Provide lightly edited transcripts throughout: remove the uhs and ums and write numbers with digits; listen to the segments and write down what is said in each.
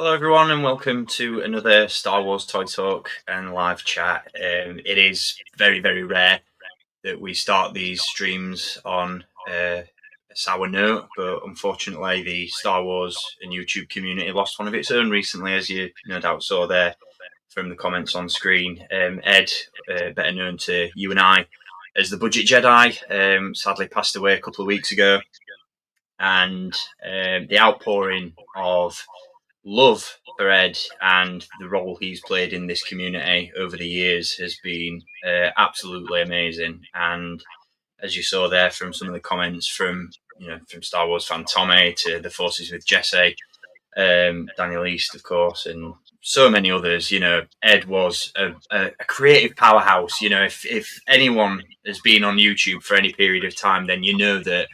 Hello everyone and welcome to another Star Wars Toy Talk and live chat. It is very, very rare that we start these streams on a sour note, but unfortunately the Star Wars and YouTube community lost one of its own recently, as you no doubt saw there from the comments on screen. Ed, better known to you and I as the Budget Jedi, sadly passed away a couple of weeks ago, and the outpouring of love for Ed and the role he's played in this community over the years has been absolutely amazing. And as you saw there from some of the comments from Star Wars fan Tommy to the Forces with Jesse, Daniel East, of course, and so many others. Ed was a creative powerhouse. If anyone has been on YouTube for any period of time, then you know that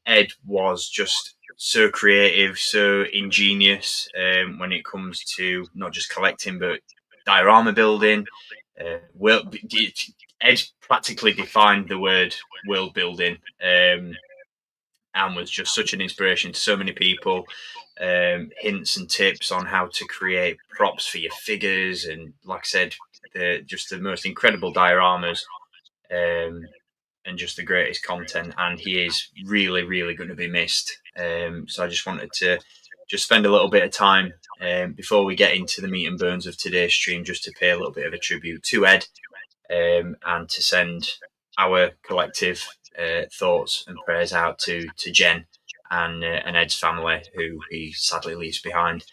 Ed was just so creative, so ingenious when it comes to not just collecting but diorama building. Ed practically defined the word world building, and was just such an inspiration to so many people. Hints and tips on how to create props for your figures, and like I said, just the most incredible dioramas. just the greatest content, and he is really, really going to be missed. So I just wanted to just spend a little bit of time before we get into the meat and bones of today's stream, just to pay a little bit of a tribute to Ed, and to send our collective thoughts and prayers out to Jen and Ed's family, who he sadly leaves behind.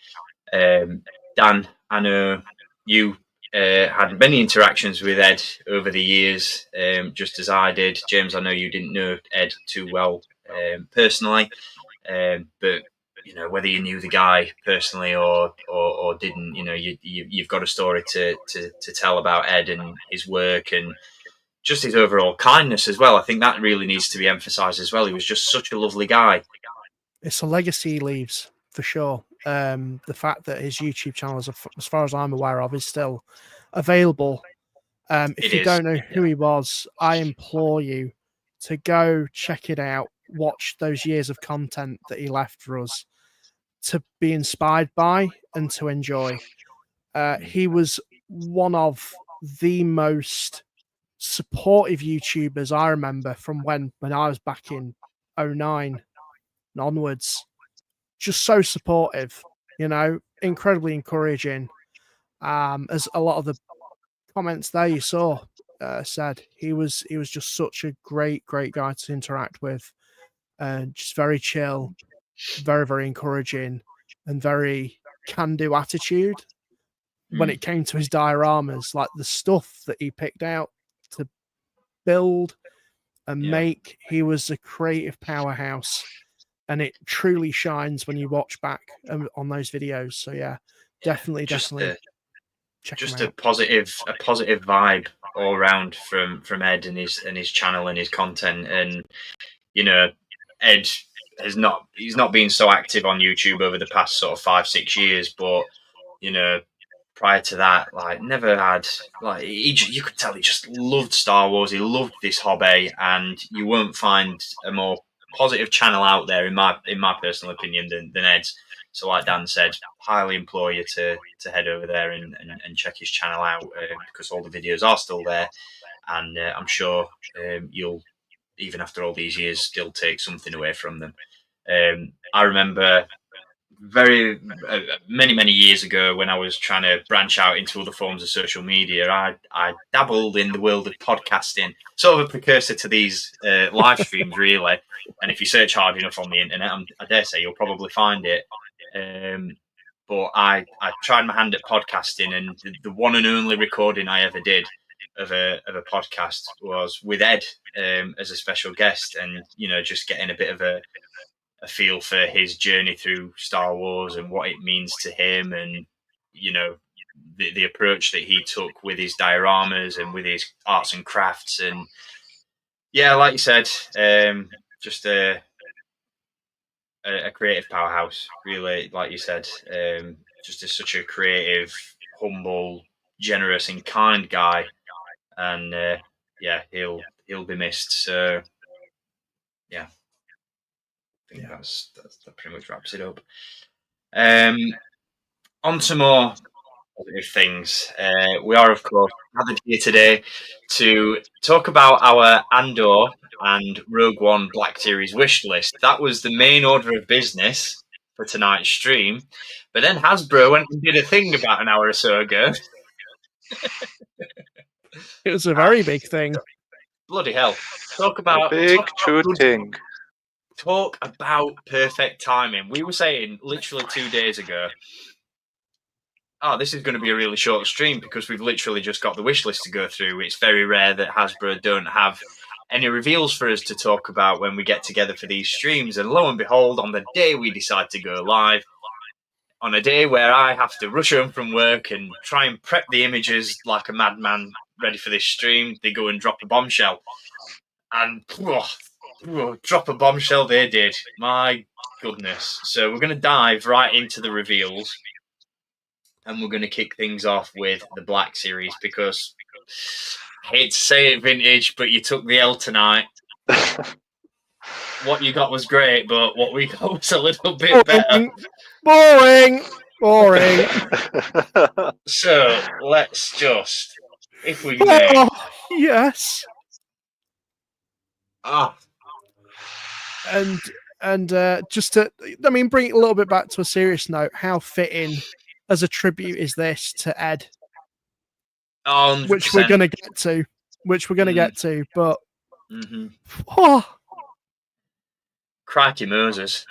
Dan, I know you had many interactions with Ed over the years, just as I did. James, I know you didn't know Ed too well personally, but whether you knew the guy personally or didn't, you've got a story to tell about Ed and his work and just his overall kindness as well. I think that really needs to be emphasised as well. He was just such a lovely guy. It's a legacy he leaves, for sure. The fact that his YouTube channel, as far as I'm aware of, is still available. If you don't know who he was, I implore you to go check it out, watch those years of content that he left for us to be inspired by and to enjoy. He was one of the most supportive YouTubers I remember from when I was back in 2009 and onwards. Just so supportive, incredibly encouraging. As a lot of the comments there you saw said, he was just such a great guy to interact with, and just very chill, very, very encouraging, and very can-do attitude. When it came to his dioramas, like the stuff that he picked out to build and make, he was a creative powerhouse, and it truly shines when you watch back on those videos. So definitely check just a positive vibe all around from Ed and his channel and his content. And Ed he's not been so active on YouTube over the past sort of 5-6 years, but prior to that, like, never had, like, you could tell he just loved Star Wars. He loved this hobby, and you won't find a more positive channel out there, in my personal opinion, than Ed's. So, like Dan said, highly implore you to head over there and check his channel out, because all the videos are still there, and I'm sure you'll, even after all these years, still take something away from them. I remember many years ago, when I was trying to branch out into other forms of social media, I dabbled in the world of podcasting, sort of a precursor to these live streams, really. And if you search hard enough on the internet, I dare say you'll probably find it. But I tried my hand at podcasting, and the one and only recording I ever did of a podcast was with Ed as a special guest, and just getting a bit of a feel for his journey through Star Wars and what it means to him, and the approach that he took with his dioramas and with his arts and crafts. And like you said, just a creative powerhouse, really. Like you said, just such a creative, humble, generous and kind guy. And he'll be missed. So I think that pretty much wraps it up. On to more positive things. We are, of course, gathered here today to talk about our Andor and Rogue One Black Series wish list. That was the main order of business for tonight's stream. But then Hasbro went and did a thing about an hour or so ago. It was a very big thing. Bloody hell. Talk about perfect timing. We were saying literally 2 days ago, this is going to be a really short stream because we've literally just got the wish list to go through. It's very rare that Hasbro don't have any reveals for us to talk about when we get together for these streams. And lo and behold, on the day we decide to go live, on a day where I have to rush home from work and try and prep the images like a madman ready for this stream, they go and drop a bombshell. And drop a bombshell they did. My goodness. So we're going to dive right into the reveals, and we're going to kick things off with the Black Series, because I hate to say it, Vintage, but you took the L tonight. What you got was great, but what we got was a little bit better. Boring. So let's just, if we may. Yes. And just to, bring it a little bit back to a serious note, how fitting as a tribute is this to Ed? 100%. Which we're going to get to. But crikey Moses.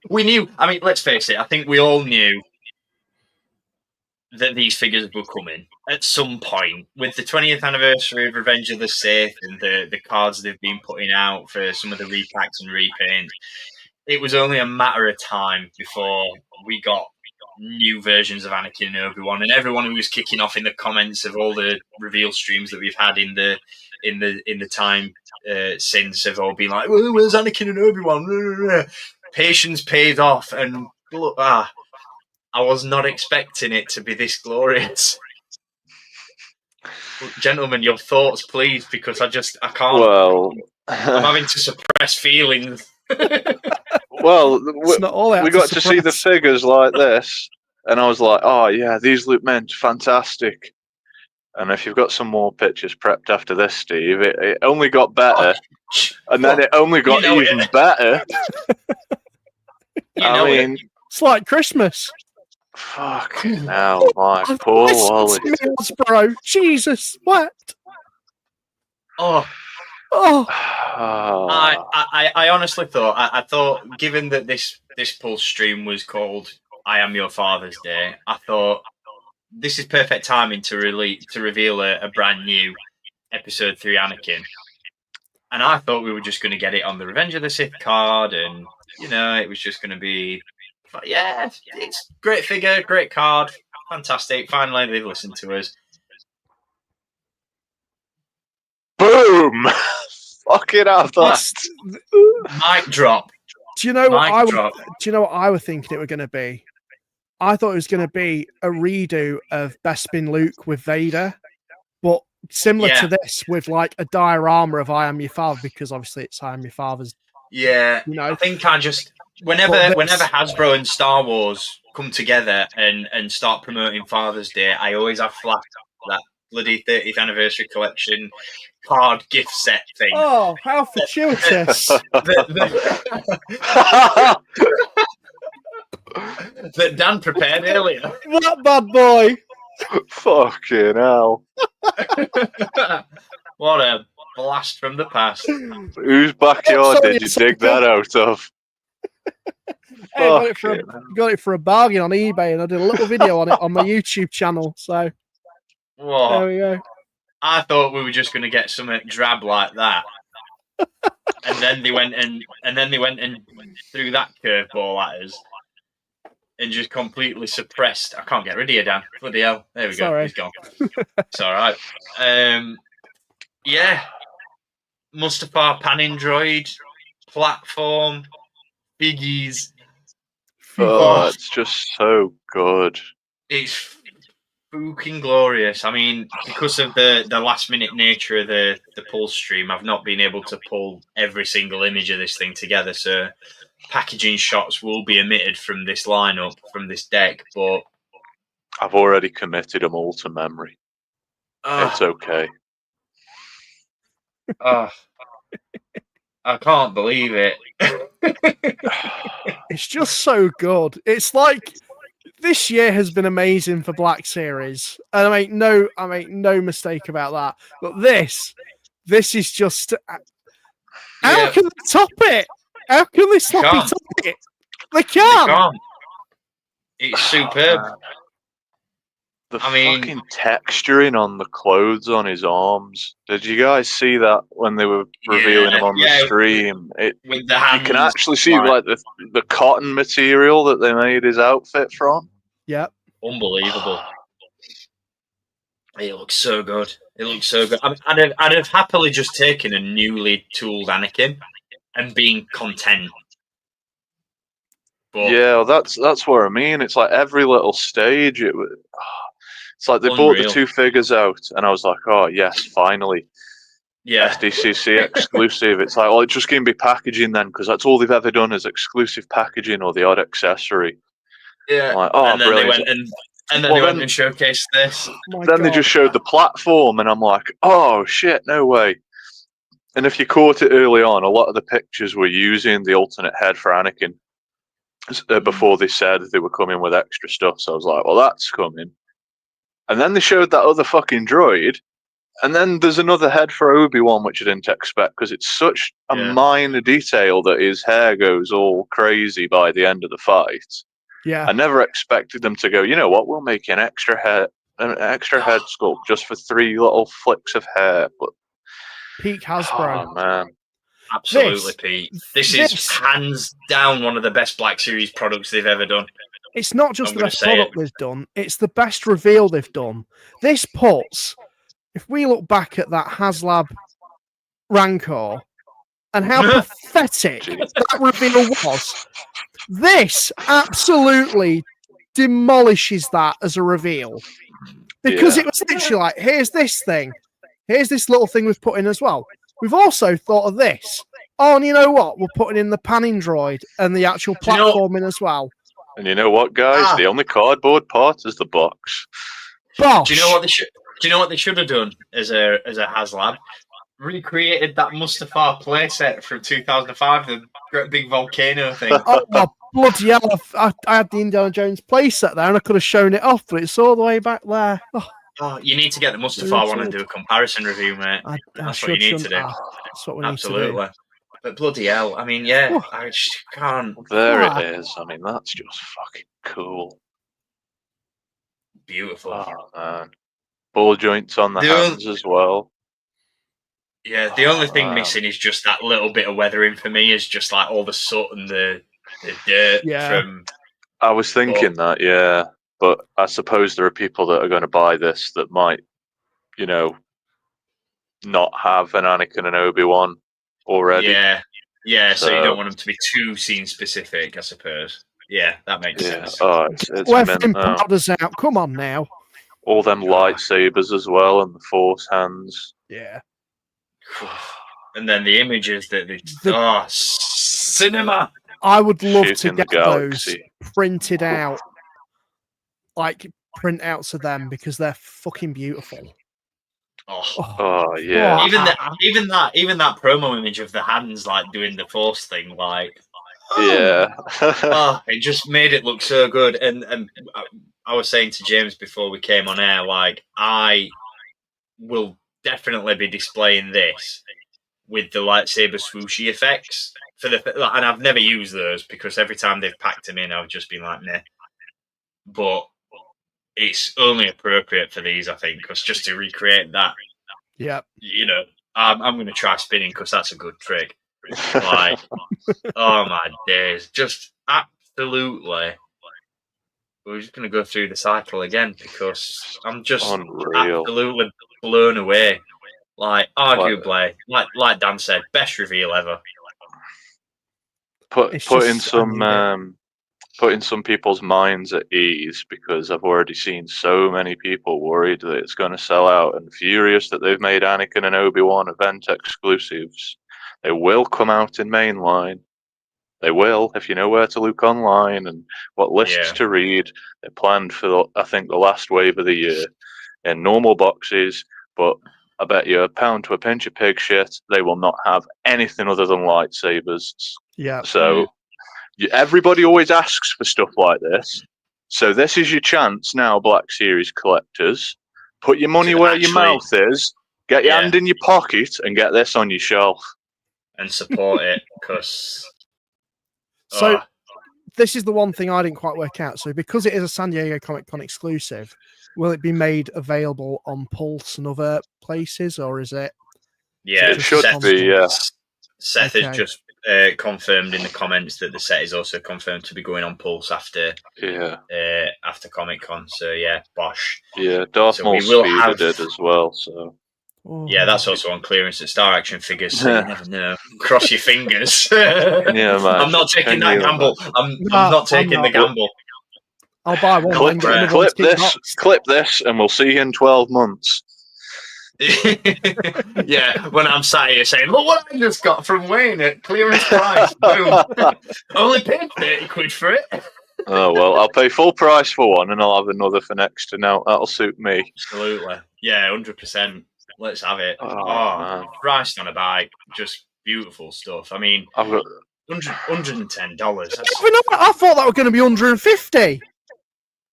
We knew, let's face it, I think we all knew that these figures were coming at some point. With the 20th anniversary of Revenge of the Sith and the cards they've been putting out for some of the repacks and repaints, it was only a matter of time before we got new versions of Anakin and Obi-Wan, and everyone who was kicking off in the comments of all the reveal streams that we've had in the time since have all been like, well, where's Anakin and Obi-Wan? Patience paid off, and I was not expecting it to be this glorious. Gentlemen, your thoughts, please, because I can't. Well, I'm having to suppress feelings. Well, we got to see the figures like this, and I was like, oh yeah, these look meant fantastic. And if you've got some more pictures prepped after this, Steve, it only got better, and then it only got even better. It's like Christmas. Fucking hell, my poor Wally. Bro, Jesus, what? I honestly thought, I thought, given that this pull stream was called "I Am Your Father's Day," I thought this is perfect timing to reveal a brand new Episode 3 Anakin. And I thought we were just going to get it on the Revenge of the Sith card, and it was just going to be. But yeah, it's great figure, great card, fantastic. Finally, they've listened to us. Boom! Fucking have that. Mic drop. Do you know what I was thinking it was going to be? I thought it was going to be a redo of Bespin Luke with Vader, but similar to this, with like a diorama of "I Am Your Father," because obviously it's "I Am Your Father's." Yeah, I think whenever Hasbro and Star Wars come together and start promoting Father's Day, I always have flashed that bloody 30th anniversary collection card gift set thing. Oh, how fortuitous! That Dan prepared earlier. What bad boy? Fucking hell! What a blast from the past. Whose backyard did you dig that out of? Hey, got it for a bargain on eBay, and I did a little video on it on my YouTube channel. So there we go. I thought we were just going to get something drab like that, and then they went and threw that curveball at us, and just completely suppressed. I can't get rid of you, Dan. Bloody hell! There we go. He's gone. It's all right. Yeah. Mustafar panning droid, platform, biggies. Oh, it's just so good. It's fucking glorious. Because of the last minute nature of the pull stream, I've not been able to pull every single image of this thing together, so packaging shots will be omitted from this lineup, from this deck, but I've already committed them all to memory. It's okay. I can't believe it. It's just so good. It's like this year has been amazing for Black Series, and I make no mistake about that. But this is just how can they top it? How can they sloppy top it? They can't. It's superb. The fucking texturing on the clothes on his arms. Did you guys see that when they were revealing him on the stream? With the hands, you can actually see like the cotton material that they made his outfit from. Yep. Unbelievable. It looks so good. I'd have happily just taken a newly tooled Anakin and been content. But yeah, that's what I mean. It's like every little stage. It's like they brought the two figures out, and I was like, oh yes, finally. Yeah. SDCC exclusive. It's like, well, it's just going to be packaging then, because that's all they've ever done is exclusive packaging or the odd accessory. Yeah. Like, oh, and then brilliant. they went and showcased this. Then they just showed the platform, and I'm like, oh shit, no way. And if you caught it early on, a lot of the pictures were using the alternate head for Anakin before they said they were coming with extra stuff. So I was like, well, that's coming. And then they showed that other fucking droid. And then there's another head for Obi-Wan, which I didn't expect, because it's such a minor detail that his hair goes all crazy by the end of the fight. Yeah. I never expected them to go, you know what, we'll make an extra head sculpt just for 3 little flicks of hair. But peak Hasbro. Oh, man. Absolutely, Pete. This is hands down one of the best Black Series products they've ever done. It's not just the best product they've done, it's the best reveal they've done. This puts, if we look back at that HasLab Rancor and how pathetic that reveal was, this absolutely demolishes that as a reveal. Because it was literally like, here's this thing. Here's this little thing we've put in as well. We've also thought of this. Oh, and you know what? We're putting in the panning droid and the actual platforming as well. And you know what, guys? The only cardboard part is the box. Bosh. Do you know what they should have done as a HasLab? Recreated that Mustafar playset from 2005, the great big volcano thing. Oh, bloody hell. I had the Indiana Jones playset there and I could have shown it off, but it's all the way back there. Oh, you need to get the Mustafar one and do a comparison review, mate. That's what you need to do. That's what we need to do. Absolutely. But bloody hell, I mean, yeah, I just can't. There it is. I mean, that's just fucking cool. Beautiful. Oh, man. Ball joints on the hands as well. Yeah, the only thing missing is just that little bit of weathering for me, is just like all the soot and the dirt from... I was thinking that, yeah. But I suppose there are people that are going to buy this that might, you know, not have an Anakin and Obi-Wan already. Yeah, so you don't want them to be too scene specific, I suppose. Yeah, that makes sense. Oh, it's powders out. Come on now. All them lightsabers as well and the Force hands. Yeah. And then the images that cinema. I would love to get those printed out. Like printouts of them because they're fucking beautiful. Oh yeah. Even that promo image of the hands like doing the Force thing, like it just made it look so good. And I was saying to James before we came on air, like I will definitely be displaying this with the lightsaber swooshy effects and I've never used those because every time they've packed them in, I've just been like, nah. But it's only appropriate for these, I think, because just to recreate that, you know, I'm going to try spinning because that's a good trick. Like, oh my days, just absolutely. We're just going to go through the cycle again because I'm just absolutely blown away. Like, arguably, like Dan said, best reveal ever. Putting some people's minds at ease because I've already seen so many people worried that it's going to sell out and furious that they've made Anakin and Obi-Wan event exclusives. They will come out in mainline. They will, if you know where to look online and what lists to read. They're planned for, I think, the last wave of the year in normal boxes, but I bet you £1 to a pinch of pig shit, they will not have anything other than lightsabers. Yeah. So everybody always asks for stuff like this. So this is your chance now, Black Series collectors. Put your money where your mouth is, get your hand in your pocket, and get this on your shelf. And support it, because... So, this is the one thing I didn't quite work out. So, because it is a San Diego Comic-Con exclusive, will it be made available on Pulse and other places, or is it? Yeah, it should be, yeah. Seth has just confirmed in the comments that the set is also confirmed to be going on Pulse after Comic-Con. So, yeah, bosh. Yeah, Darth Maul speeded it as well, so... Yeah, that's also on clearance at Star Action Figures, so you never know. Cross your fingers. Yeah, man. I'm not taking that gamble. I'm not taking the gamble. I'll buy one. Clip this, and we'll see you in 12 months. Yeah, when I'm sat here saying, look what I just got from Wayne at clearance price. Boom. Only paid 30 quid for it. Oh, well, I'll pay full price for one, and I'll have another for next to now. That'll suit me. Absolutely. Yeah, 100%. Let's have it. Oh Christ on a bike. Just beautiful stuff. I mean, I've got $110. I thought that was going to be 150.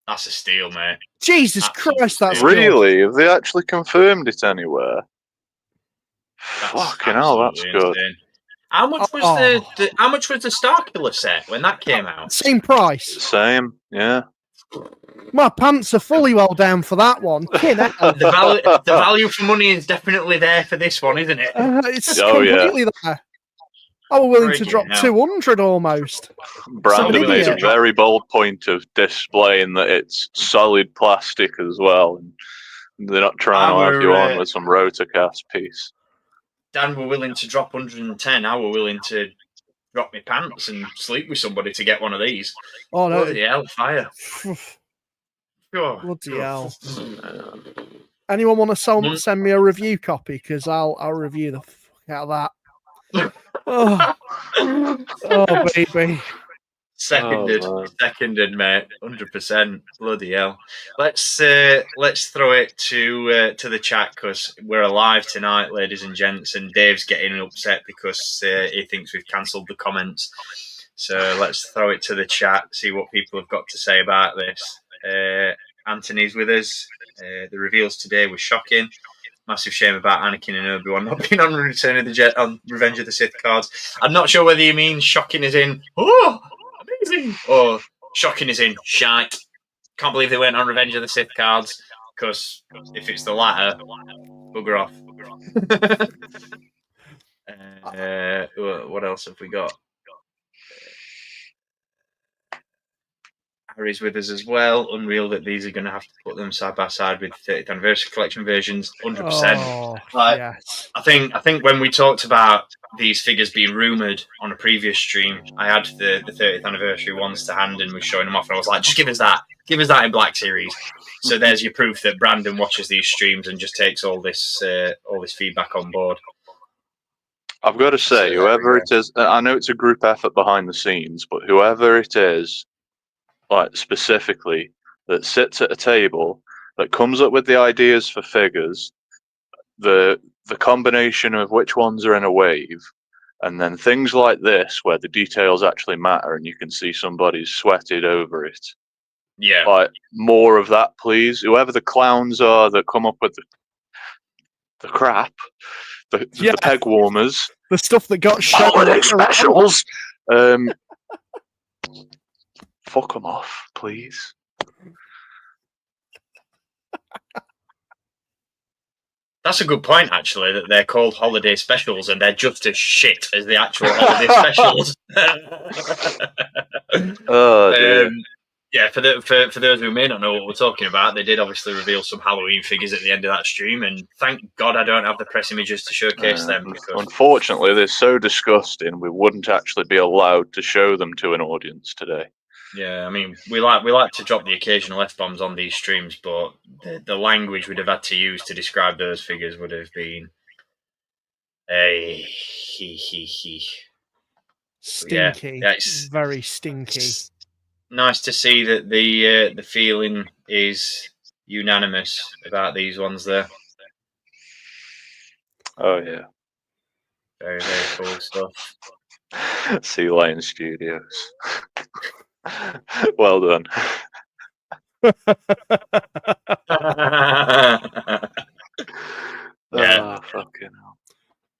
That's a steal, mate. Jesus Christ, that's really good. Have they actually confirmed it anywhere? Fucking hell, that's good. Insane. How much was how much was the Starkiller set when that came out? Same price. Same, yeah. My pants are fully well down for that one. The value for money is definitely there for this one, isn't it? It's completely there. I was willing to drop 200 almost. Brandon made a very bold point of displaying that it's solid plastic as well. And they're not trying to have you on with some rotocast piece. Dan were willing to drop 110. I were willing to drop my pants and sleep with somebody to get one of these. Oh no! Bloody hell, fire! Bloody hell! Anyone want to send me a review copy? Because I'll review the fuck out of that. Oh baby. Seconded, mate. 100%. Bloody hell. Let's throw it to the chat because we're alive tonight, ladies and gents, and Dave's getting upset because he thinks we've cancelled the comments. So let's throw it to the chat, see what people have got to say about this. Anthony's with us. The reveals today were shocking. Massive shame about Anakin and Obi-Wan not being on Return of the Jedi, on Revenge of the Sith cards. I'm not sure whether you mean shocking as in amazing, or shocking as in shite. Can't believe they went on Revenge of the Sith cards, because if it's the latter, bugger off. What else have we got? Harry's with us as well. Unreal that these are going to have to put them side by side with 30th anniversary collection versions. 100%. Yes. I think when we talked about these figures being rumoured on a previous stream, I had the 30th anniversary ones to hand and was showing them off, and I was like, just give us that in Black Series. So there's your proof that Brandon watches these streams and just takes all this feedback on board. I've got to say, whoever it is, I know it's a group effort behind the scenes, but whoever it is, like specifically, that sits at a table, that comes up with the ideas for figures, the combination of which ones are in a wave, and then things like this where the details actually matter and you can see somebody's sweated over it. Yeah. Like, more of that, please. Whoever the clowns are that come up with the crap, the peg warmers, the stuff that got shot. Holiday specials. Fuck them off, please. That's a good point, actually, that they're called holiday specials and they're just as shit as the actual holiday specials. Oh, dear. Yeah, for those who may not know what we're talking about, they did obviously reveal some Halloween figures at the end of that stream, and thank God I don't have the press images to showcase them. Because unfortunately, they're so disgusting, we wouldn't actually be allowed to show them to an audience today. Yeah, I mean, we like to drop the occasional F-bombs on these streams, but the language we'd have had to use to describe those figures would have been stinky. Yeah, very stinky. It's nice to see that the feeling is unanimous about these ones there. Oh yeah, very cool stuff. Sea Lion Studios. Well done. Yeah, fucking hell.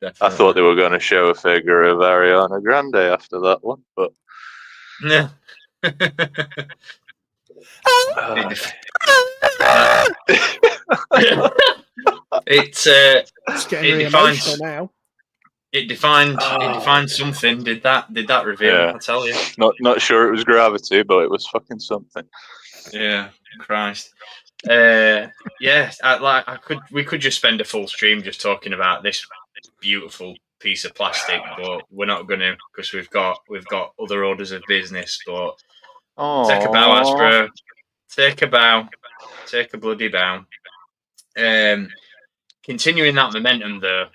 Definitely. I thought they were going to show a figure of Ariana Grande after that one, but yeah. It defined something. Did that reveal? Yeah. I tell you. Not sure it was gravity, but it was fucking something. Yeah, Christ. We could just spend a full stream just talking about this beautiful piece of plastic, but we're not going to because we've got other orders of business. But take a bow, Hasbro. Take a bow. Take a bloody bow. Continuing that momentum, though.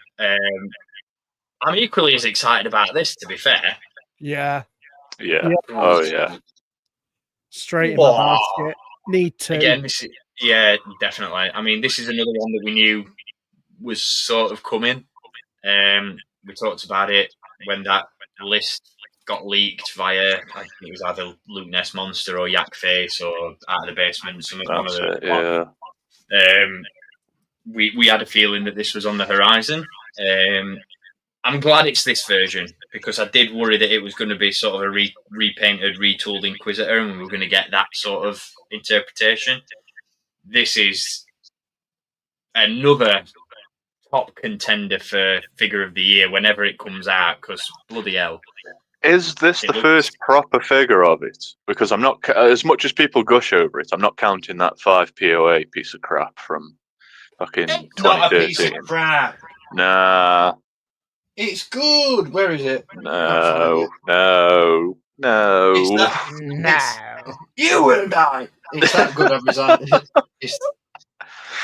I'm equally as excited about this, to be fair. Yeah. Oh, yeah. Straight in the basket. Need to. Again, definitely. I mean, this is another one that we knew was sort of coming. We talked about it when that list got leaked via, I think it was either Loch Ness Monster or Yak Face or Out of the Basement. One of the we had a feeling that this was on the horizon. I'm glad it's this version, because I did worry that it was going to be sort of a repainted, retooled Inquisitor, and we were going to get that sort of interpretation. This is another top contender for figure of the year whenever it comes out, because bloody hell. Is this the first proper figure of it? Because I'm not, as much as people gush over it, I'm not counting that 5 POA piece of crap from fucking 2013. Not a piece of crap. Nah. It's good. Where is it? No. You will die. It's that good of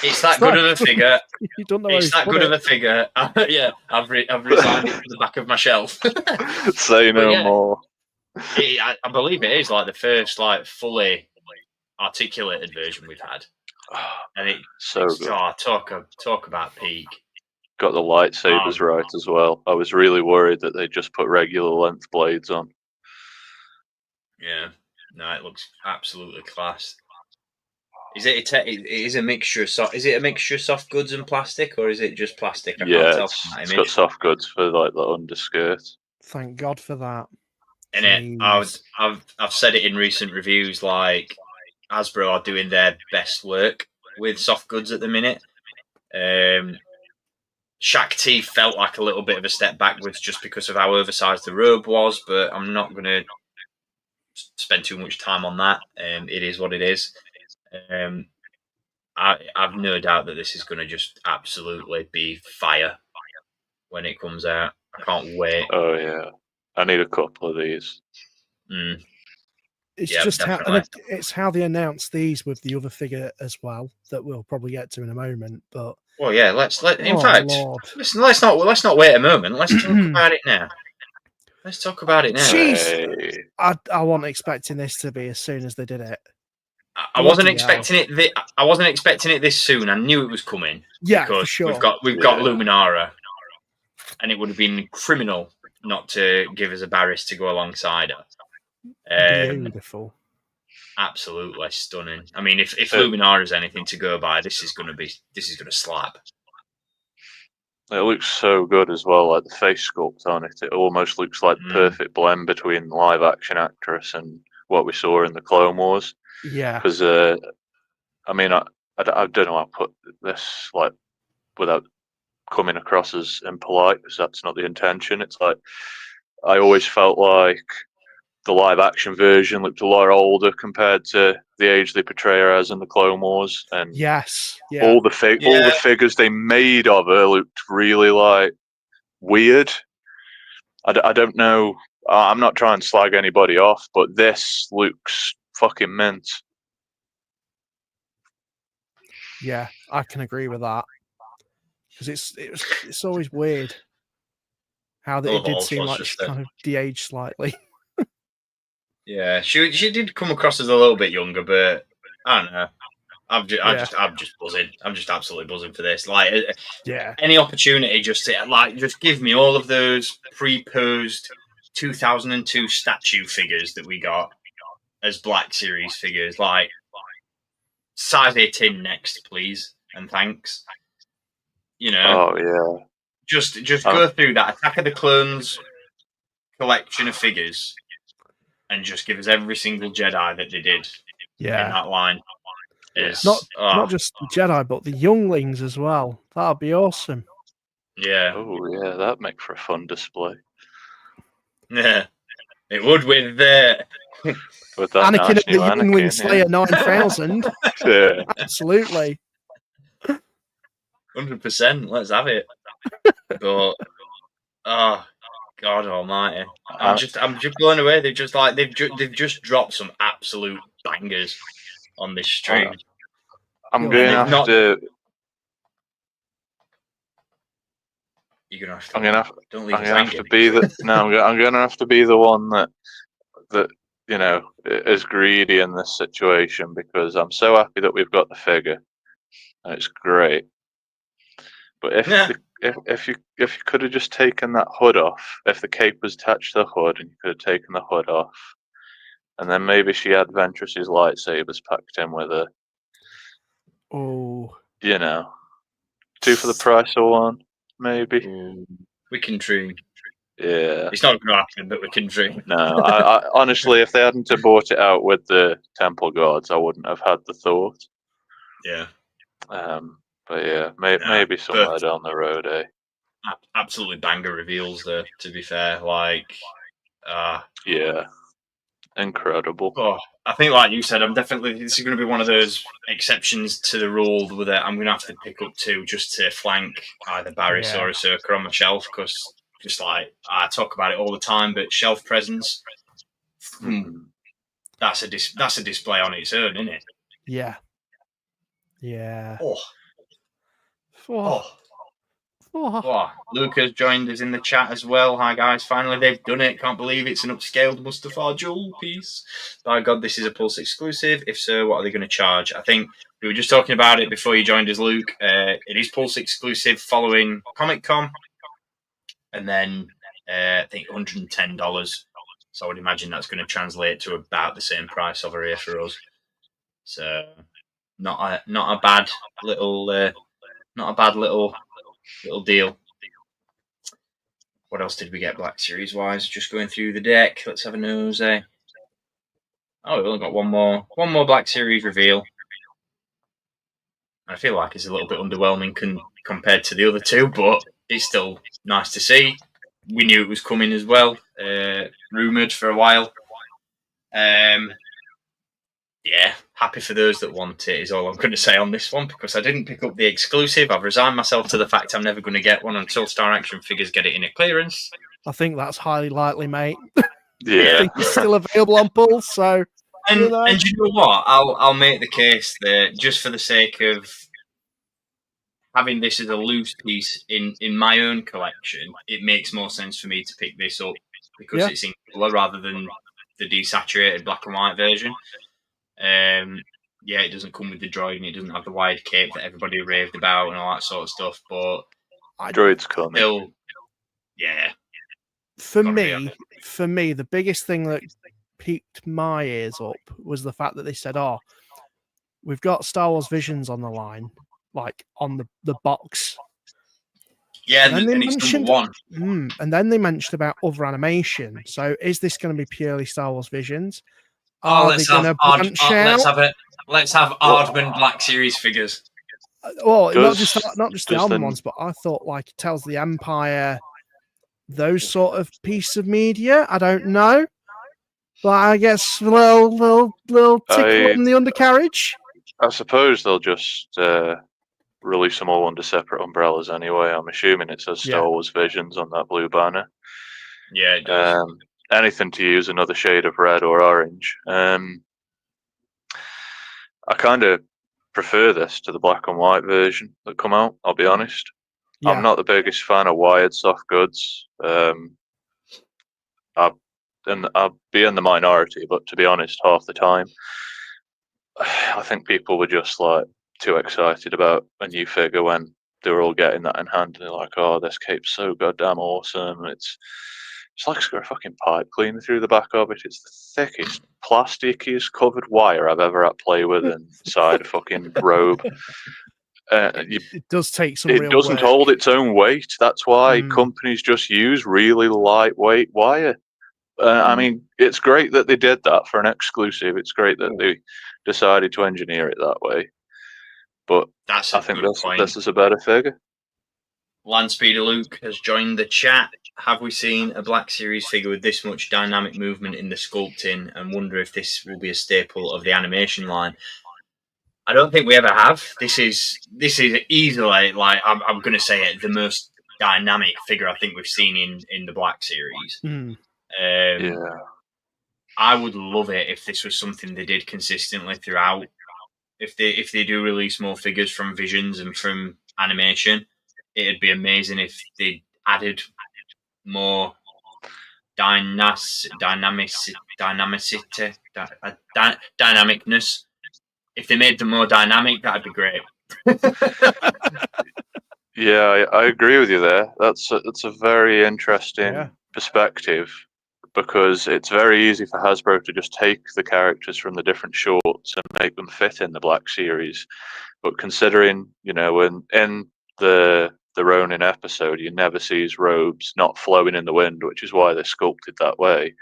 It's that good of a figure. You don't know it's that good of a figure. Yeah, I've resigned it to the back of my shelf. Say no more. I believe it is like the first fully articulated version we've had, and it's good. Talk about peak. Got the lightsabers right as well. I was really worried that they just put regular length blades on. Yeah, no, it looks absolutely class. Is it a mixture of is it a mixture of soft goods and plastic, or is it just plastic? It's got soft goods for the underskirt. Thank God for that. And I've said it in recent reviews, like Hasbro are doing their best work with soft goods at the minute. Shakti felt like a little bit of a step backwards just because of how oversized the robe was, but I'm not going to spend too much time on that. It is what it is. I've no doubt that this is going to just absolutely be fire when it comes out. I can't wait. Oh yeah, I need a couple of these. It's just it's how they announce these with the other figure as well that we'll probably get to in a moment. But well, yeah, let's not wait a moment. Let's talk about it now. Let's talk about it now. Jeez, I wasn't expecting this to be as soon as they did it. I wasn't expecting it. I wasn't expecting it this soon. I knew it was coming. Yeah, because for sure. We've got Luminara, and it would have been criminal not to give us a Barriss to go alongside her. Beautiful. Absolutely stunning. I mean, if Luminara is anything to go by, this is going to slap. It looks so good as well, like the face sculpt on it. It almost looks like the perfect blend between the live action actress and what we saw in the Clone Wars. Yeah. Because, I mean, I don't know how to put this, without coming across as impolite, because that's not the intention. It's like, I always felt like the live action version looked a lot older compared to the age they portray her as in the Clone Wars. And all the figures they made of her looked really weird. I don't know. I'm not trying to slag anybody off, but this looks fucking mint. Yeah, I can agree with that, because it's always weird how it did seem like she kind of de-aged slightly. Yeah, she did come across as a little bit younger, but I don't know. I'm just buzzing. I'm just absolutely buzzing for this. Any opportunity, just give me all of those pre-posed 2002 statue figures that we got as Black Series figures. Size 18 next, please, and thanks. Oh yeah. Just go through that Attack of the Clones collection of figures, and just give us every single Jedi that they did in that line. Not just the Jedi, but the younglings as well. That'd be awesome. Yeah. Oh yeah, that'd make for a fun display. Yeah, it would with Anakin and the Youngling Slayer 9000. Yeah, absolutely. 100%. Let's have it. But oh God Almighty, I'm just blown away. They've just dropped some absolute bangers on this stream. I'm going to have to. You're gonna have to. I'm gonna have to be the. No, I'm gonna have to be the one that is greedy in this situation, because I'm so happy that we've got the figure, and it's great. But if you could have just taken that hood off, if the cape was attached to the hood and you could have taken the hood off, and then maybe she had Ventress's lightsabers packed in with her. Oh. You know, 2 for the price of 1, maybe. Ooh. We can dream. Yeah. It's not going to happen, but we can dream. No, I honestly, if they hadn't have bought it out with the temple guards, I wouldn't have had the thought. Yeah. But yeah, maybe somewhere down the road, eh? Absolutely banger reveals there, to be fair. Like, yeah. Incredible. Oh, I think, like you said, this is going to be one of those exceptions to the rule that I'm going to have to pick up 2 just to flank either Barriss or Ahsoka on my shelf, because just like I talk about it all the time, but shelf presence, that's a display on its own, isn't it? Yeah. Yeah. Oh. Luke has joined us in the chat as well. Hi guys, finally they've done it. Can't believe it's an upscaled Mustafar jewel piece. By God, this is a Pulse exclusive. If so, what are they going to charge? I think we were just talking about it before you joined us, Luke. It is Pulse exclusive following Comic-Con, and then I think $110. So I would imagine that's going to translate to about the same price over here for us. So not a bad little deal. What else did we get Black Series wise? Just going through the deck. Let's have a nose. Oh, we've only got one more Black Series reveal. I feel like it's a little bit underwhelming compared to the other 2, but it's still nice to see. We knew it was coming as well. Rumoured for a while. Yeah, happy for those that want it is all I'm going to say on this one, because I didn't pick up the exclusive. I've resigned myself to the fact I'm never going to get one until Star Action Figures get it in at clearance. I think that's highly likely, mate. Yeah. I think it's still available on Pulse, so... And you know what? I'll make the case that just for the sake of having this as a loose piece in my own collection, it makes more sense for me to pick this up because it's in colour rather than the desaturated black and white version. It doesn't come with the droid and it doesn't have the wide cape that everybody raved about and all that sort of stuff, but droid's coming. Still, yeah. For me, the biggest thing that piqued my ears up was the fact that they said, "Oh, we've got Star Wars Visions on the line, like on the box." Yeah, and then it's number 1. And then they mentioned about other animation. So, is this going to be purely Star Wars Visions? Let's have Aardman Black Series figures. Well, not just the Aardman ones, but I thought like it tells the Empire those sort of piece of media. I don't know, but I guess little tickle in the undercarriage. I suppose they'll just release them all under separate umbrellas anyway. I'm assuming it says Star Wars Visions on that blue banner. Yeah, it does. Anything to use another shade of red or orange. I kind of prefer this to the black and white version that come out, I'll be honest. Yeah. I'm not the biggest fan of wired soft goods. I'll be in the minority, but to be honest, half the time, I think people were just like too excited about a new figure when they were all getting that in hand. And they're like, "Oh, this cape's so goddamn awesome!" It's like it's got a fucking pipe cleaning through the back of it. It's the thickest, plasticiest covered wire I've ever had to play with inside a fucking robe. It does take some. It doesn't hold its own weight. That's why companies just use really lightweight wire. I mean, it's great that they did that for an exclusive. It's great that they decided to engineer it that way. But I think this is a better figure. Landspeeder Luke has joined the chat. Have we seen a Black Series figure with this much dynamic movement in the sculpting, and wonder if this will be a staple of the animation line? I don't think we ever have. This is easily, like, I'm going to say it, the most dynamic figure I think we've seen in the Black Series. I would love it if this was something they did consistently throughout. If they do release more figures from Visions and from animation, it'd be amazing if they added more dynamicness. If they made them more dynamic, that'd be great. Yeah, I agree with you there. That's a very interesting perspective, because it's very easy for Hasbro to just take the characters from the different shorts and make them fit in the Black Series. But considering, in the Ronin episode, you never see his robes not flowing in the wind, which is why they're sculpted that way.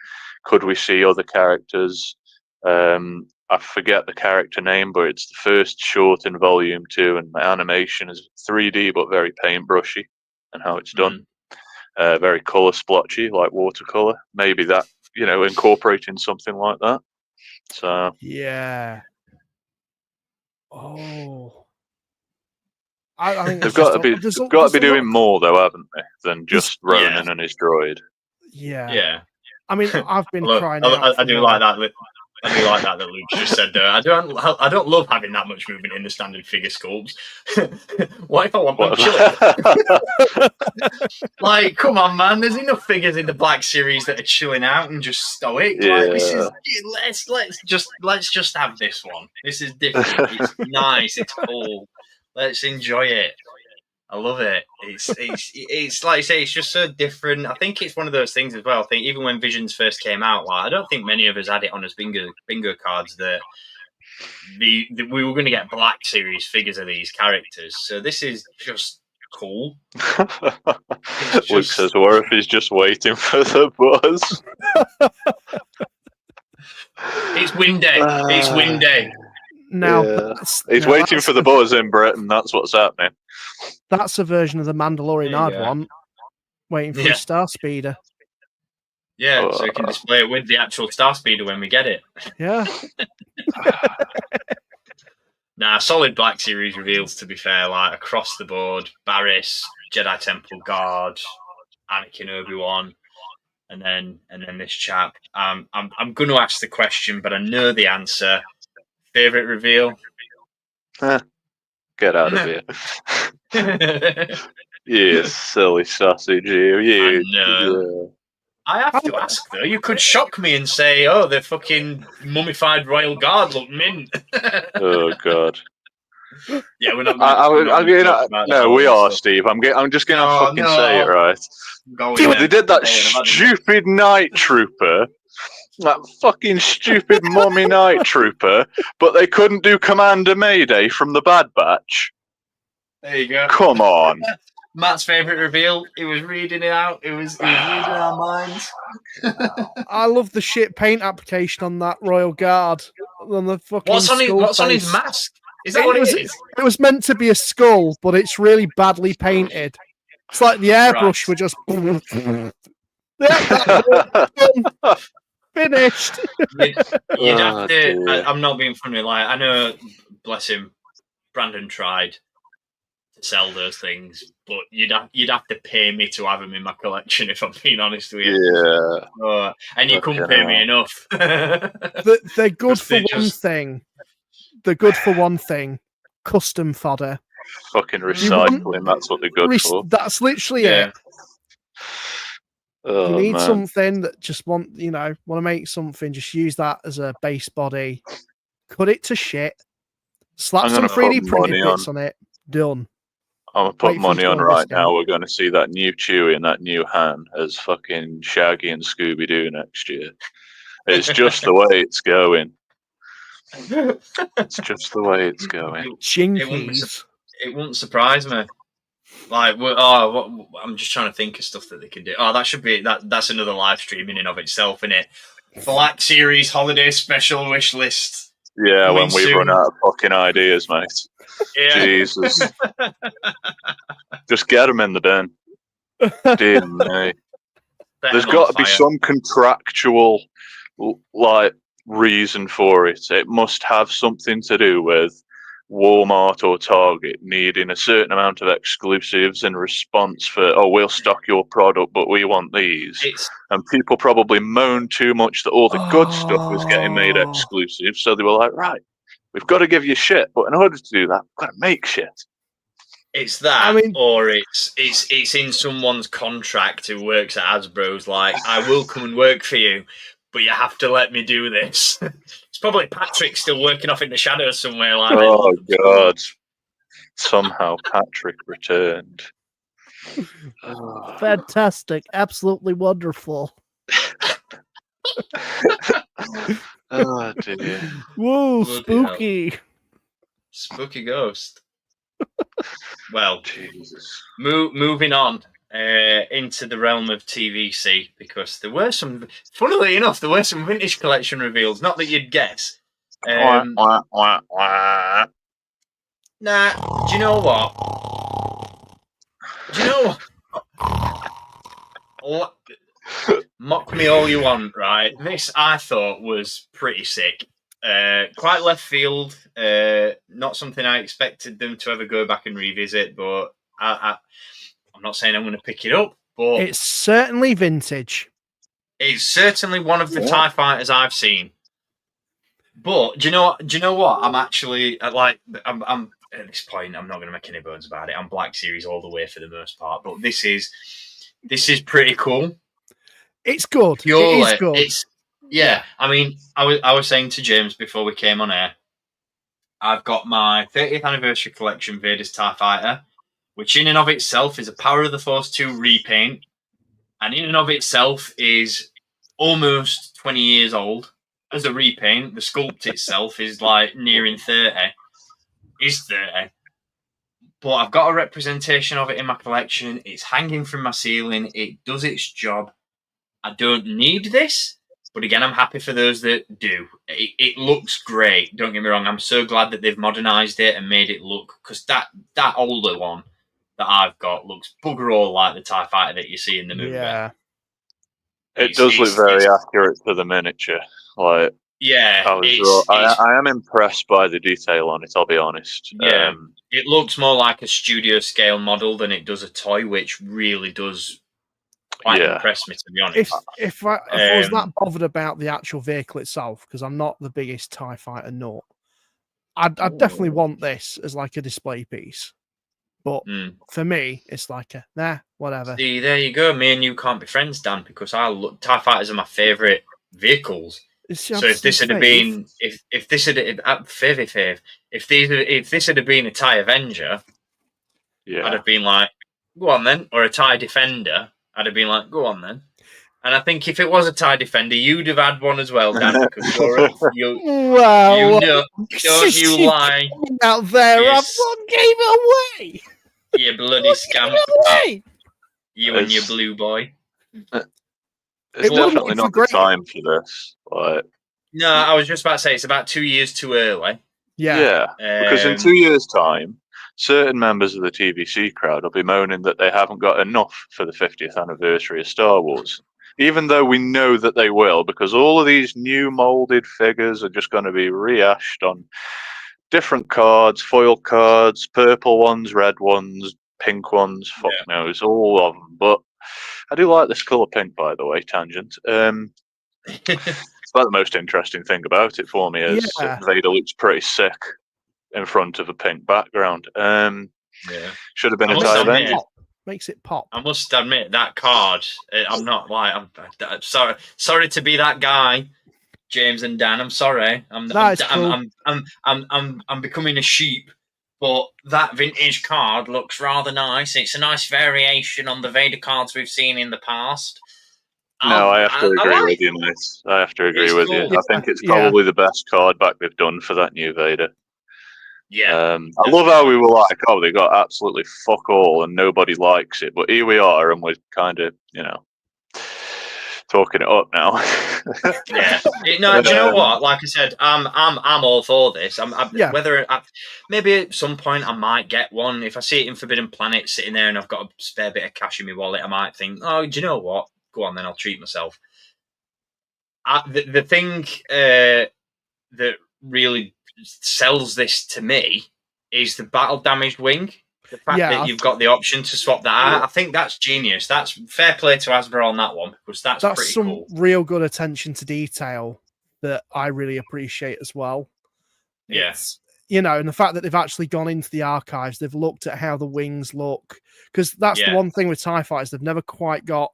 Could we see other characters? I forget the character name, but it's the first short in Volume 2, and the animation is 3D but very paintbrushy, and how it's done. Very colour splotchy, like watercolour. Maybe that, incorporating something like that. So yeah. Oh. I think they've got to be doing more, though, haven't they, than just Ronin and his droid? Yeah. I mean, I've been crying out. I do like that. I do like that Luke just said there. I don't love having that much movement in the standard figure sculpts. What if I want them chilling? Like, come on, man. There's enough figures in the Black Series that are chilling out and just stoic. Yeah. Like, this is let's just have this one. This is different. It's nice. It's cool. Let's enjoy it. I love it. It's like I say, it's just so different. I think it's one of those things as well. I think even when Visions first came out, like, I don't think many of us had it on as bingo cards that we were going to get Black Series figures of these characters. So this is just cool. Luke says, "What if he's just waiting for the buzz?" It's windy. It's windy. Now he's waiting for the buzz in Britain. That's what's happening. That's a version of the Mandalorian I'd want. Waiting for a Star Speeder. Yeah, so you can display it with the actual Star Speeder when we get it. Yeah. Solid Black Series reveals, to be fair, like across the board. Barriss, Jedi Temple Guard, Anakin, Obi-Wan, and then this chap. I'm going to ask the question, but I know the answer. Favorite reveal? Get out of here. You silly sausage, you. No. I have to ask, though. You could shock me and say, oh, the fucking mummified Royal Guard look mint. Oh, God. Yeah, we're not No, we are, Steve. I'm just going to fucking say it, right? They did that stupid Night Trooper. That fucking stupid mommy Night Trooper, but they couldn't do Commander Mayday from the Bad Batch. There you go. Come on. Matt's favourite reveal. He was reading it out. He was reading our minds. I love the shit paint application on that Royal Guard. On the fucking what's on his mask? Is that what it is? It was meant to be a skull, but it's really badly painted. It's like the airbrush were just... Finished. You'd have to. I'm not being funny. Like, I know, bless him, Brandon tried to sell those things, but you'd have to pay me to have them in my collection, if I'm being honest with you. Yeah. And you couldn't pay me enough. They're good for one thing. They're good for one thing. Custom fodder. Fucking recycling. That's what they're good for. That's literally it. You need something that just want to make something, just use that as a base body, cut it to shit, slap some 3D printed bits on it, done. I'm going to put money on right now. We're going to see that new Chewie and that new Han as fucking Shaggy and Scooby-Doo next year. It's just the way it's going. It's just the way it's going. Jinkies. It wouldn't surprise me. Like, I'm just trying to think of stuff that they can do. Oh, that should be that's another live stream in and of itself, isn't it? Black Series Holiday Special Wish List. Yeah, when we run out of fucking ideas, mate. Yeah. Jesus. Just get them in the den. Dear me. There's got to be some contractual reason for it. It must have something to do with Walmart or Target needing a certain amount of exclusives in response for, we'll stock your product, but we want these. And people probably moaned too much that all the good stuff was getting made exclusive, so they were like, right, we've got to give you shit, but in order to do that, we've got to make shit. It's that, or it's in someone's contract who works at Hasbro's, like, I will come and work for you, but you have to let me do this. It's probably Patrick still working off in the shadows somewhere. Like, oh, God. Somehow Patrick returned. Fantastic. Absolutely wonderful. Oh dear. Whoa, spooky. Spooky ghost. Well, Jesus. Moving on into the realm of TVC, because there were some, funnily enough, vintage collection reveals. Not that you'd guess. Nah, do you know what? Mock me all you want, right? This I thought was pretty sick. Quite left field. Not something I expected them to ever go back and revisit, but I'm not saying I'm going to pick it up, but it's certainly vintage. It's certainly one of the TIE fighters I've seen. But do you know what? I'm actually I'm at this point. I'm not going to make any bones about it. I'm Black Series all the way for the most part, but this is pretty cool. It's good. Purely, it is good. Yeah. I mean, I was saying to James before we came on air, I've got my 30th anniversary collection Vader's TIE Fighter, which in and of itself is a Power of the Force 2 repaint, and in and of itself is almost 20 years old. As a repaint, the sculpt itself is like nearing 30. Is 30. But I've got a representation of it in my collection. It's hanging from my ceiling. It does its job. I don't need this, but again, I'm happy for those that do. It looks great. Don't get me wrong. I'm so glad that they've modernized it and made it look, because that older one that I've got looks bugger all like the TIE Fighter that you see in the movie. Yeah. It does look very accurate to the miniature. Like, yeah, I am impressed by the detail on it, I'll be honest. Yeah, it looks more like a studio scale model than it does a toy, which really does quite impress me, to be honest. If I was that bothered about the actual vehicle itself, because I'm not the biggest TIE Fighter nut, I'd definitely want this as like a display piece. But for me, it's like whatever. See, there you go. Me and you can't be friends, Dan, because TIE Fighters are my favourite vehicles. So if this had been, if this had been a TIE Avenger, I'd have been like, go on then, or a TIE Defender, I'd have been like, go on then. And I think if it was a TIE Defender, you'd have had one as well, Dan, because don't you lie out there? I gave it away. You bloody scamp. You and your blue boy. It's definitely not the time for this. No, I was just about to say it's about 2 years too early. Yeah. Because in 2 years' time, certain members of the TVC crowd will be moaning that they haven't got enough for the 50th anniversary of Star Wars. Even though we know that they will, because all of these new molded figures are just going to be rehashed on different cards, foil cards, purple ones, red ones, pink ones, fuck knows, all of them. But I do like this colour pink, by the way, tangent. It's about the most interesting thing about it for me is Vader looks pretty sick in front of a pink background. Should have been a TIE Avenger. Makes it pop. I must admit that card. I'm not like I'm sorry to be that guy, James and Dan. I'm sorry. I'm becoming a sheep, but that vintage card looks rather nice. It's a nice variation on the Vader cards we've seen in the past. No, I have to agree with you, mate. I have to agree with you. I think it's probably the best card back they've done for that new Vader. Yeah. I love how we were like, oh, they got absolutely fuck all and nobody likes it. But here we are, and we're kind of, talking it up now. Yeah. No, do you know what? Like I said, I'm all for this. Whether maybe at some point I might get one. If I see it in Forbidden Planet sitting there and I've got a spare bit of cash in my wallet, I might think, oh, do you know what? Go on, then I'll treat myself. The thing that really sells this to me is the battle damaged wing. The fact that you've got the option to swap that out, I think that's genius. That's fair play to Hasbro on that one, because that's pretty some cool. Real good attention to detail that I really appreciate as well. Yes, and the fact that they've actually gone into the archives, they've looked at how the wings look, because that's the one thing with TIE Fighters, they've never quite got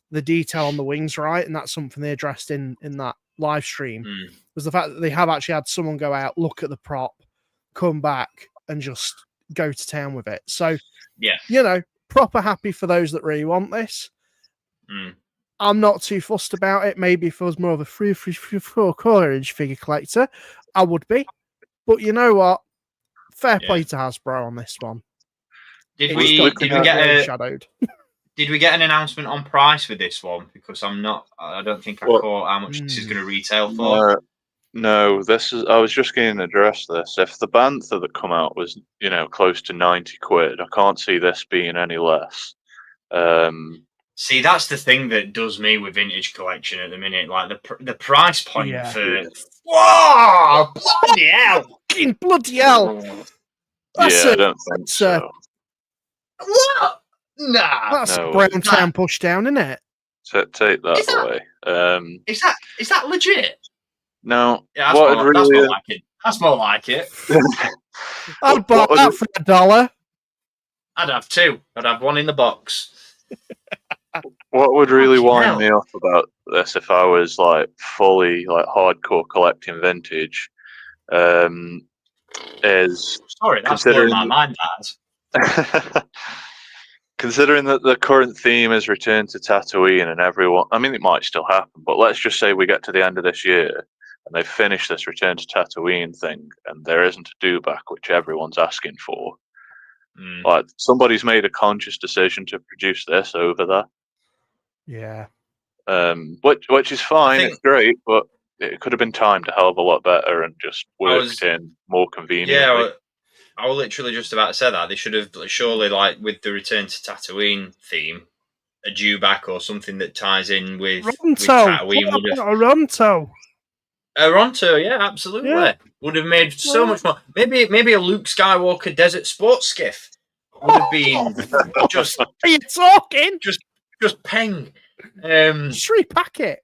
the detail on the wings right, and that's something they addressed in that live stream. Was the fact that they have actually had someone go out, look at the prop, come back, and just go to town with it. So, yeah, you know, proper happy for those that really want this. I'm not too fussed about it. Maybe if I was more of a 3/4 inch figure collector, I would be. But you know what? Fair play to Hasbro on this one. Did we get an announcement on price with this one? Because I don't think I caught how much this is going to retail for. No, I was just going to address this. If the Bantha that come out was, you know, close to 90 quid, I can't see this being any less. See, that's the thing that does me with vintage collection at the minute. Like the price point for whoa, bloody hell, bloody hell. I don't think so. What? Nah, that's a Brown Town push down, isn't it? Take that away. Is that legit? No. Yeah, that's more like it. That's more like it. I'd buy that for $1. I'd have two. I'd have one in the box. What would really wind me off about this if I was like fully like hardcore collecting vintage is that's blowing my mind, that. Considering that the current theme is return to Tatooine and everyone, I mean, it might still happen, but let's just say we get to the end of this year and they finish this return to Tatooine thing and there isn't a do-back, which everyone's asking for. Like, somebody's made a conscious decision to produce this over there. Yeah. Which is fine, it's great, but it could have been timed a hell of a lot better and just worked in more conveniently. Yeah, I was literally just about to say that. They should have surely, like, with the return to Tatooine theme, a dewback or something that ties in with Tatooine. A Ronto, yeah, absolutely. Yeah. Would have made so much more. Maybe a Luke Skywalker desert sports skiff would have been just. Are you talking? Just peng. Just repack it.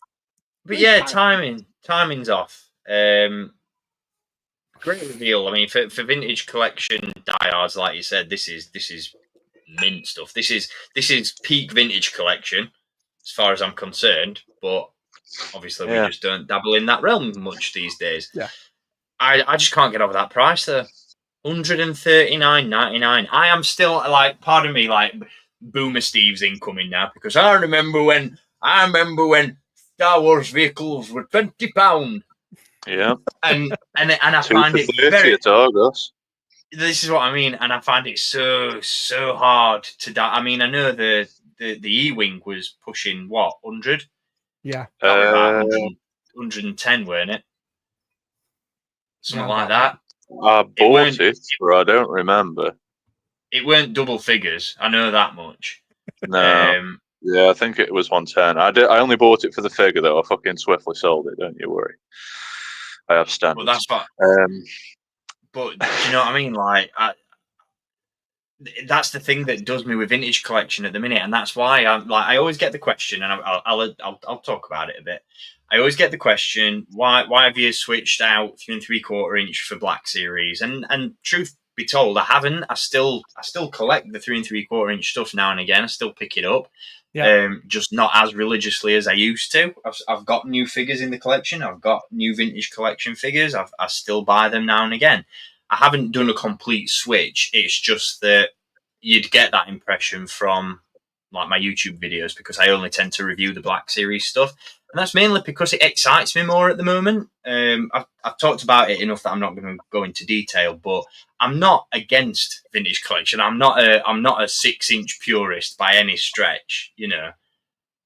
But yeah, timing's off. Great reveal. I mean, for vintage collection diehards, like you said, this is mint stuff. This is peak vintage collection, as far as I'm concerned. But obviously, we just don't dabble in that realm much these days. Yeah, I just can't get over that price though. $139.99. I am still like, pardon me, like Boomer Steve's incoming now, because I remember when Star Wars vehicles were £20. Yeah, and I find it very. August. This is what I mean, and I find it so hard to. I mean, I know the E-wing was pushing what 100. Yeah, about 110, weren't it? Something like that. I bought it, but I don't remember. It weren't double figures. I know that much. No. Yeah, I think it was 110. I only bought it for the figure, though. I fucking swiftly sold it. Don't you worry. I have standards. Well, that's what. But do you know what I mean? Like, that's the thing that does me with vintage collection at the minute, and that's why I always get the question, and I'll talk about it a bit. I always get the question, why have you switched out 3 3/4 inch for Black Series? And truth be told, I haven't. I still collect the 3 3/4 inch stuff now and again. I still pick it up. Yeah. Just not as religiously as I used to. I've got new figures in the collection. I've got new vintage collection figures. I still buy them now and again. I haven't done a complete switch. It's just that you'd get that impression from like my YouTube videos, because I only tend to review the Black Series stuff. And that's mainly because it excites me more at the moment. I've talked about it enough that I'm not going to go into detail, but I'm not against vintage collection. I'm not a 6-inch purist by any stretch, you know.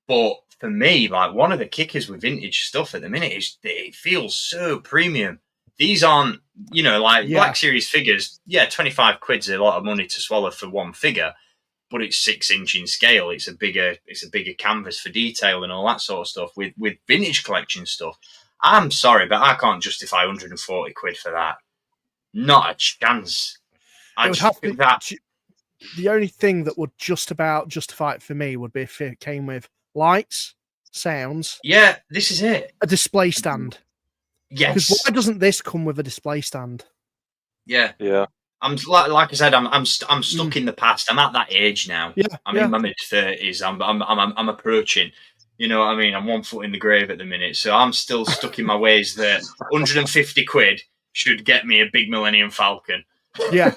But for me, like, one of the kickers with vintage stuff at the minute is that it feels so premium. These aren't, you know, like Black Series figures. Yeah, 25 quid's a lot of money to swallow for one figure, but it's 6-inch in scale. It's a bigger canvas for detail and all that sort of stuff. With vintage collection stuff, I'm sorry, but I can't justify 140 quid for that. Not a chance. The only thing that would just about justify it for me would be if it came with lights, sounds. Yeah, this is it. A display stand. Yes. Because why doesn't this come with a display stand? Yeah. Yeah. I'm like I said, I'm stuck in the past. I'm at that age now. Yeah. I'm in my mid-30s. I'm approaching. You know what I mean? I'm 1 foot in the grave at the minute, so I'm still stuck in my ways that 150 quid should get me a big Millennium Falcon. Yeah.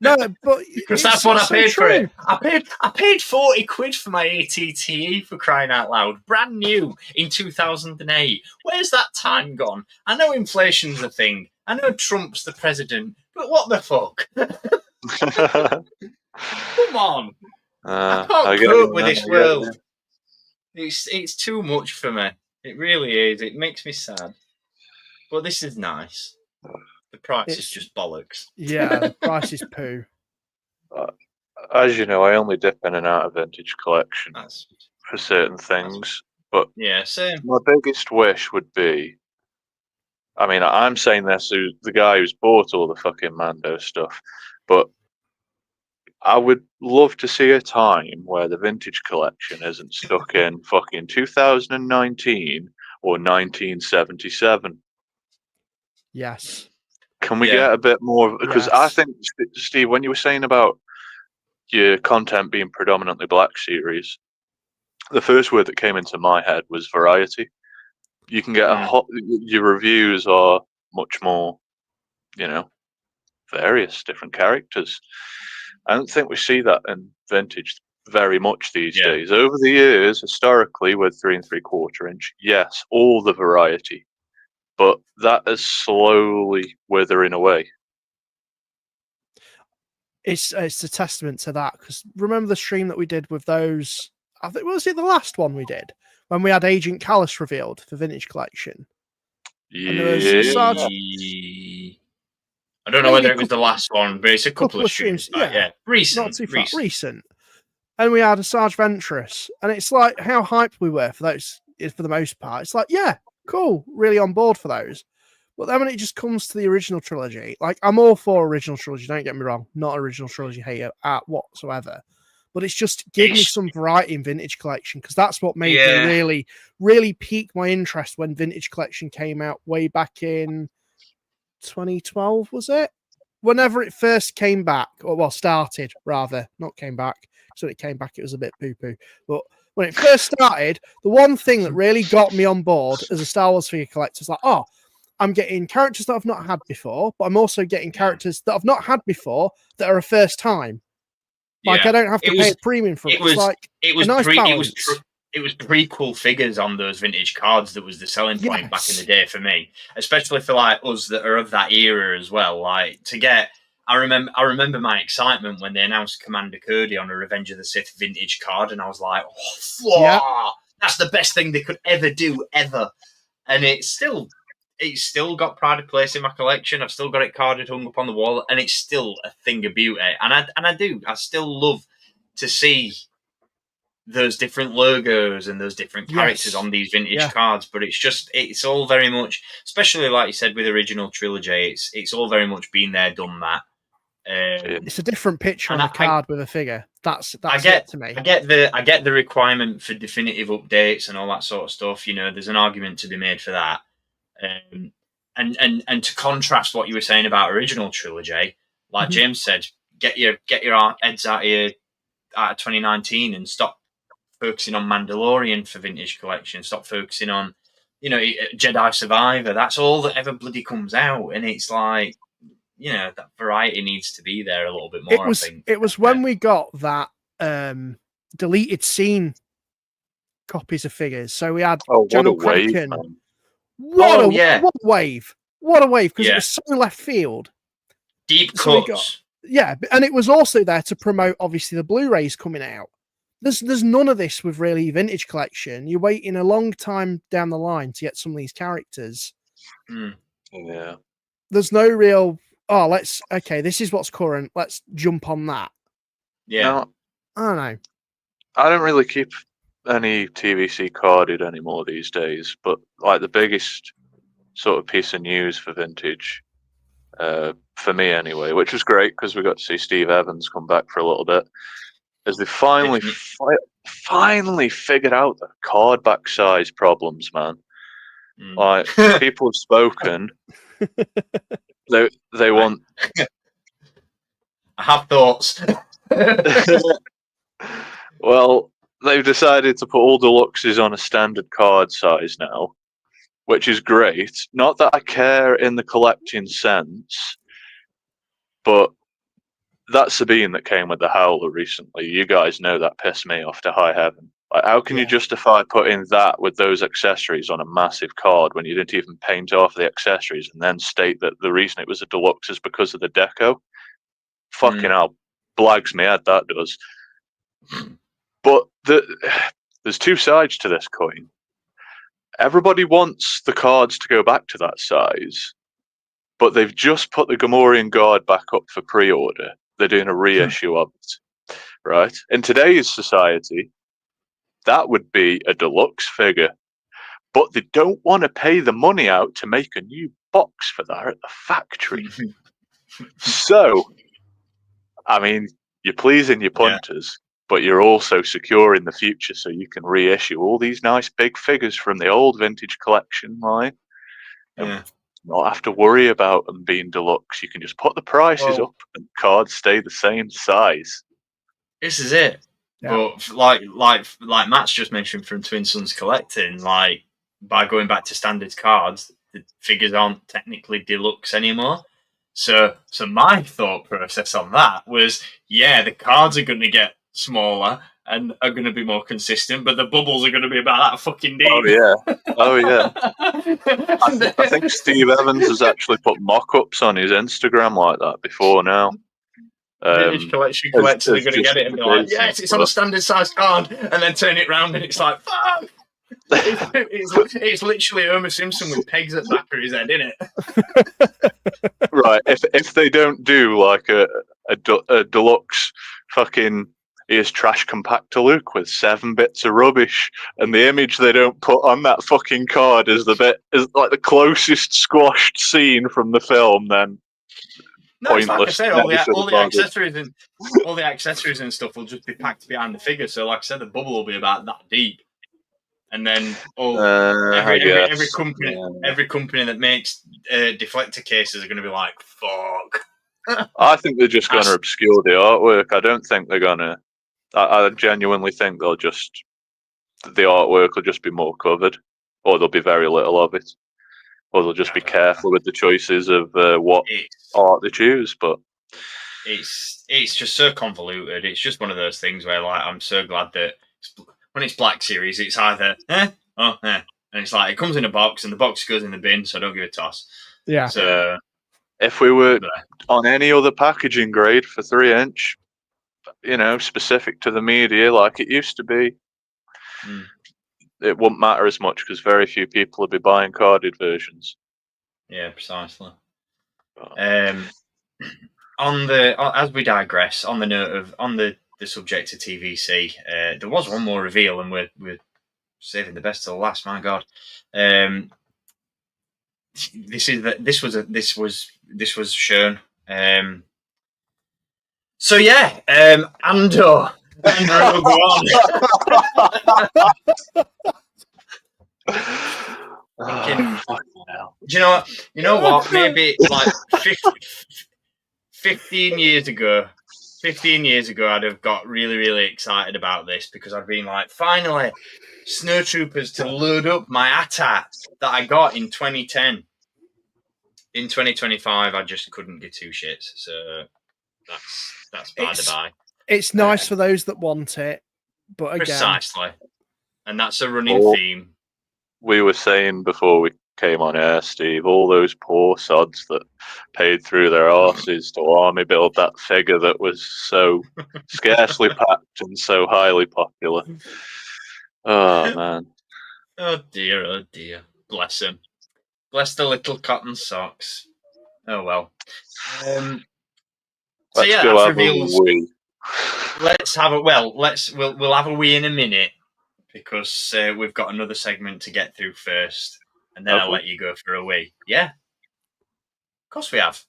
No, but because that's what I paid for it. I paid 40 quid for my ATTE, for crying out loud, brand new in 2008. Where's that time gone? I know inflation's a thing. I know Trump's the president, but what the fuck? Come on. I can't cope with this world. It's too much for me. It really is. It makes me sad. But this is nice. The price is just bollocks. Yeah, the price is poo. As you know, I only dip in and out of vintage collection for certain things. But yeah, same. My biggest wish would be, I mean, I'm saying this as the guy who's bought all the fucking Mando stuff, but I would love to see a time where the vintage collection isn't stuck in fucking 2019 or 1977. Yes. Can we get a bit more? Because I think, Steve, when you were saying about your content being predominantly Black Series, the first word that came into my head was variety. You can get your reviews are much more, various different characters. I don't think we see that in vintage very much these days. Over the years, historically, with 3 3/4 inch, yes, all the variety, but that is slowly withering away. It's a testament to that, because remember the stream that we did with those? I think, was it the last one we did when we had Agent Callus revealed for Vintage Collection? Yeah. I don't know whether it was the last one, but it's a couple of streams back. Yeah, recent, not too far, recent. And we had a Sarge Ventress, and it's like how hyped we were for those. For the most part, it's like, yeah, cool, really on board for those. But then when it just comes to the original trilogy, like, I'm all for original trilogy, don't get me wrong, not original trilogy hater whatsoever. But it's just give me some variety in Vintage Collection, because that's what made me really, really pique my interest when Vintage Collection came out way back in 2012, was it? Whenever it first came back, or well, started rather, not came back. So it came back, it was a bit poo-poo. But when it first started, the one thing that really got me on board as a Star Wars figure collector was like, oh, I'm getting characters that I've not had before, but I'm also getting characters that I've not had before that are a first time. Like, I don't have to pay a premium for it. It was prequel figures on those vintage cards that was the selling point back in the day for me, especially for like us that are of that era as well. Like, to get, I remember my excitement when they announced Commander Cody on a Revenge of the Sith vintage card, and I was like, oh, that's the best thing they could ever do, ever. And it's still got pride of place in my collection. I've still got it carded, hung up on the wall, and it's still a thing of beauty. And I still love to see those different logos and those different characters on these vintage cards. But it's all very much, especially like you said with original trilogy, it's all very much been there, done that. It's a different picture on a card with a figure. That's it to me. I get the requirement for definitive updates and all that sort of stuff. There's an argument to be made for that. And to contrast what you were saying about original trilogy, like James said, get your heads out of 2019 and stop focusing on Mandalorian for vintage collection. Stop focusing on, Jedi Survivor. That's all that ever bloody comes out, and it's like, that variety needs to be there a little bit more. I think it was when we got that deleted scene copies of figures. So we had General Kraken. What a wave! What a wave! Because it was so left field, deep cuts. And it was also there to promote, obviously, the Blu-rays coming out. There's none of this with really vintage collection. You're waiting a long time down the line to get some of these characters. Yeah. There's no real. Oh, this is what's current. Let's jump on that. Yeah. No, I don't know. I don't really keep any TVC carded anymore these days, but like the biggest sort of piece of news for vintage, for me anyway, which was great because we got to see Steve Evans come back for a little bit, is they finally figured out the card back size problems, man. Like, people have spoken. They want. I have thoughts. Well, they've decided to put all deluxes on a standard card size now, which is great. Not that I care in the collecting sense, But that Sabine that came with the Howler recently, you guys know that pissed me off to high heaven. Like, how can you justify putting that with those accessories on a massive card when you didn't even paint off the accessories and then state that the reason it was a deluxe is because of the deco? Fucking hell, blags me head, that does. But there's two sides to this coin. Everybody wants the cards to go back to that size, but they've just put the Gamorrean Guard back up for pre-order. They're doing a reissue of it, right? In today's society, that would be a deluxe figure, but they don't want to pay the money out to make a new box for that at the factory. So, I mean, you're pleasing your punters, but you're also securing the future so you can reissue all these nice big figures from the old vintage collection line. And not have to worry about them being deluxe. You can just put the prices up and cards stay the same size. This is it. Yeah. But like Matt's just mentioned from Twin Sons Collecting, like by going back to standard cards, the figures aren't technically deluxe anymore. So my thought process on that was, the cards are going to get smaller and are going to be more consistent, but the bubbles are going to be about that fucking deep. Oh yeah. I think Steve Evans has actually put mock-ups on his Instagram like that before now. Vintage collection collectors are going to get it and be like, yes, it's on a standard size card, and then turn it round and it's like, fuck! It's literally Homer Simpson with pegs at the back of his head, isn't it? Right, if they don't do like a deluxe fucking here's trash compactor Luke with 7 bits of rubbish, and the image they don't put on that fucking card is like the closest squashed scene from the film, then no, it's like I say, all the accessories and stuff will just be packed behind the figure. So, like I said, the bubble will be about that deep, and then every company that makes deflector cases are going to be like, "Fuck." I think they're just going to obscure the artwork. I don't think they're going to. I genuinely think the artwork will just be more covered, or there'll be very little of it. Or they'll just be careful with the choices of what art they choose. But it's just so convoluted. It's just one of those things where, like, I'm so glad that when it's Black Series, it's either and it's like it comes in a box and the box goes in the bin, so I don't give a toss. Yeah. So if we were on any other packaging grade for 3-inch, specific to the media like it used to be. It wouldn't matter as much because very few people would be buying carded versions. Yeah, precisely. As we digress, on the note of the subject of TVC, there was one more reveal, and we're saving the best till last. My God, this was shown. Andor Rogue One. Do you know what? You know what? Maybe like 15 years ago, I'd have got really, really excited about this because I'd been like, finally, snowtroopers to load up my AT-AT that I got in 2010. In 2025, I just couldn't give two shits. So that's by the by. It's nice for those that want it, but again, precisely, and that's a running theme. We were saying before we came on air, Steve, all those poor sods that paid through their arses to army build that figure that was so scarcely packed and so highly popular. Oh man! Oh dear! Bless him. Bless the little cotton socks. Oh well. Let's go have a wee. Let's have a we'll have a wee in a minute because we've got another segment to get through first, and then I'll let you go for a wee. Yeah, of course we have.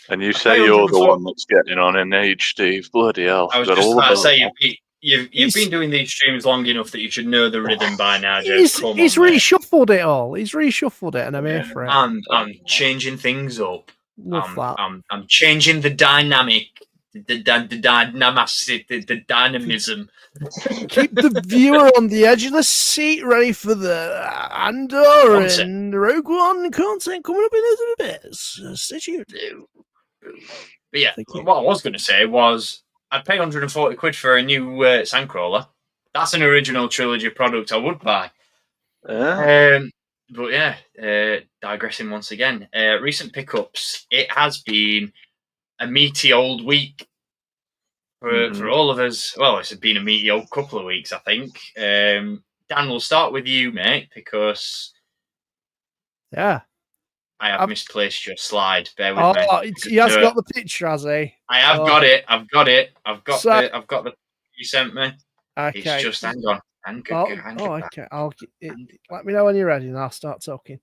And you say you're the one that's getting on in age, Steve. Bloody hell. I was just about to say, you've been doing these streams long enough that you should know the rhythm by now, Joe. He's reshuffled it all. He's reshuffled it, and I'm here for it. I'm changing things up. Love that. I'm changing the dynamic, the dynamism. Keep the viewer on the edge of the seat, ready for the Andor and Rogue One content coming up in a little bit. Stay tuned. But yeah, what I was going to say was I'd pay 140 quid for a new Sandcrawler. That's an original trilogy product I would buy. But yeah, digressing once again. Recent pickups. It has been a meaty old week for all of us. Well, it's been a meaty old couple of weeks, I think. Dan, we'll start with you, mate, because I have misplaced your slide. Bear with me. He has got the picture, has he? I have got it. I've got the you sent me. Okay. It's just hang on. Okay. Let me know when you're ready, and I'll start talking.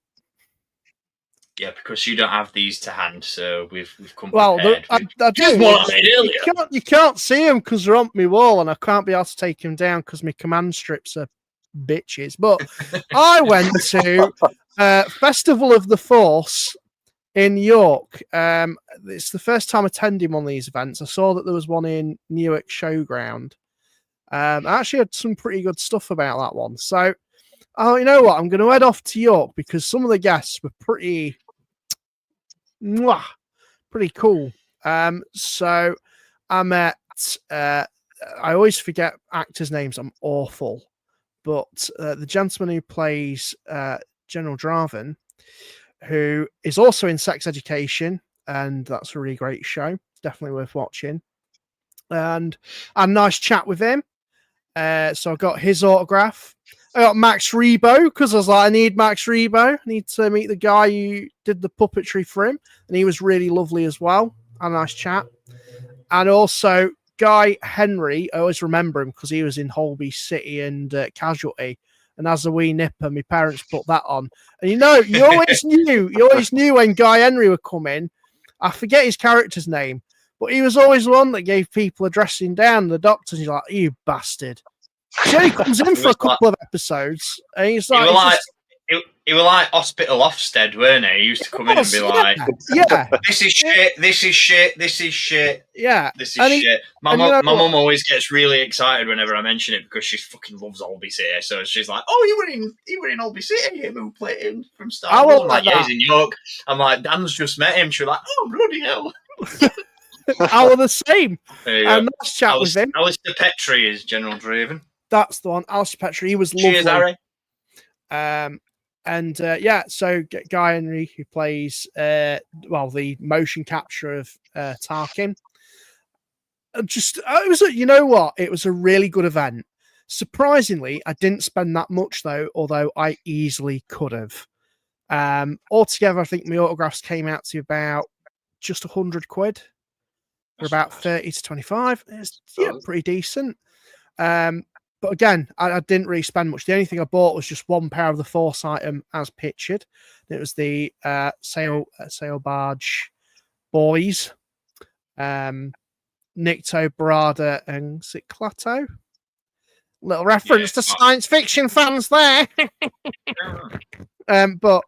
Yeah, because you don't have these to hand, so we've come prepared. I do. What I made earlier. You can't see them because they're on my wall, and I can't be able to take them down because my command strips are bitches. But I went to Festival of the Force in York. It's the first time attending one of these events. I saw that there was one in Newark Showground. I actually had some pretty good stuff about that one. So, you know what? I'm going to head off to York because some of the guests were pretty cool. So I met, I always forget actors' names. I'm awful. But the gentleman who plays General Draven, who is also in Sex Education, and that's a really great show. Definitely worth watching. And I had a nice chat with him. So I got his autograph. I got Max Rebo because I was like, I need Max Rebo. I need to meet the guy who did the puppetry for him. And he was really lovely as well. Had a nice chat. And also Guy Henry, I always remember him because he was in Holby City and Casualty. And as a wee nipper, my parents put that on. And you always knew when Guy Henry would come in. I forget his character's name, but he was always the one that gave people a dressing down. The doctors, he's like, you bastard. So he comes in for a couple of episodes, and he's like, he was like Hospital Ofsted, weren't he? He used to come in and be like, this is shit, this is shit, this is shit, this is shit. My mum always gets really excited whenever I mention it because she fucking loves Holby City. So she's like, oh, you were in Holby City, him who played him from Star Wars. I'm like, yeah, he's in York. I'm like, Dan's just met him. She's like, oh, bloody hell. I was the same. Nice chat with him. Alistair Petrie is General Draven. That's the one. Alistair Petrie. He was lovely. Cheers, Harry. So Guy Henry, who plays the motion capture of Tarkin. It was a really good event. Surprisingly, I didn't spend that much though, although I easily could have. Altogether, I think my autographs came out to about just 100 quid. For about 30 to 25. It's pretty decent. But again, I didn't really spend much. The only thing I bought was just one pair of the Force item as pictured. It was the sail barge boys. Nikto, Barada, and Ciclato. Little reference to science fiction fans there. But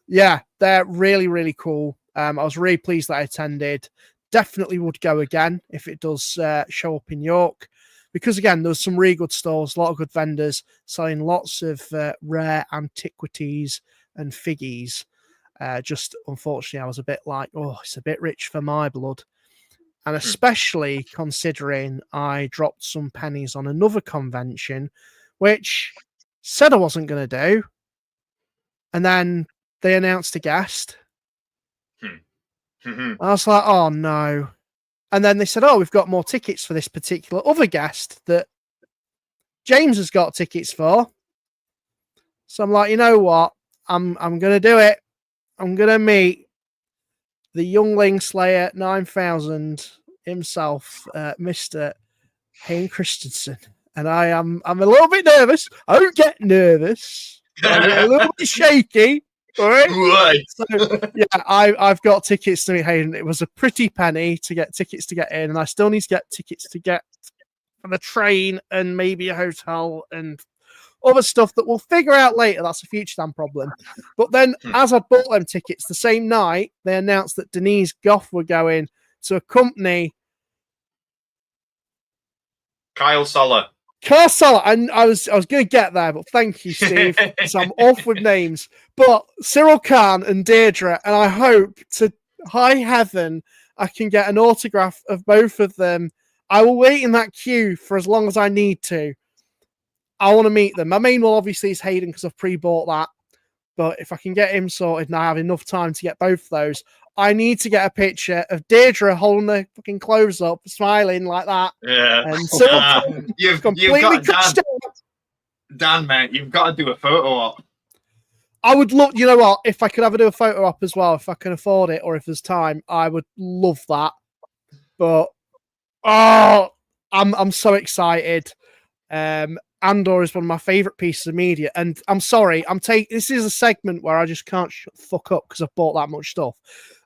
yeah, they're really, really cool. I was really pleased that I attended. Definitely would go again if it does show up in York. Because, again, there was some really good stores, a lot of good vendors selling lots of rare antiquities and figgies. Just, unfortunately, I was a bit like, it's a bit rich for my blood. And especially considering I dropped some pennies on another convention, which said I wasn't going to do. And then they announced a guest. I was like, oh, no. And then they said, we've got more tickets for this particular other guest that James has got tickets for. So I'm like, you know what? I'm going to do it. I'm going to meet the Youngling Slayer 9000 himself, Mr. Hayden Christensen. And I'm a little bit nervous. I don't get nervous. I get a little bit shaky. All right. So, yeah, I've got tickets to meet Hayden. It was a pretty penny to get tickets to get in, and I still need to get tickets to get on the train and maybe a hotel and other stuff that we'll figure out later. That's a future damn problem. But then, as I bought them tickets, the same night, they announced that Denise Goff were going to accompany Kyle Soller. And I was going to get there, but thank you, Steve. So I'm off with names. But Cyril Khan and Deirdre, and I hope to high heaven I can get an autograph of both of them. I will wait in that queue for as long as I need to. I want to meet them. My main one, obviously, is Hayden because I've pre-bought that. But if I can get him sorted and I have enough time to get both of those, I need to get a picture of Deirdre holding her fucking clothes up, smiling like that. Yeah. And so you've got Dan, mate, you've got to do a photo op. I would love, you know what, if I could ever do a photo op as well, if I can afford it or if there's time, I would love that. But, I'm so excited. Andor is one of my favourite pieces of media, and I'm sorry, this is a segment where I just can't shut the fuck up because I've bought that much stuff.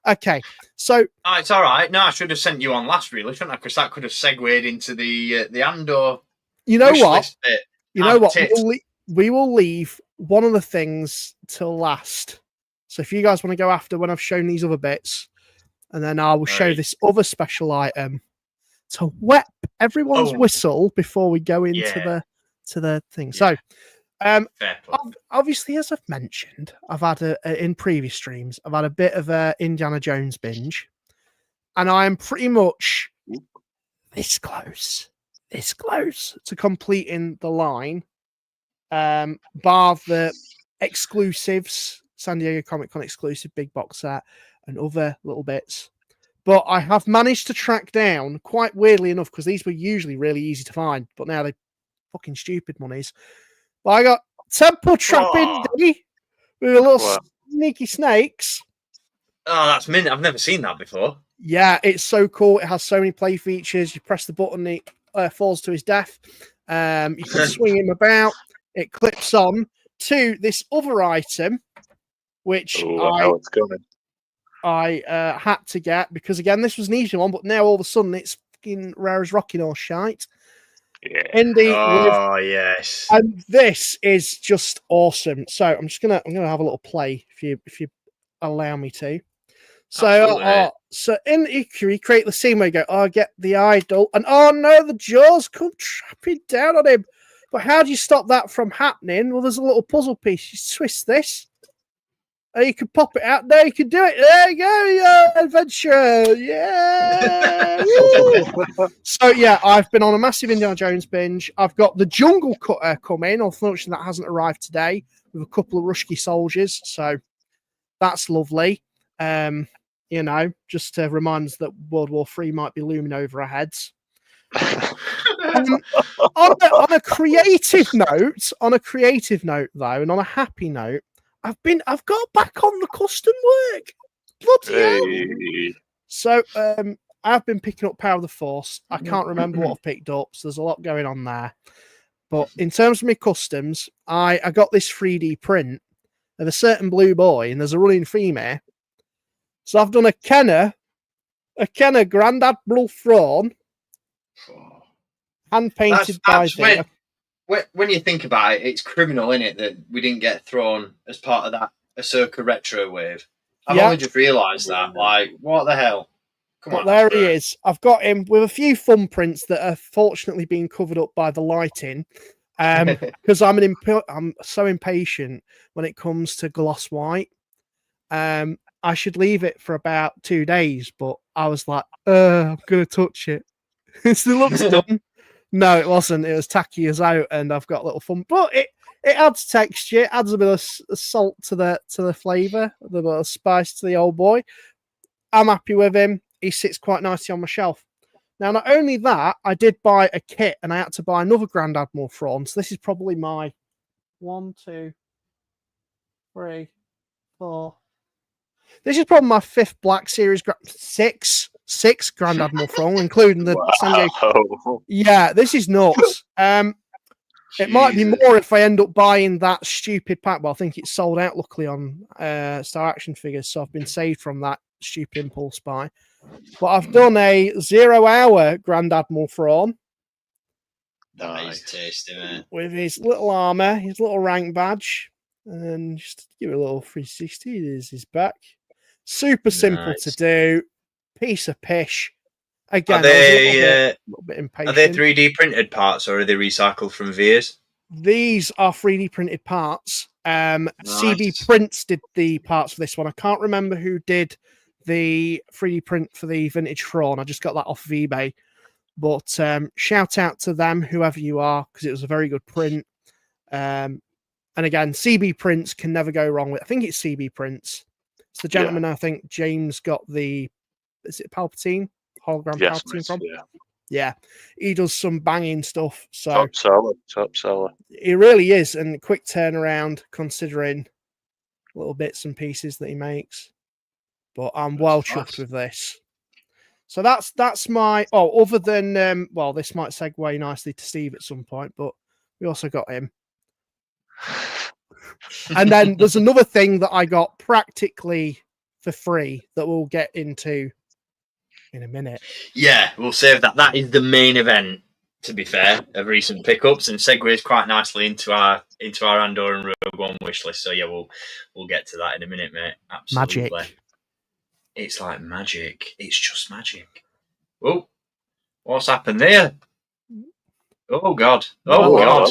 Okay, so it's all right. No, I should have sent you on last, really, shouldn't I? Because that could have segued into the Andor. You know what? Bit. You know what? We will leave one of the things till last. So if you guys want to go after when I've shown these other bits, and then I will show this other special item to wet everyone's whistle before we go into the thing. So, obviously, as I've mentioned, I've had in previous streams, I've had a bit of a Indiana Jones binge, and I am pretty much this close to completing the line, bar the exclusives, San Diego Comic-Con exclusive big box set, and other little bits. But I have managed to track down, quite weirdly enough, because these were usually really easy to find, but now they fucking stupid monies. But I got Temple Trap Indy with a little sneaky snakes. Oh, that's mint. I've never seen that before. Yeah, it's so cool. It has so many play features. You press the button, it falls to his death. You can swing him about. It clips on to this other item, which I had to get because, again, this was an easy one, but now all of a sudden it's fucking rare as rocking horse shite. Yeah. Indy. Yes. And this is just awesome. So I'm gonna have a little play if you allow me to. So you recreate the scene where you go, get the idol, and no, the jaws come trapping down on him. But how do you stop that from happening? Well, there's a little puzzle piece. You twist this. You can pop it out. No, you can do it. There you go, adventure. Yeah. So, yeah, I've been on a massive Indiana Jones binge. I've got the Jungle Cutter coming. Unfortunately, that hasn't arrived today with a couple of Rushki soldiers. So, that's lovely. Just to remind us that World War III might be looming over our heads. On a creative note, though, and on a happy note, I've got back on the custom work. Bloody hell. So I've been picking up Power of the Force. I can't remember what I've picked up, so there's a lot going on there. But in terms of my customs, I got this 3D print of a certain blue boy, and there's a running theme here. So I've done a Kenner Grand Admiral Thrawn, hand painted by when you think about it, it's criminal, isn't it, that we didn't get Thrawn as part of that Ahsoka retro wave. I've only just realised that. Like, what the hell? Come on. There he is. I've got him with a few thumbprints that are fortunately being covered up by the lighting. Because I'm so impatient when it comes to gloss white. I should leave it for about 2 days, but I was like, I'm going to touch it. It still looks done. No, it wasn't. It was tacky as out, and I've got a little fun. But it adds texture, it adds a bit of salt to the flavour, a bit of spice to the old boy. I'm happy with him. He sits quite nicely on my shelf. Now, not only that, I did buy a kit, and I had to buy another Grand Admiral Thrawn. So this is probably my 1, 2, 3, 4. This is probably my 5th Black Series, 6 Grand Admiral Thrawn, including the San Diego. Yeah, this is nuts. It might be more if I end up buying that stupid pack. Well, I think it's sold out, luckily, on Star Action Figures, so I've been saved from that stupid impulse buy. But I've done a 0 hour Grand Admiral Thrawn. That is tasty, man. With his little armor, his little rank badge, and just give it a little 360. There's his back. Super simple to do. Piece of pish. Again, are they, a little bit impatient. Are they 3D printed parts or are they recycled from Veers? These are 3D printed parts. CB Prints did the parts for this one. I can't remember who did the 3D print for the Vintage Thrawn. I just got that off of eBay. But shout out to them, whoever you are, because it was a very good print. And again, CB Prints can never go wrong with. I think it's CB Prints. It's the gentleman, I think James got the. Is it Palpatine? Hologram Palpatine from? Yeah. He does some banging stuff. So top seller. He really is. And quick turnaround considering little bits and pieces that he makes. But I'm well chuffed with this. So that's my other than this might segue nicely to Steve at some point, but we also got him. And then there's another thing that I got practically for free that we'll get into in a minute. Yeah, we'll save that. That is the main event, to be fair, of recent pickups, and segues quite nicely into our Andor and Rogue One wish list. So yeah, we'll get to that in a minute, mate. Absolutely. Magic. It's like magic. It's just magic. Oh, what's happened there? Oh God. Oh God.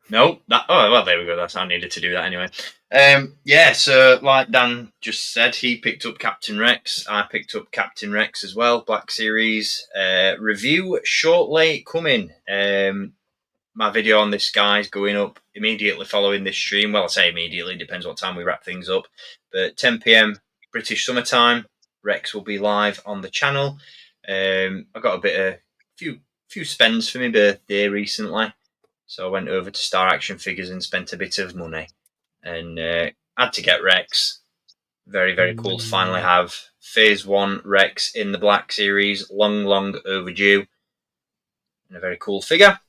No, there we go. That's how I needed to do that anyway. So like Dan just said, he picked up Captain Rex. I picked up Captain Rex as well. Black Series review shortly coming. My video on this guy is going up immediately following this stream. Well, I say immediately, depends what time we wrap things up. But 10 p.m. British summertime, Rex will be live on the channel. I got a few spends for my birthday recently. So I went over to Star Action Figures and spent a bit of money. And had to get Rex. Very, very cool to finally have Phase 1 Rex in the Black Series. Long, long overdue. And a very cool figure.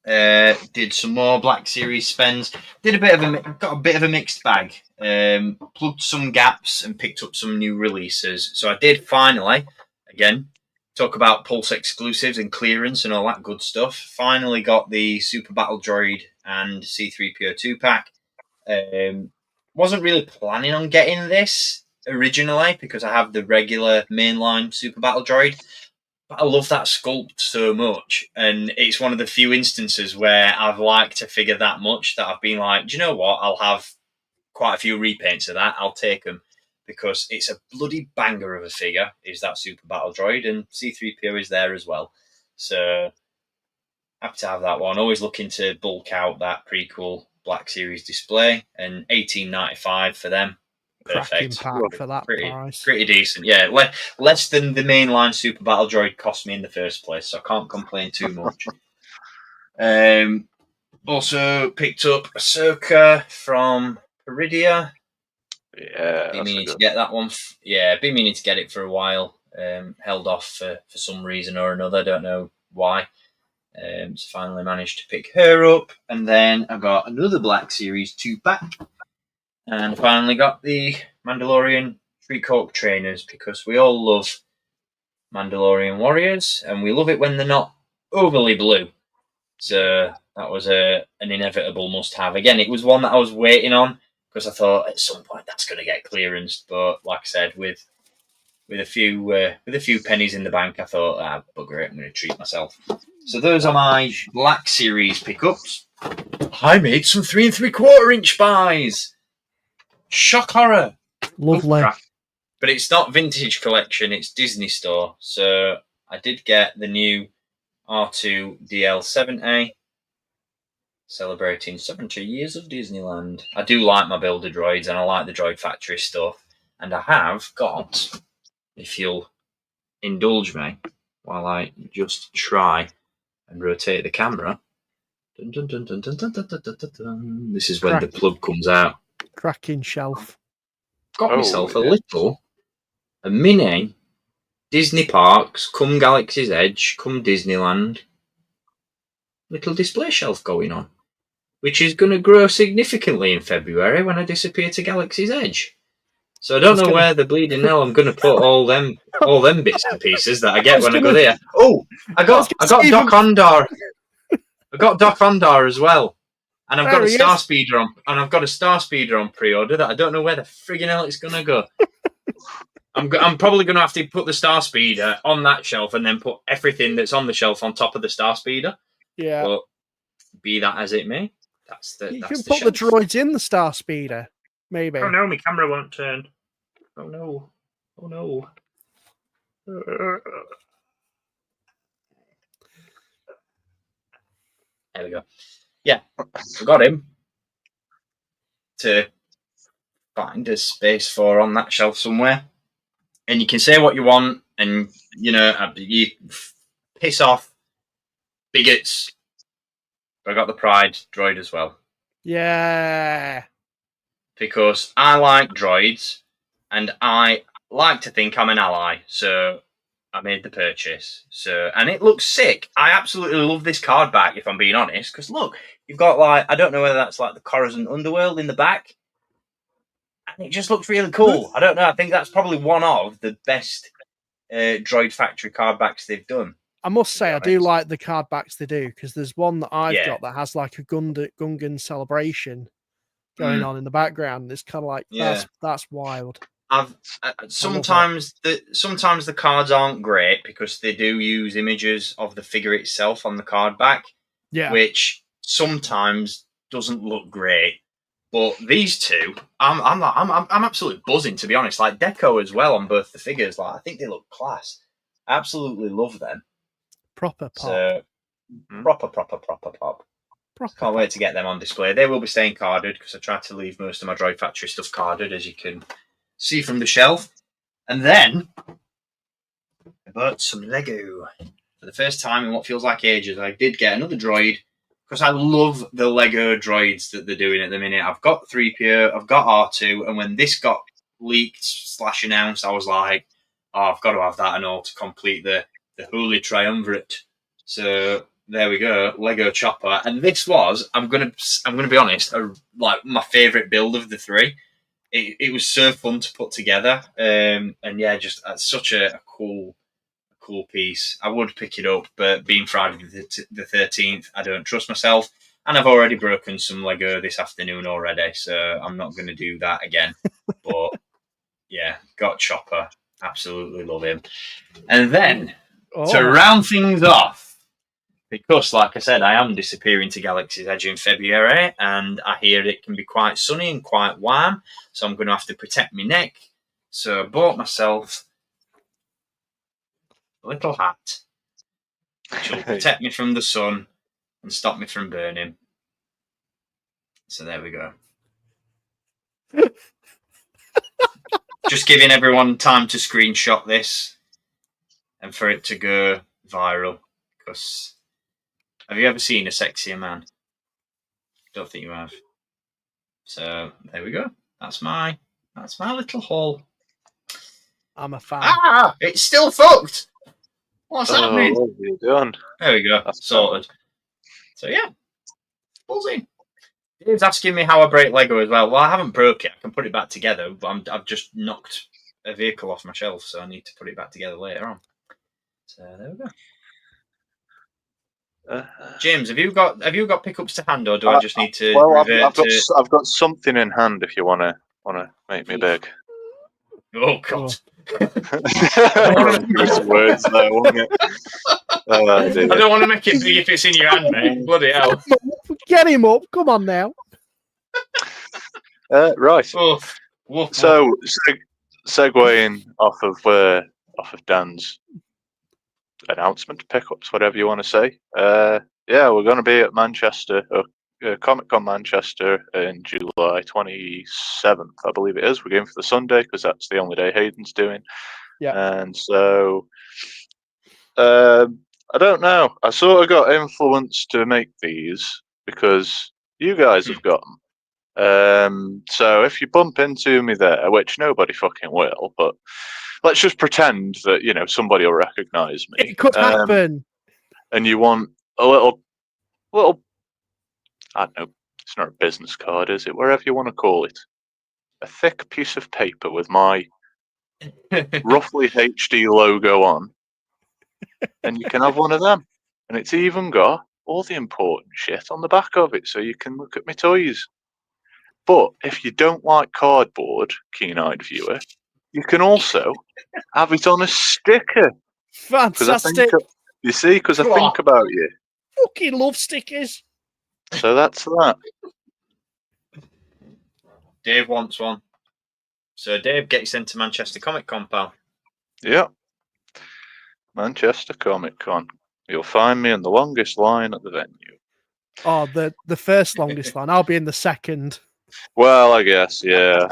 Did some more Black Series spends. Got a bit of a mixed bag. Plugged some gaps and picked up some new releases. So I did finally, again, talk about Pulse exclusives and clearance and all that good stuff. Finally got the Super Battle Droid and C-3PO 2-pack. Wasn't really planning on getting this originally because I have the regular mainline Super Battle Droid. But I love that sculpt so much. And it's one of the few instances where I've liked a figure that much that I've been like, do you know what? I'll have quite a few repaints of that. I'll take them. Because it's a bloody banger of a figure, is that Super Battle Droid, and C-3PO is there as well. So, happy to have that one. Always looking to bulk out that prequel Black Series display, and $18.95 for them. Perfect. Pack for that price. Pretty decent, yeah. Less than the mainline Super Battle Droid cost me in the first place, so I can't complain too much. Also picked up Ahsoka from Peridia. Yeah, been meaning to get that one. Been meaning to get it for a while. Held off for some reason or another. Don't know why. So finally managed to pick her up, and then I got another Black Series 2-pack, and finally got the Mandalorian Street Hawk trainers because we all love Mandalorian warriors, and we love it when they're not overly blue. So that was an inevitable must-have. Again, it was one that I was waiting on. Because I thought at some point that's going to get clearanced, but like I said, with a few pennies in the bank, I thought, bugger it, I'm going to treat myself. So those are my Black Series pickups. I made some 3 3/4 inch buys. Shock horror, lovely. But it's not vintage collection; it's Disney Store. So I did get the new R2 DL7A. Celebrating 70 years of Disneyland. I do like my Builder droids, and I like the Droid Factory stuff. And I have got, if you'll indulge me, while I just try and rotate the camera. Dun, dun, dun, dun, dun, dun, dun, dun, dun, dun. This is when the plug comes out. Cracking shelf. Got myself a mini Disney Parks, come Galaxy's Edge, come Disneyland. little display shelf going on, which is going to grow significantly in February when I disappear to Galaxy's Edge. So I don't know where the bleeding hell I'm going to put all them bits and pieces that I get when I go there. Oh, I got Doc Andor. I got Doc Andor as well, and I've got a Star Speeder on, pre-order that I don't know where the friggin' hell it's going to go. I'm probably going to have to put the Star Speeder on that shelf and then put everything that's on the shelf on top of the Star Speeder. Yeah. But be that as it may, you can put the droids in the Star Speeder, maybe. Oh no, my camera won't turn. Oh no. Oh no. There we go. Yeah, I got him to find a space for on that shelf somewhere. And you can say what you want, and you piss off bigots. But I got the Pride droid as well. Yeah. Because I like droids, and I like to think I'm an ally, so I made the purchase. And it looks sick. I absolutely love this card back, if I'm being honest. Because look, you've got I don't know whether that's the Coruscant Underworld in the back. And it just looks really cool. I don't know. I think that's probably one of the best Droid Factory card backs they've done. I must say, I do like the card backs they do, because there's one that I've got that has a Gungan celebration going on in the background. It's kind of that's wild. Sometimes the cards aren't great because they do use images of the figure itself on the card back, which sometimes doesn't look great. But these two, I'm absolutely buzzing, to be honest. Like deco as well on both the figures. I think they look class. I absolutely love them. Proper pop. So, proper pop. Can't wait to get them on display. They will be staying carded because I tried to leave most of my Droid Factory stuff carded, as you can see from the shelf. And then I bought some Lego for the first time in what feels like ages. I did get another droid because I love the Lego droids that they're doing at the minute. I've got 3PO, I've got R2, and when this got leaked / announced, I was like, I've got to have that and all to complete the Holy Triumvirate. So there we go, Lego Chopper. And this was, I'm gonna be honest, my favourite build of the three. It was so fun to put together, and just such a cool piece. I would pick it up, but being Friday the 13th, I don't trust myself, and I've already broken some Lego this afternoon already, so I'm not going to do that again. But yeah, got Chopper, absolutely love him. And then to round things off, because like I said, I am disappearing to Galaxy's Edge in February, and I hear it can be quite sunny and quite warm, so I'm going to have to protect my neck. So I bought myself a little hat which will protect me from the sun and stop me from burning. So there we go. Just giving everyone time to screenshot this and for it to go viral, because have you ever seen a sexier man? Don't think you have. So there we go. That's my little haul. I'm a fan. It's still fucked. What's happening? What have you done? There we go. That's sorted. So yeah, buzzing. Dave's asking me how I break Lego as well. Well, I haven't broke it. I can put it back together, but I've just knocked a vehicle off my shelf, so I need to put it back together later on. So there we go. James, have you got pickups to hand, or do I just need to? Well, I've got something in hand. If you wanna make me big. Oh God! Words there, won't it? I don't want to make it big if it's in your hand, mate. Bloody hell! Get him up! Come on now. Right. Woof. So, segueing off of Dan's announcement, pickups, whatever you want to say. We're going to be at Manchester, Comic Con Manchester in July 27th, I believe it is. We're going for the Sunday because that's the only day Hayden's doing. Yeah. And so, I don't know. I sort of got influenced to make these because you guys have got them. So if you bump into me there, which nobody fucking will, but let's just pretend that somebody will recognise me. It could happen. And you want a little little, I don't know, it's not a business card, is it? Wherever you want to call it. A thick piece of paper with my roughly HD logo on, and you can have one of them. And it's even got all the important shit on the back of it, so you can look at my toys. But if you don't like cardboard, keen-eyed viewer, you can also have it on a sticker. Fantastic. You see, because I think about you. Fucking love stickers. So that's that. Dave wants one. So Dave, get you sent to Manchester Comic Con, pal. Yeah. Manchester Comic Con. You'll find me in the longest line at the venue. Oh, the first longest line. I'll be in the second. Well, I guess, yeah.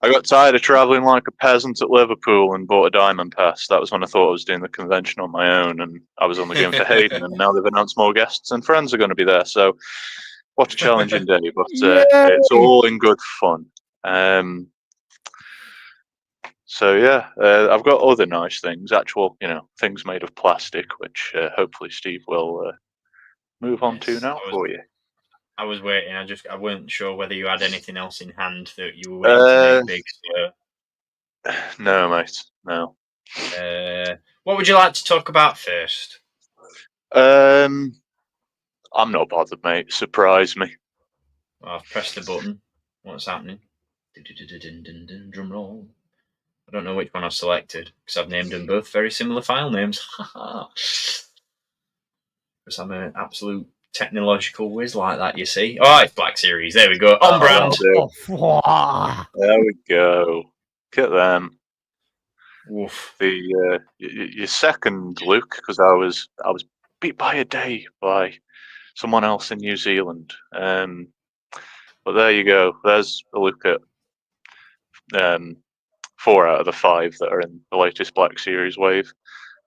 I got tired of travelling like a peasant at Liverpool and bought a diamond pass. That was when I thought I was doing the convention on my own, and I was only going for Hayden, and now they've announced more guests and friends are going to be there. So, what a challenging day, but it's all in good fun. So yeah, I've got other nice things, actual, things made of plastic, which hopefully Steve will move on to now for you. I was waiting. I weren't sure whether you had anything else in hand that you were waiting to make big. So. No, mate. No. What would you like to talk about first? I'm not bothered, mate. Surprise me. Well, I've pressed the button. What's happening? Drum roll. I don't know which one I've selected because I've named them both very similar file names. Because I'm an absolute technological whiz like that, you see. Oh, it's Black Series. There we go. On brand. There we go. Look at them. Woof. Your second, Luke, because I was beat by a day by someone else in New Zealand. But there you go. There's a look at 4 out of the 5 that are in the latest Black Series wave.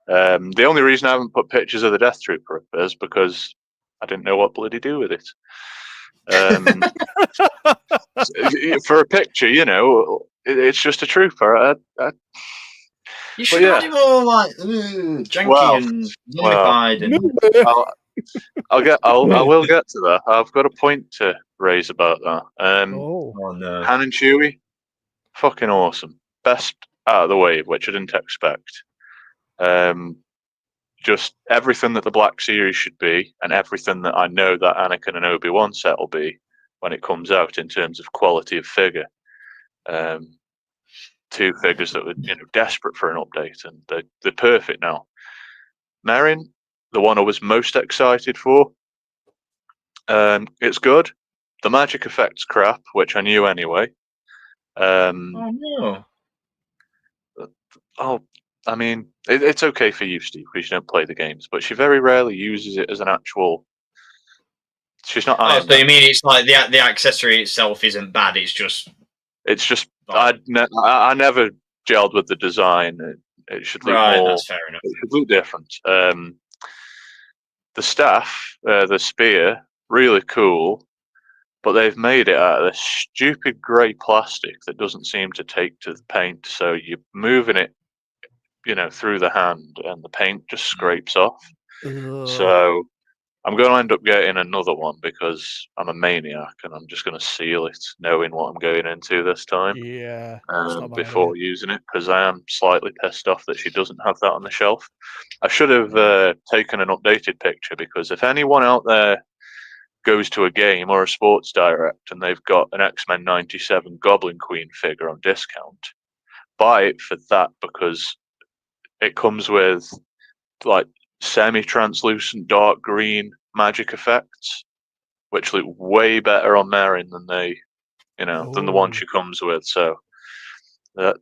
The only reason I haven't put pictures of the Death Trooper up is because I didn't know what bloody do with it. For a picture, it's just a trooper. You should have him all like janky and zombified. I will get to that. I've got a point to raise about that. No. Han and Chewie, fucking awesome. Best out of the wave, which I didn't expect. Just everything that the Black Series should be, and everything that I know that Anakin and Obi-Wan set will be when it comes out in terms of quality of figure. 2 figures that were desperate for an update, and they're perfect now. Merrin, the one I was most excited for. It's good. The magic effect's crap, which I knew anyway. Oh no. I mean, it's okay for you, Steve, because you don't play the games, but she very rarely uses it as an actual. She's not. Oh, so you mean it's like the accessory itself isn't bad? It's just. I never gelled with the design. It should look more. That's fair enough. It should look different. The staff, the spear, really cool, but they've made it out of this stupid grey plastic that doesn't seem to take to the paint. So you're moving it, through the hand, and the paint just scrapes off. So I'm going to end up getting another one because I'm a maniac and I'm just going to seal it, knowing what I'm going into this time. Yeah. Before using it, because I am slightly pissed off that she doesn't have that on the shelf. I should have taken an updated picture, because if anyone out there goes to a game or a sports direct and they've got an X-Men 97 Goblin Queen figure on discount, buy it for that, because it comes with like semi-translucent dark green magic effects, which look way better on Merrin than than the one she comes with. So that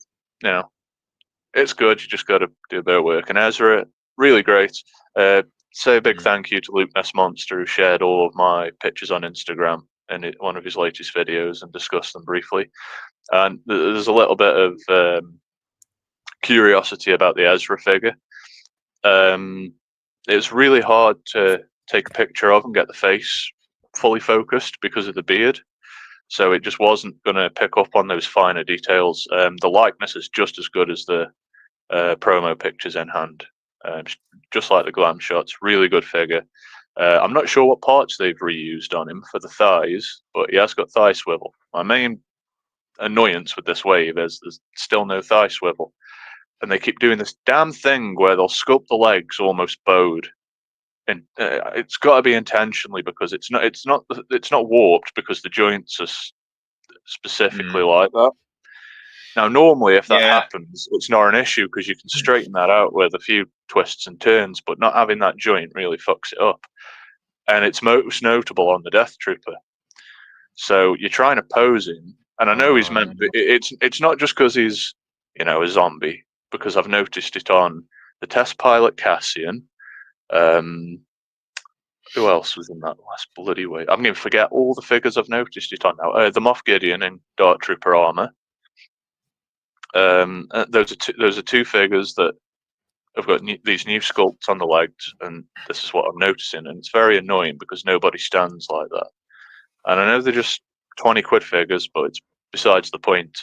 it's good. You just got to do a bit of work. And Ezra, really great. Say a big thank you to Luke Ness Monster, who shared all of my pictures on Instagram in one of his latest videos and discussed them briefly. And there's a little bit of curiosity about the Ezra figure. It's really hard to take a picture of and get the face fully focused because of the beard. So it just wasn't going to pick up on those finer details. The likeness is just as good as the promo pictures in hand. Just like the glam shots, really good figure. I'm not sure what parts they've reused on him for the thighs, but he has got thigh swivel. My main annoyance with this wave is there's still no thigh swivel, and they keep doing this damn thing where they'll sculpt the legs almost bowed, and it's got to be intentionally, because it's not warped, because the joints are specifically like that. Now, normally, if that happens, it's not an issue because you can straighten that out with a few twists and turns, but not having that joint really fucks it up. And it's most notable on the Death Trooper. So you're trying to pose him, and I know he's meant. It's not just because he's a zombie, because I've noticed it on the test pilot Cassian. Who else was in that last bloody wave? I'm going to forget all the figures I've noticed it on now. The Moff Gideon in Dark Trooper armor. Those are two figures that have got these new sculpts on the legs, and this is what I'm noticing, and it's very annoying because nobody stands like that. And I know they're just 20 quid figures, but it's besides the point.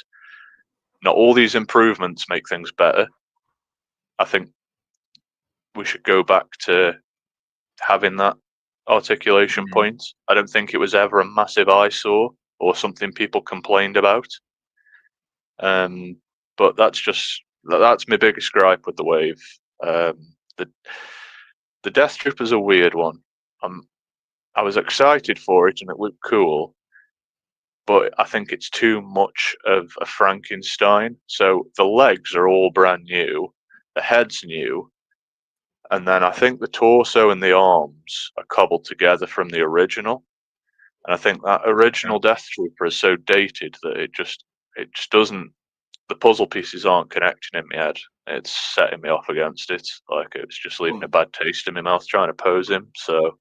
Not all these improvements make things better. I think we should go back to having that articulation point. I don't think it was ever a massive eyesore or something people complained about. But that's my biggest gripe with the wave. The Death Trooper's a weird one. I was excited for it and it looked cool, but I think it's too much of a Frankenstein. So the legs are all brand new, the head's new, and then I think the torso and the arms are cobbled together from the original. And I think that original Death Trooper is so dated that it just doesn't. The puzzle pieces aren't connecting in my head. It's setting me off against it. Like, it's just leaving a bad taste in my mouth trying to pose him. So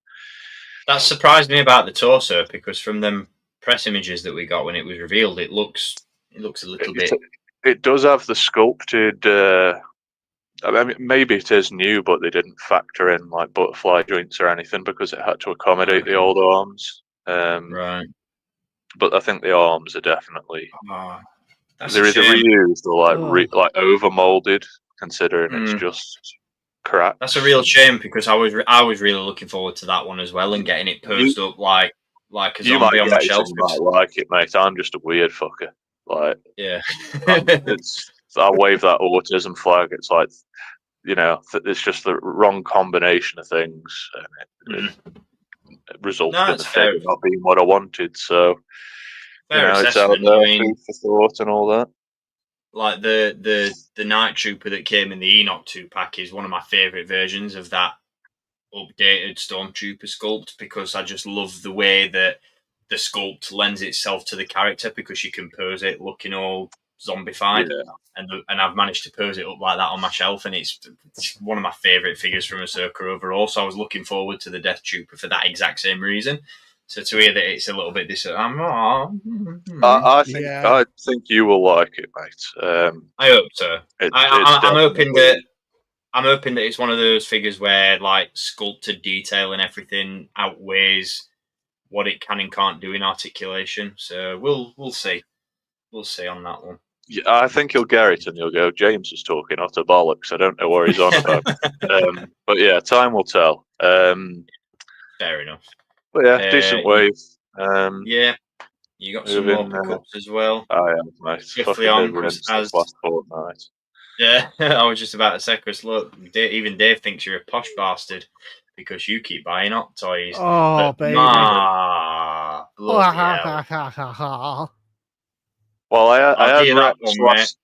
that surprised me about the torso, because from them press images that we got when it was revealed, it looks a little bit. It does have the sculpted. I mean, maybe it is new, but they didn't factor in like butterfly joints or anything because it had to accommodate the old arms. Right. But I think the arms are definitely. They're either reused or like over molded, considering it's just crap. That's a real shame, because I was really looking forward to that one as well, and getting it posed up like a zombie on my shelf. You might like it, mate. I'm just a weird fucker. Like, yeah, I wave that autism flag. It's like, it's just the wrong combination of things, and it resulted in the figure not being what I wanted. So. It's out there, food for thought and all that. Like the Night Trooper that came in the Enoch 2-pack is one of my favourite versions of that updated Stormtrooper sculpt, because I just love the way that the sculpt lends itself to the character, because you can pose it looking all zombified, and I've managed to pose it up like that on my shelf, and it's one of my favourite figures from Ahsoka overall. So I was looking forward to the Death Trooper for that exact same reason. So to hear that it's a little bit I think you will like it, mate. I hope so. I'm hoping that it's one of those figures where like sculpted detail and everything outweighs what it can and can't do in articulation. So we'll see. We'll see on that one. Yeah, I think you'll get it and you'll go, James was talking utter bollocks. I don't know what he's on about. But yeah, time will tell. Fair enough. But yeah, decent wave. You got some more pickups as well. I am, mate. Swiftly on comes as last fortnight. Yeah, I was just about to say, Chris, look, even Dave thinks you're a posh bastard because you keep buying hot toys. Oh, baby. Well, I had Rex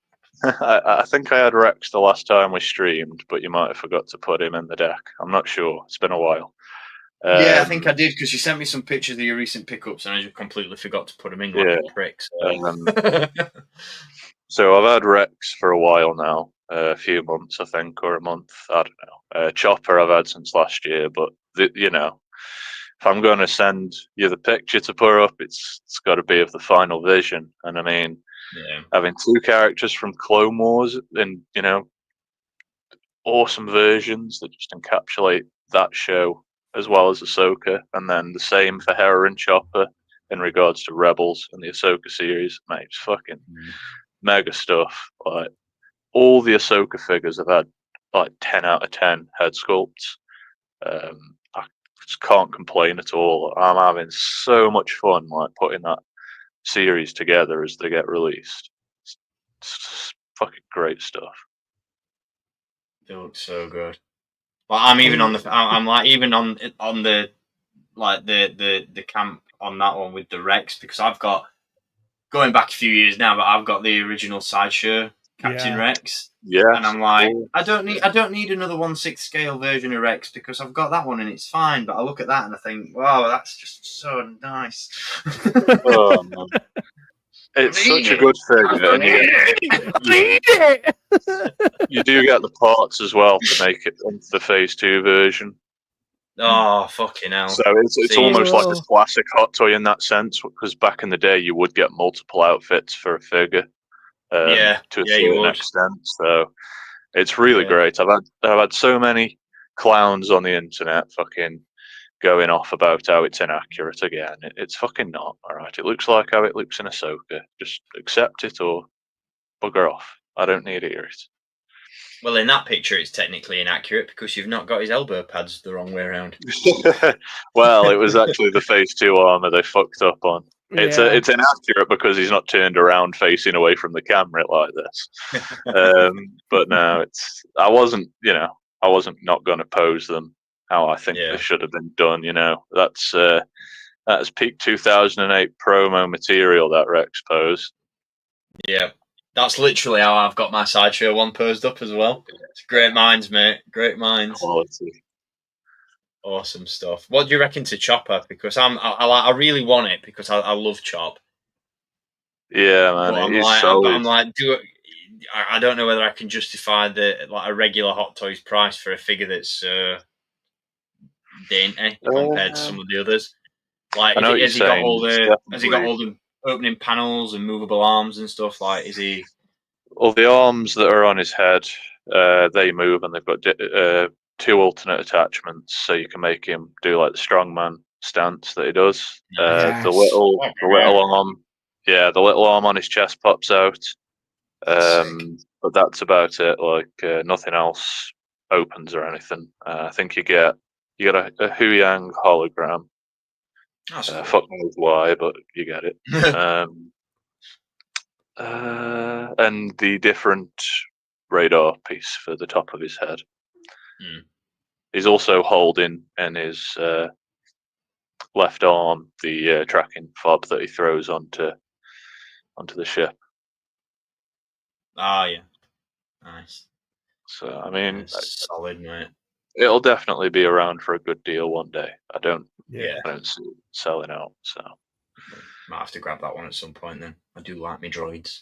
I think I had Rex the last time we streamed, but you might have forgot to put him in the deck. I'm not sure. It's been a while. Yeah, I think I did, because you sent me some pictures of your recent pickups and I just completely forgot to put them in like a prick. So. So I've had Rex for a while now, a few months, I think, or a month. I don't know. Chopper I've had since last year, but if I'm going to send you the picture to put up, it's got to be of the final vision. And I mean, having two characters from Clone Wars in awesome versions that just encapsulate that show, as well as Ahsoka, and then the same for Hera and Chopper in regards to Rebels and the Ahsoka series. Mate, it's fucking mega stuff. Like, all the Ahsoka figures have had like 10 out of 10 head sculpts. just can't complain at all. I'm having so much fun like putting that series together as they get released. It's just fucking great stuff. It looks so good. Well, I'm even on the. I'm like even on the like the camp on that one with the Rex, because I've got, going back a few years now, but I've got the original Sideshow Captain Rex. Yeah. And I'm like, I don't need another 1/6 scale version of Rex, because I've got that one and it's fine. But I look at that and I think, wow, that's just so nice. Oh, man. It's such a good figure. You do get the parts as well to make it into the Phase 2 version. Oh, fucking hell. So it's almost like a classic Hot Toy in that sense, because back in the day you would get multiple outfits for a figure to a certain extent. So it's really great. I've had so many clowns on the internet fucking going off about how it's inaccurate again. It's fucking not, alright? It looks like how it looks in Ahsoka. Just accept it or bugger off. I don't need to hear it. Well, in that picture, it's technically inaccurate because you've not got his elbow pads the wrong way around. Well, it was actually the Phase 2 armor they fucked up on. It's inaccurate because he's not turned around facing away from the camera like this. But no, I wasn't not going to pose them how I think they should have been done. That's peak 2008 promo material, that Rex pose. Yeah. That's literally how I've got my Sideshow one posed up as well. It's great minds, mate. Great minds. Quality. Awesome stuff. What do you reckon to Chopper? Because I really want it because I love Chop. Yeah, man. I don't know whether I can justify a regular Hot Toys price for a figure that's dainty compared to some of the others. Like, has he got all the opening panels and movable arms and stuff? Like, is he? Well, the arms that are on his head, they move, and they've got 2 alternate attachments, so you can make him do like the strongman stance that he does. The little arm on his chest pops out. But that's about it. Like nothing else opens or anything. I think you get a Huyang hologram. Fuck knows why, but you get it. And the different radar piece for the top of his head. He's also holding in his left arm the tracking fob that he throws onto the ship. Ah, yeah, nice. So I mean, solid, mate. It'll definitely be around for a good deal one day. I don't see it selling out. So might have to grab that one at some point. Then I do like me droids.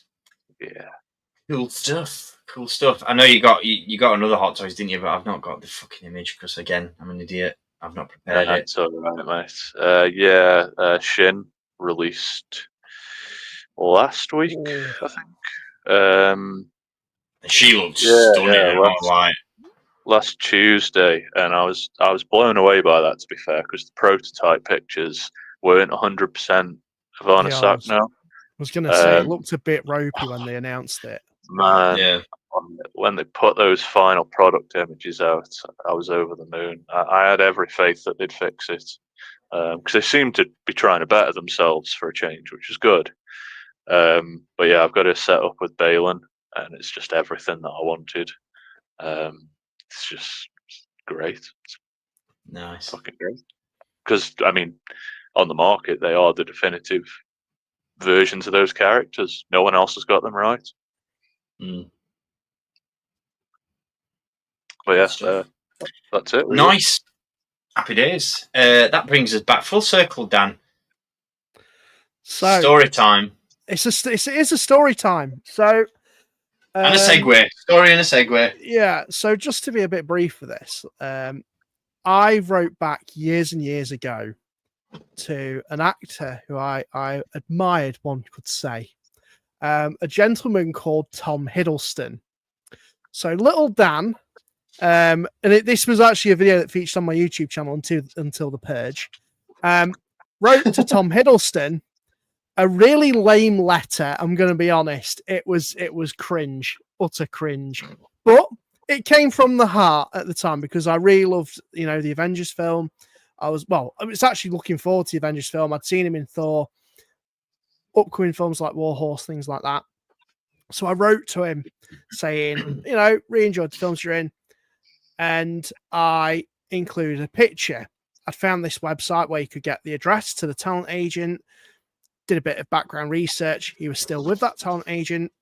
Yeah. Cool stuff. I know you got another Hot Toys, didn't you? But I've not got the fucking image because, again, I'm an idiot. I've not prepared it. That's all right, mate. Shin released last week, I think. She looks stunning. Last Tuesday, and I was blown away by that. To be fair, because the prototype pictures weren't 100% Ivana Sakno. I was going to say it looked a bit ropey when they announced it. Man, when they put those final product images out, I was over the moon. I had every faith that they'd fix it, because they seemed to be trying to better themselves for a change, which is good. But yeah, I've got it set up with Balin, and it's just everything that I wanted. It's just great. Nice. Fucking great. Because, I mean, on the market, they are the definitive versions of those characters. No one else has got them right. But yeah, that's it. Really. Nice. Happy days. That brings us back full circle, Dan. So, story time. It is a story time. So, and a segue. Story and a segue. Yeah. So just to be a bit brief for this, I wrote back years and years ago to an actor who I admired, one could say, a gentleman called Tom Hiddleston. So little Dan, and this was actually a video that featured on my YouTube channel until the purge, wrote to Tom Hiddleston a really lame letter. I'm going to be honest. It was cringe, utter cringe, but it came from the heart at the time because I really loved, the Avengers film. I was actually looking forward to the Avengers film. I'd seen him in Thor, upcoming films like War Horse, things like that. So I wrote to him saying, really enjoyed the films you're in. And I included a picture. I'd found this website where you could get the address to the talent agent, did a bit of background research. He was still with that talent agent,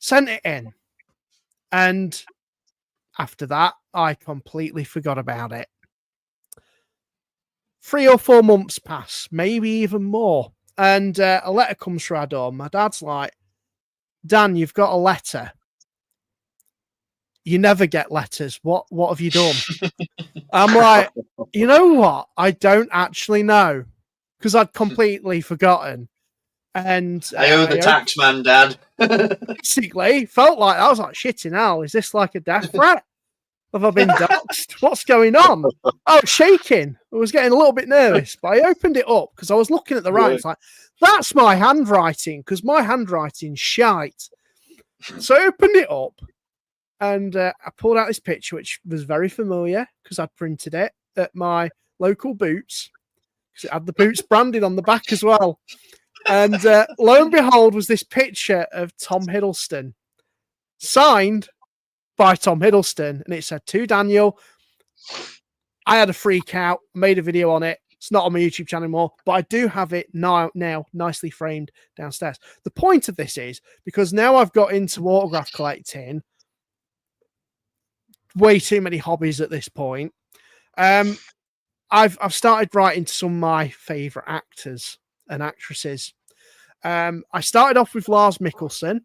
sent it in. And after that, I completely forgot about it. 3 or 4 months pass, maybe even more. And a letter comes through our door. My dad's like, Dan, you've got a letter. You never get letters. What have you done? I'm like, you know what? I don't actually know, because I'd completely forgotten. And I owe the tax man, Dad. Basically, felt like I was like, shitting hell. Is this like a death threat? Have I been doxxed? What's going on? I was shaking. I was getting a little bit nervous, but I opened it up because I was looking at the writing. It's like, that's my handwriting, because my handwriting's shite. So I opened it up and I pulled out this picture, which was very familiar because I'd printed it at my local Boots, because it had the Boots branded on the back as well. And lo and behold was this picture of Tom Hiddleston, signed by Tom Hiddleston, and it said, to Daniel. I had a freak out, made a video on it. It's not on my YouTube channel anymore, but I do have it now nicely framed downstairs. The point of this is, because now I've got into autograph collecting, way too many hobbies at this point. I've started writing to some of my favourite actors and actresses. I started off with Lars Mikkelsen.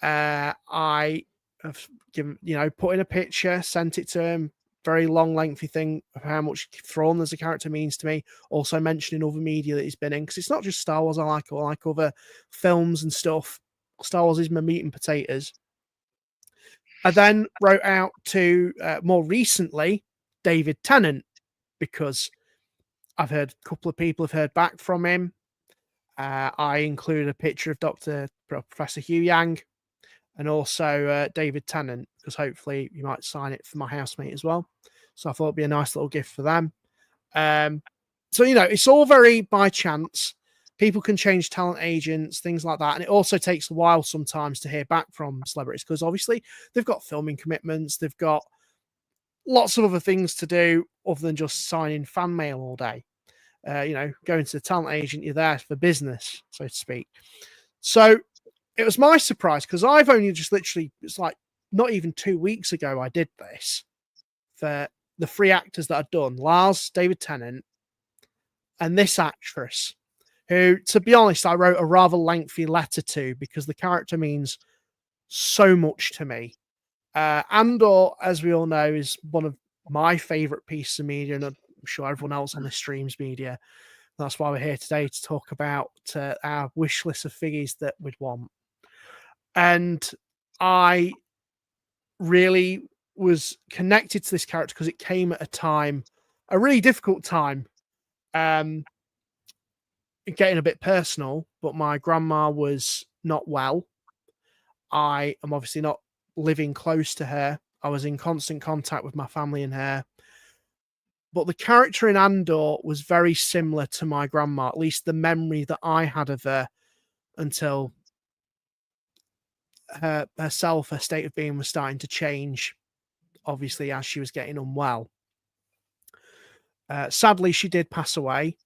I have given, put in a picture, sent it to him. Very long, lengthy thing of how much Thrawn as a character means to me. Also mentioning other media that he's been in, because it's not just Star Wars I like other films and stuff. Star Wars is my meat and potatoes. I then wrote out to, more recently, David Tennant, because I've heard a couple of people have heard back from him. I included a picture of Professor Hugh Yang, and also David Tennant, because hopefully you might sign it for my housemate as well. So I thought it'd be a nice little gift for them. So, it's all very by chance. People can change talent agents, things like that. And it also takes a while sometimes to hear back from celebrities, because obviously they've got filming commitments. They've got lots of other things to do other than just signing fan mail all day. Going to the talent agent, you're there for business, so to speak. So it was my surprise, because I've only just literally, it's like not even 2 weeks ago I did this for the 3 actors that I'd done, Lars, David Tennant, and this actress, who, to be honest, I wrote a rather lengthy letter to, because the character means so much to me. Andor, as we all know, is one of my favourite pieces of media, and I'm sure everyone else on this stream's media. That's why we're here today, to talk about our wish list of figures that we'd want. And I really was connected to this character because it came at a really difficult time, getting a bit personal, but my grandma was not well. I am obviously not living close to her. I was in constant contact with my family and her. But the character in Andor was very similar to my grandma, at least the memory that I had of her, until her state of being was starting to change, obviously, as she was getting unwell. Sadly, she did pass away.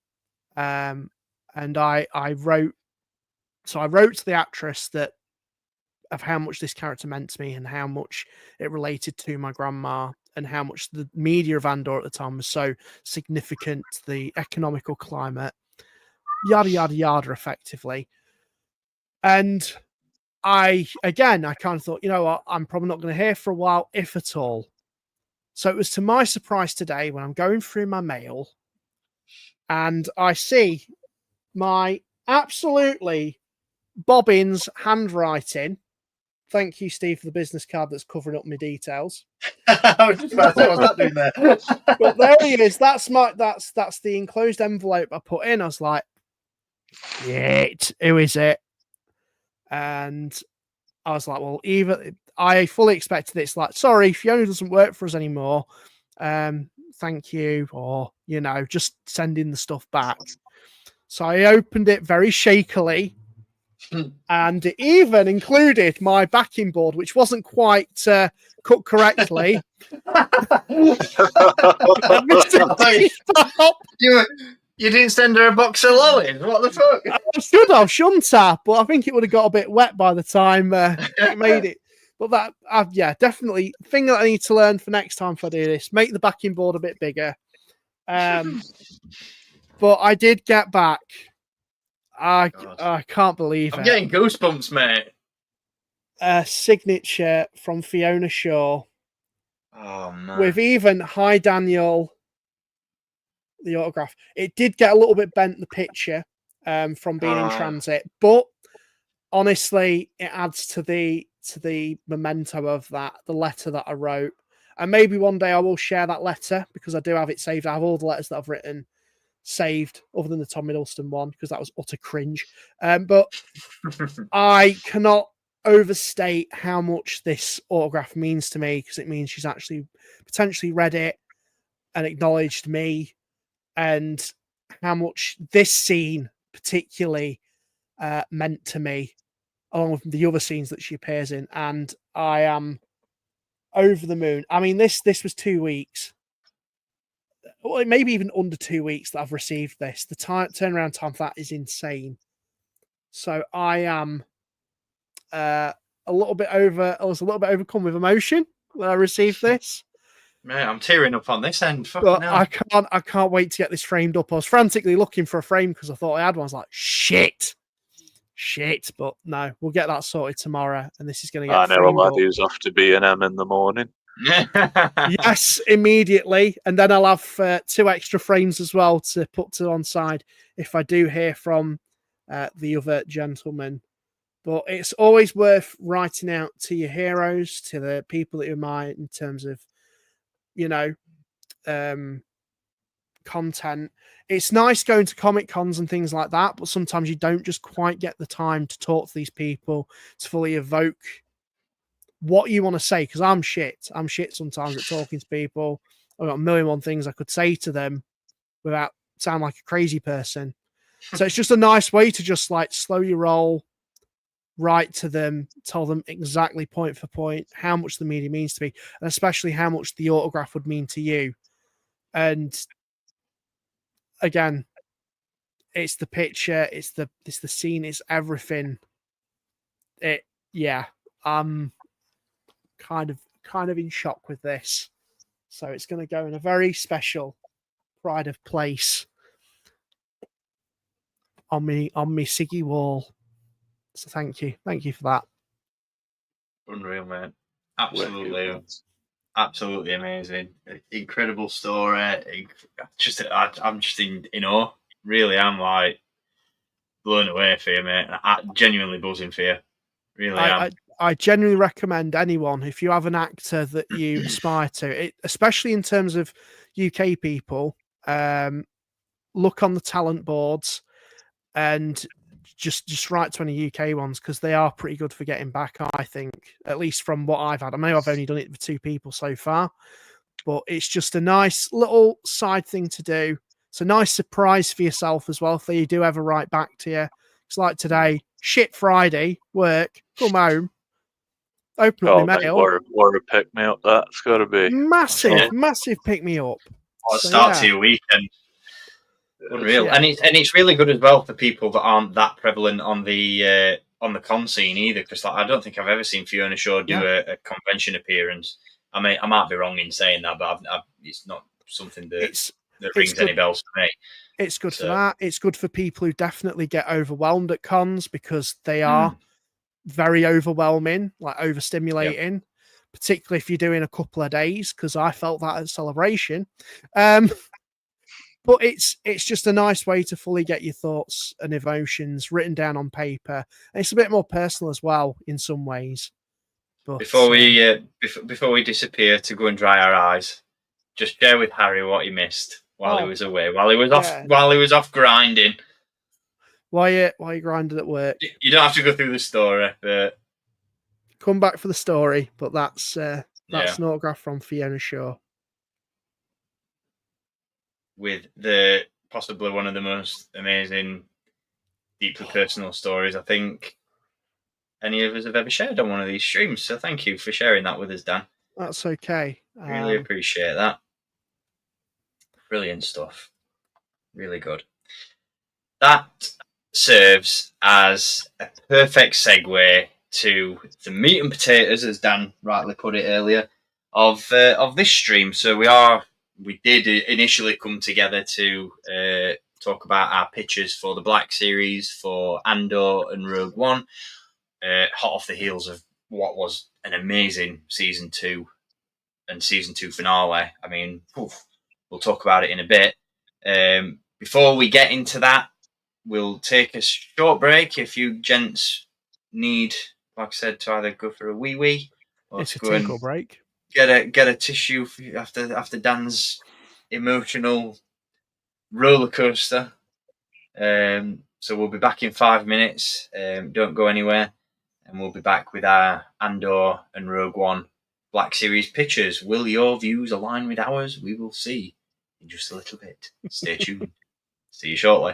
And I wrote to the actress that of how much this character meant to me and how much it related to my grandma, and how much the media of Andor at the time was so significant to the economical climate, yada, yada, yada, effectively. And I kind of thought, what, I'm probably not going to hear for a while, if at all. So it was to my surprise today when I'm going through my mail and I see my absolutely bobbins handwriting. Thank you, Steve, for the business card that's covering up my details. I was just about to say, what's that doing there? But there he is. That's the enclosed envelope I put in. I was like, who is it? And I was like, well, I fully expected it's like, sorry, Fiona doesn't work for us anymore. thank you, or, just sending the stuff back. So I opened it very shakily, and it even included my backing board, which wasn't quite cut correctly. You didn't send her a box of lollies? What the fuck? I should have, shouldn't I? But I think it would have got a bit wet by the time it made it. But that, definitely thing that I need to learn for next time if I do this, make the backing board a bit bigger. But I did get back. I can't believe I'm getting goosebumps, mate. A signature from Fiona Shaw. Oh, man. With even Hi Daniel, the autograph. It did get a little bit bent, the picture, from being in transit, but honestly, it adds to the memento of that, the letter that I wrote. And maybe one day I will share that letter, because I do have it saved. I have all the letters that I've written saved, other than the Tom Middleton one, because that was utter cringe. But I cannot overstate how much this autograph means to me, because it means she's actually potentially read it and acknowledged me, and how much this scene particularly meant to me, along with the other scenes that she appears in. And I am over the moon. I mean, this was 2 weeks, well, maybe even under 2 weeks that I've received this. The turnaround time for that is insane. So I am I was a little bit overcome with emotion when I received this. Mate, I'm tearing up on this end. But I can't wait to get this framed up. I was frantically looking for a frame because I thought I had one. I was like, shit. But no, we'll get that sorted tomorrow, and this is going to get framed up. I know a lad who's off to B&M in the morning. Yes, immediately. And then I'll have 2 extra frames as well to put to one side if I do hear from the other gentleman. But it's always worth writing out to your heroes, to the people that you admire, in terms of, content. It's nice going to Comic Cons and things like that, but sometimes you don't just quite get the time to talk to these people to fully evoke what you want to say. Because I'm shit sometimes at talking to people. I've got a million and one things I could say to them without sounding like a crazy person. So it's just a nice way to just like slow your roll, write to them, tell them exactly point for point how much the media means to me, and especially how much the autograph would mean to you. And again, it's the picture, it's the scene, it's everything. I'm kind of in shock with this. So it's going to go in a very special pride of place on me Siggy wall. So thank you for that. Unreal, mate. Absolutely amazing. Incredible story. I'm just in awe. Really, I'm like blown away for you, mate. I'm genuinely buzzing for you. Really am. I genuinely recommend anyone, if you have an actor that you aspire to, especially in terms of UK people, look on the talent boards and just write to any UK ones, because they are pretty good for getting back, I think, at least from what I've had. I know I've only done it with 2 people so far, but it's just a nice little side thing to do. It's a nice surprise for yourself as well if they do ever write back to you. It's like today, shit Friday, work, come home, open up my mail. What a pick me up that's got to be. Massive pick me up. Start to your weekend. Unreal, and it's really good as well for people that aren't that prevalent on the con scene either. Because I don't think I've ever seen Fiona Shaw do a convention appearance. I mean, I might be wrong in saying that, but it's not something that rings any bells for me. It's good for that. It's good for people who definitely get overwhelmed at cons, because they are very overwhelming, like overstimulating, particularly if you're doing a couple of days, because I felt that at Celebration. But it's just a nice way to fully get your thoughts and emotions written down on paper. And it's a bit more personal as well in some ways. But before we disappear to go and dry our eyes, just share with Harry what he missed while he was away, while he was off grinding. Why you grinding at work? You don't have to go through the story, but come back for the story. But that's an autograph from Fiona Shaw. with the possibly one of the most amazing, deeply personal stories I think any of us have ever shared on one of these streams. So thank you for sharing that with us, Dan. That's okay. Really appreciate that. Brilliant stuff. Really good. That serves as a perfect segue to the meat and potatoes, as Dan rightly put it earlier, of this stream. So we did initially come together to talk about our pitches for the Black Series for Andor and Rogue One, hot off the heels of what was an amazing season 2 and season 2 finale. I mean, we'll talk about it in a bit. Before we get into that, we'll take a short break. If you gents need, like I said, to either go for a wee or it's to a go and break. Get a tissue after Dan's emotional roller coaster. So we'll be back in 5 minutes. Don't go anywhere, and we'll be back with our Andor and Rogue One Black Series pictures. Will your views align with ours? We will see in just a little bit. Stay tuned. See you shortly.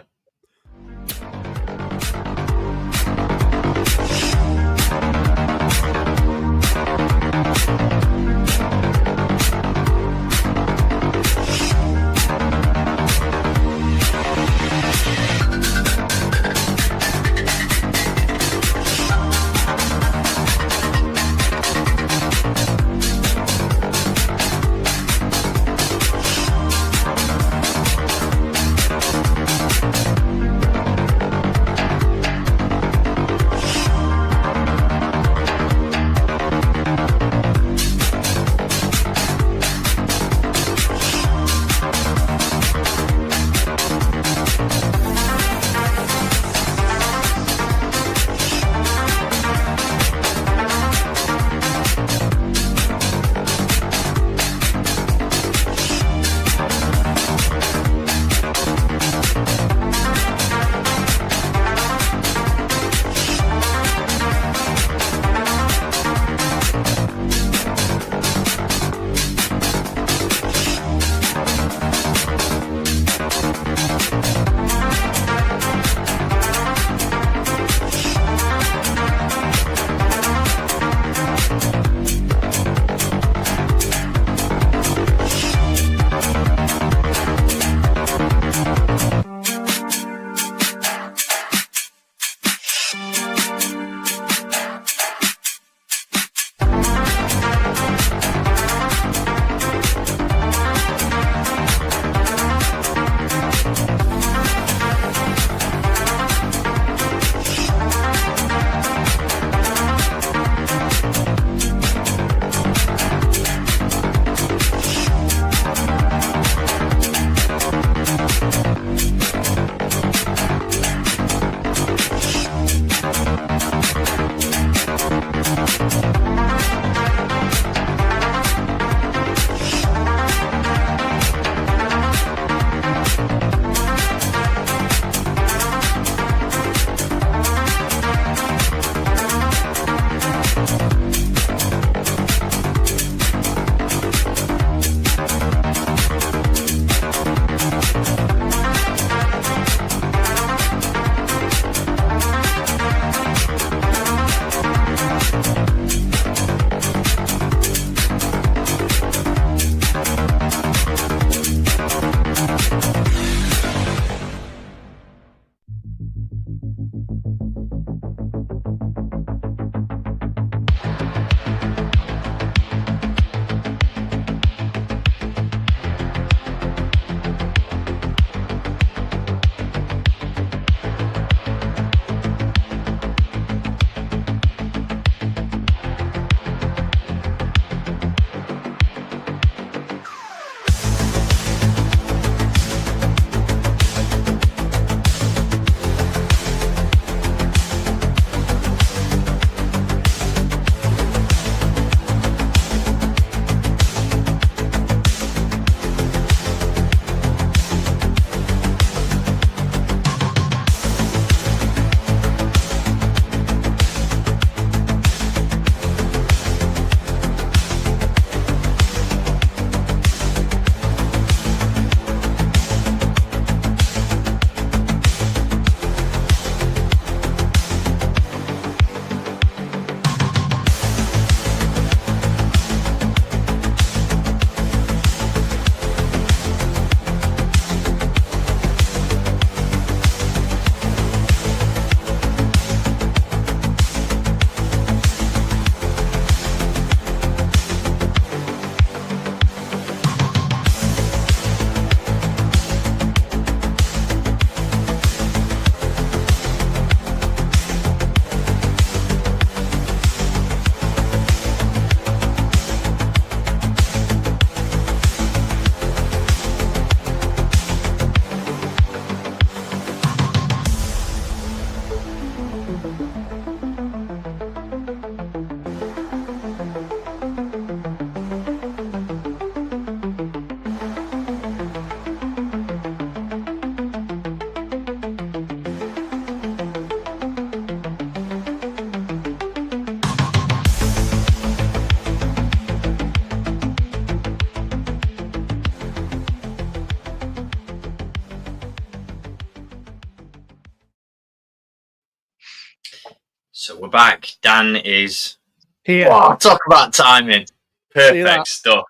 So we're back. Dan is here. Oh, talk about timing. Perfect stuff.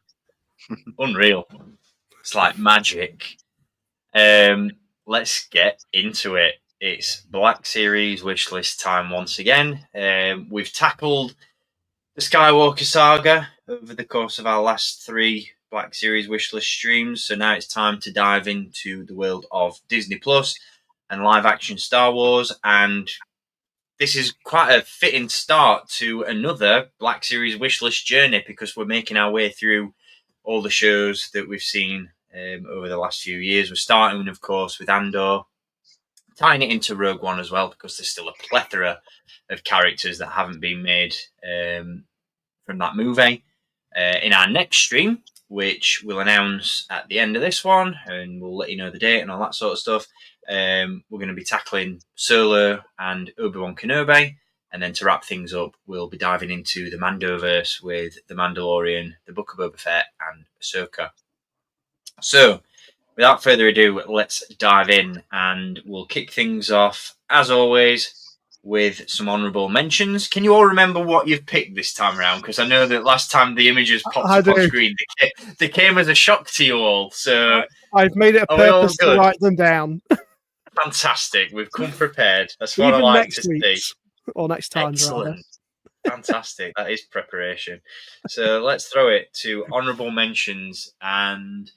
Unreal. It's like magic. Let's get into it. It's Black Series wishlist time once again. We've tackled the Skywalker saga over the course of our last 3 Black Series wishlist streams. So now it's time to dive into the world of Disney Plus and live action Star Wars. And this is quite a fitting start to another Black Series wishlist journey, because we're making our way through all the shows that we've seen over the last few years. We're starting, of course, with Andor, tying it into Rogue One as well, because there's still a plethora of characters that haven't been made from that movie. In our next stream, which we'll announce at the end of this one, and we'll let you know the date and all that sort of stuff, we're going to be tackling Solo and Obi-Wan Kenobi. And then to wrap things up, we'll be diving into the Mandoverse with The Mandalorian, The Book of Boba Fett, and Ahsoka. So, without further ado, let's dive in, and we'll kick things off, as always, with some honourable mentions. Can you all remember what you've picked this time around? Because I know that last time the images popped up on screen, they came as a shock to you all. So I've made it a purpose to write them down. Fantastic. We've come prepared. That's what I like to see. Or next time. Excellent. Fantastic. That is preparation. So let's throw it to honourable mentions, and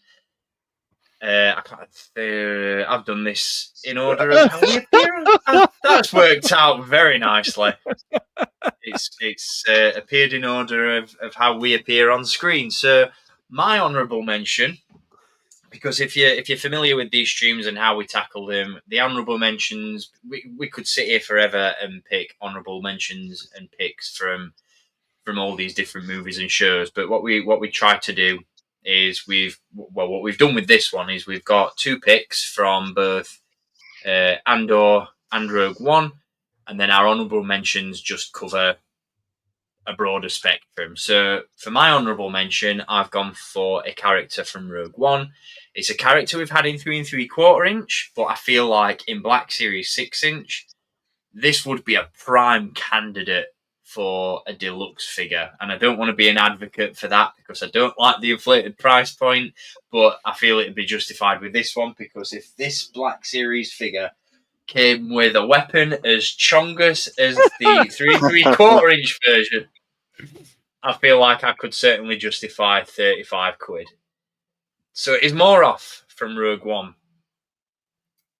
I've done this in order of how we appear. That's worked out very nicely. It's appeared in order of how we appear on screen. So my honourable mention, because if you're familiar with these streams and how we tackle them, the honourable mentions, we could sit here forever and pick honourable mentions and picks from all these different movies and shows. But what we try to do is what we've done with this one is we've got 2 picks from both Andor and Rogue One, and then our honourable mentions just cover a broader spectrum. So for my honourable mention, I've gone for a character from Rogue One. It's a character we've had in 3 3/4 inch, but I feel like in Black Series 6 inch, this would be a prime candidate for a deluxe figure. And I don't want to be an advocate for that, because I don't like the inflated price point, but I feel it'd be justified with this one, because if this Black Series figure came with a weapon as chongus as the 3 3/4 inch version, I feel like I could certainly justify 35 quid. So it is Morov from Rogue One.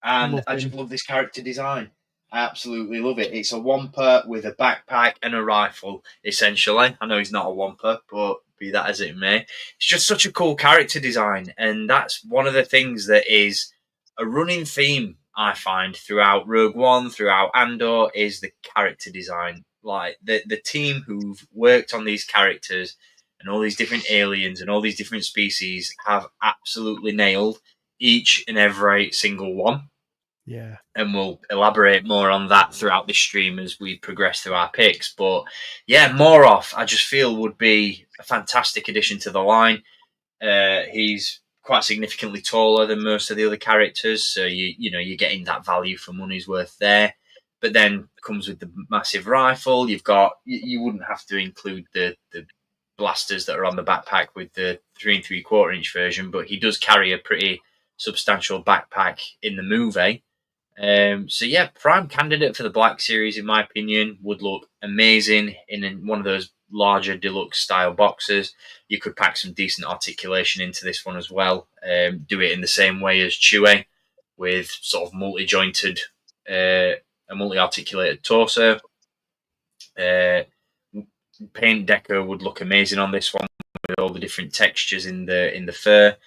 And I just love this character design. I absolutely love it. It's a wampa with a backpack and a rifle, essentially. I know he's not a wampa, but be that as it may. It's just such a cool character design. And that's one of the things that is a running theme, I find, throughout Rogue One, throughout Andor, is the character design. Like, the team who've worked on these characters and all these different aliens and all these different species have absolutely nailed each and every single one. Yeah. And we'll elaborate more on that throughout this stream as we progress through our picks. But yeah, Morov, I just feel, would be a fantastic addition to the line. He's quite significantly taller than most of the other characters, so you're getting that value for money's worth there. But then comes with the massive rifle. You wouldn't have to include the blasters that are on the backpack with the 3 3/4 inch version, but he does carry a pretty substantial backpack in the movie. So yeah, prime candidate for the Black Series, in my opinion. Would look amazing in one of those larger deluxe style boxes. You could pack some decent articulation into this one as well. Do it in the same way as Chewie, with sort of multi-jointed, a multi-articulated torso. Paint deco would look amazing on this one, with all the different textures in the fur.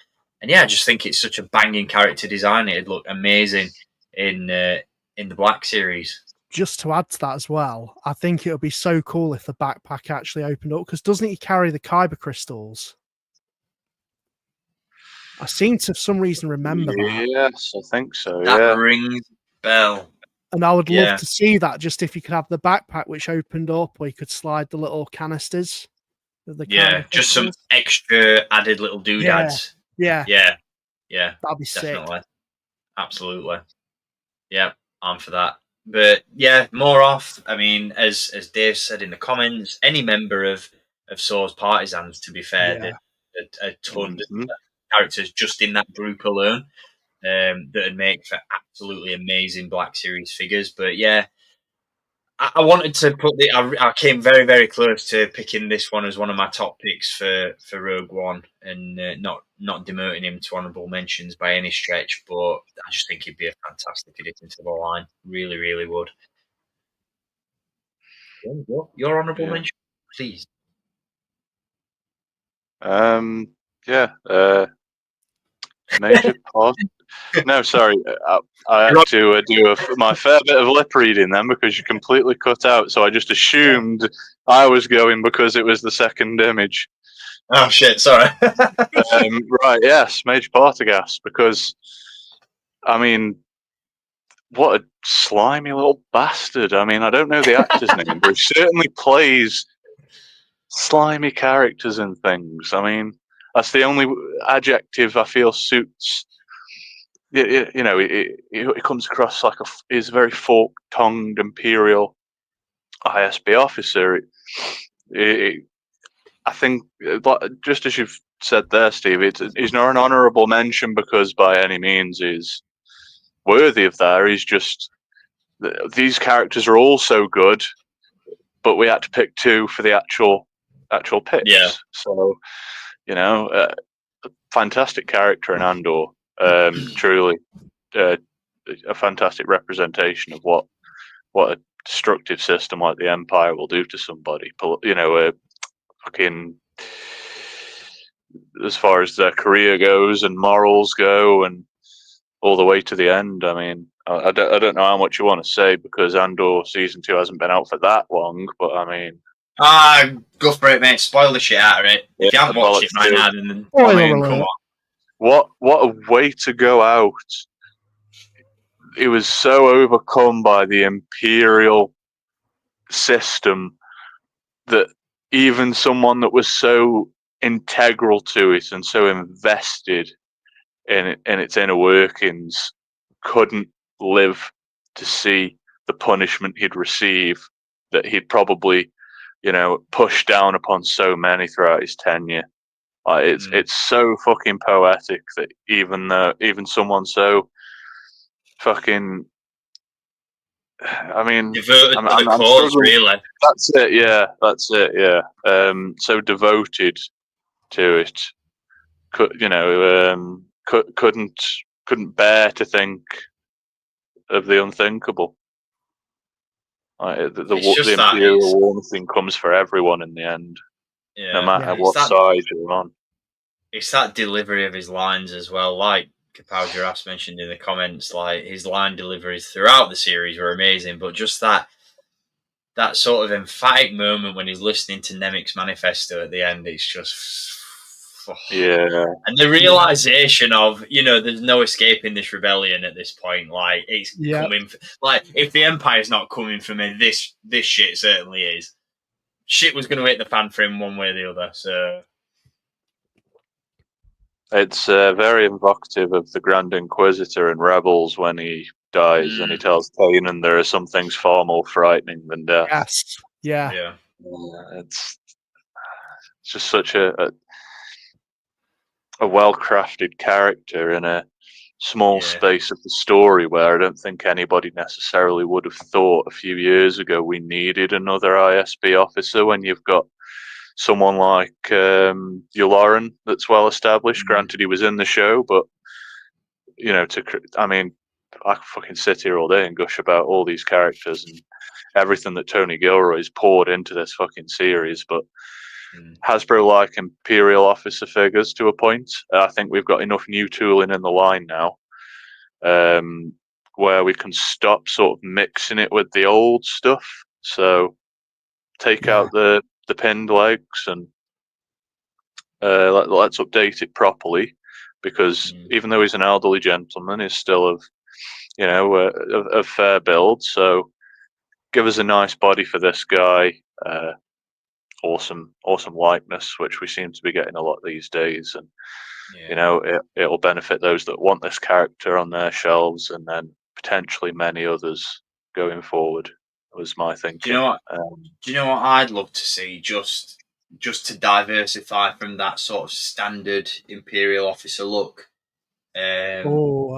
And yeah, I just think it's such a banging character design. It'd look amazing in the Black Series. Just to add to that as well, I think it would be so cool if the backpack actually opened up, because doesn't he carry the kyber crystals? I seem to, for some reason, remember that. Yes, I think so. That rings bell. And I would love to see that, just if you could have the backpack which opened up, where you could slide the little canisters. Just some extra added little doodads. Yeah. That'd be sick. Absolutely. Yeah, I'm for that. But yeah, more off. I mean, as Dave said in the comments, any member of Saw's partisans, to be fair, Yeah. a ton of characters just in that group alone that would make for absolutely amazing Black Series figures. But yeah, I wanted to put I came very, very close to picking this one as one of my top picks for Rogue One, and not demoting him to honourable mentions by any stretch. But I just think he'd be a fantastic addition to the line. Really, really would. Your honourable mention, please. Major part. No, sorry. I had to do my fair bit of lip reading then because you completely cut out. So I just assumed I was going because it was the second image. Oh shit! Sorry. Right. Yes, Major Partagas. Because I mean, what a slimy little bastard. I mean, I don't know the actor's name, but he certainly plays slimy characters and things. I mean, that's the only adjective I feel suits. You know, it comes across like he's a very fork-tongued Imperial ISB officer. I think, just as you've said there, Steve, he's not an honourable mention because by any means he's worthy of that. He's just, these characters are all so good, but we had to pick two for the actual picks. Yeah. So, you know, fantastic character in Andor. Truly, a fantastic representation of what a destructive system like the Empire will do to somebody. You know, fucking as far as their career goes and morals go, and all the way to the end. I mean, I don't know how much you want to say because Andor season 2 hasn't been out for that long, but I mean, go for it, mate. Spoil the shit out of it. If you haven't watched it right now, then come on. What a way to go out. It was so overcome by the Imperial system that even someone that was so integral to it and so invested in its inner workings couldn't live to see the punishment he'd receive that he'd probably, you know, pushed down upon so many throughout his tenure. It's so fucking poetic that even someone so fucking, I mean, devoted I'm to the cause, struggling. really. That's it, yeah. So devoted to it. Couldn't bear to think of the unthinkable. The Imperial War thing comes for everyone in the end, no matter what side you're on. It's that delivery of his lines as well, like Kapow Giraffes mentioned in the comments. Like his line deliveries throughout the series were amazing, but just that sort of emphatic moment when he's listening to Nemik's manifesto at the end, it's just and the realization of, you know, there's no escaping this rebellion at this point. Like it's coming. Like if the Empire's not coming for me, this shit certainly is. Shit was going to hit the fan for him one way or the other. So it's very evocative of the Grand Inquisitor in Rebels when he dies and he tells Kanan there are some things far more frightening than death. Yes. Yeah. It's just such a well-crafted character in a small space of the story where I don't think anybody necessarily would have thought a few years ago we needed another ISB officer when you've got someone like Yularen that's well established. Granted, he was in the show, but you know, I mean, I could fucking sit here all day and gush about all these characters and everything that Tony Gilroy's poured into this fucking series, but Hasbro like Imperial officer figures to a point. I think we've got enough new tooling in the line now where we can stop sort of mixing it with the old stuff. So take out the pinned legs and let's update it properly, because even though he's an elderly gentleman, he's still of, you know, of fair build. So give us a nice body for this guy. Awesome likeness, which we seem to be getting a lot these days, and you know, it'll benefit those that want this character on their shelves, and then potentially many others going forward. Was my thinking. Do you know what? Do you know what I'd love to see? Just to diversify from that sort of standard Imperial officer look. I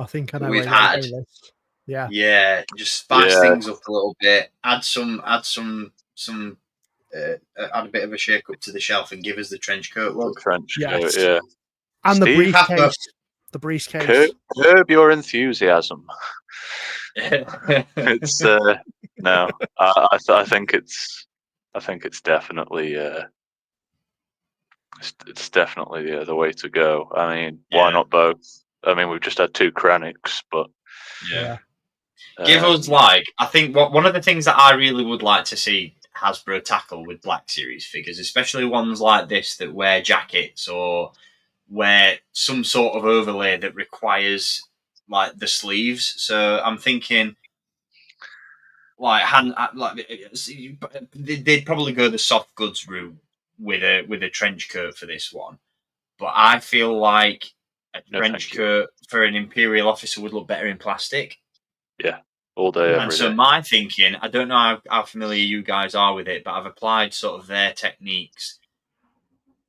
think I know we've where had. Yeah, just spice things up a little bit. Add a bit of a shake up to the shelf and give us the trench coat look. The trench coat, yeah. And the briefcase. The briefcase. Curb your enthusiasm. It's no. I think it's definitely it's definitely the way to go. I mean, why not both? I mean, we've just had 2 Krennics, but give us I think one of the things that I really would like to see Hasbro tackle with Black Series figures, especially ones like this that wear jackets or wear some sort of overlay that requires like the sleeves. So I'm thinking they'd probably go the soft goods route with a trench coat for this one, but I feel like a trench coat for an Imperial officer would look better in plastic. Yeah, all day, every day. So my thinking, I don't know how familiar you guys are with it, but I've applied sort of their techniques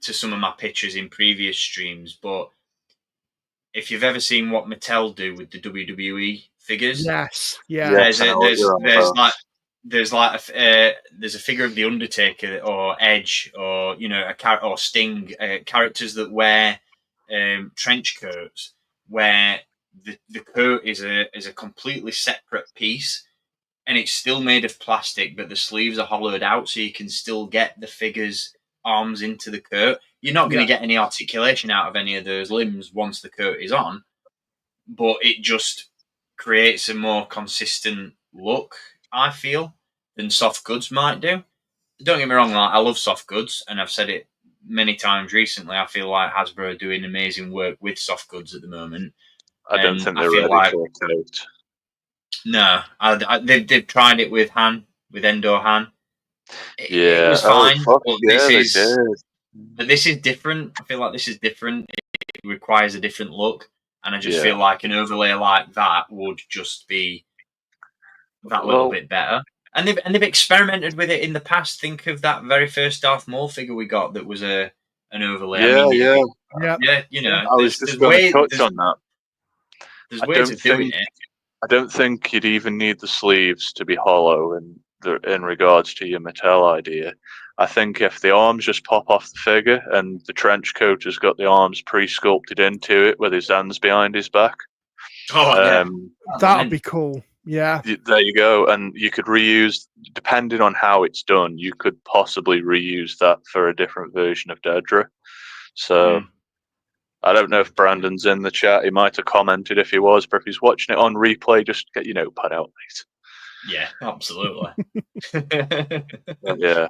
to some of my pictures in previous streams. But if you've ever seen what Mattel do with the WWE figures, there's a figure of the Undertaker or Edge or or Sting, characters that wear trench coats where the coat is a completely separate piece and it's still made of plastic, but the sleeves are hollowed out so you can still get the figure's arms into the coat. You're not going to get any articulation out of any of those limbs once the coat is on, but it just creates a more consistent look, I feel, than soft goods might do. Don't get me wrong, I love soft goods, and I've said it many times recently. I feel like Hasbro are doing amazing work with soft goods at the moment. I don't think they're ready for a coat. No, they've tried it with Endor Han. It was fine, but this is different. I feel like this is different. It requires a different look, and I just feel like an overlay like that would just be that little bit better. And they've experimented with it in the past. Think of that very first Darth Maul figure we got that was an overlay. Yeah. You know, I was just going to touch on that. There's ways of doing it. I don't think you'd even need the sleeves to be hollow in regards to your Mattel idea. I think if the arms just pop off the figure and the trench coat has got the arms pre-sculpted into it with his hands behind his back. That would be cool. Yeah. There you go. And you could reuse, depending on how it's done, you could possibly reuse that for a different version of Dedra. So I don't know if Brandon's in the chat. He might have commented if he was, but if he's watching it on replay, just get your notepad out, mate. Yeah, absolutely. Yeah.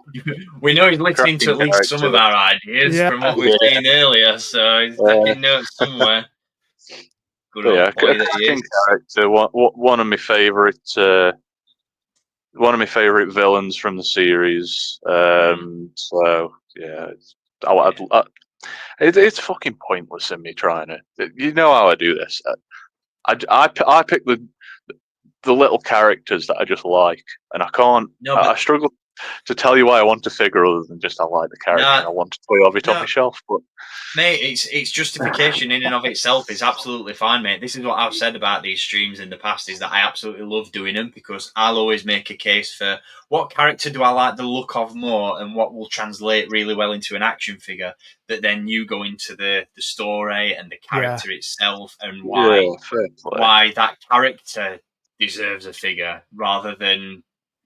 We know he's listening to at least some of our ideas from what we've seen earlier, so he's taking notes somewhere. Good old boy that he is. Character, one of my favourite villains from the series. So yeah, it's fucking pointless in me trying to. You know how I do this. I pick the little characters that I just like, and I can't. I struggle to tell you why I want a figure other than just I like the character and I want to play of it on my shelf. But mate, it's justification in and of itself is absolutely fine, mate. This is what I've said about these streams in the past, is that I absolutely love doing them because I'll always make a case for what character do I like the look of more and what will translate really well into an action figure, that then you go into the story and the character itself and why that character deserves a figure rather than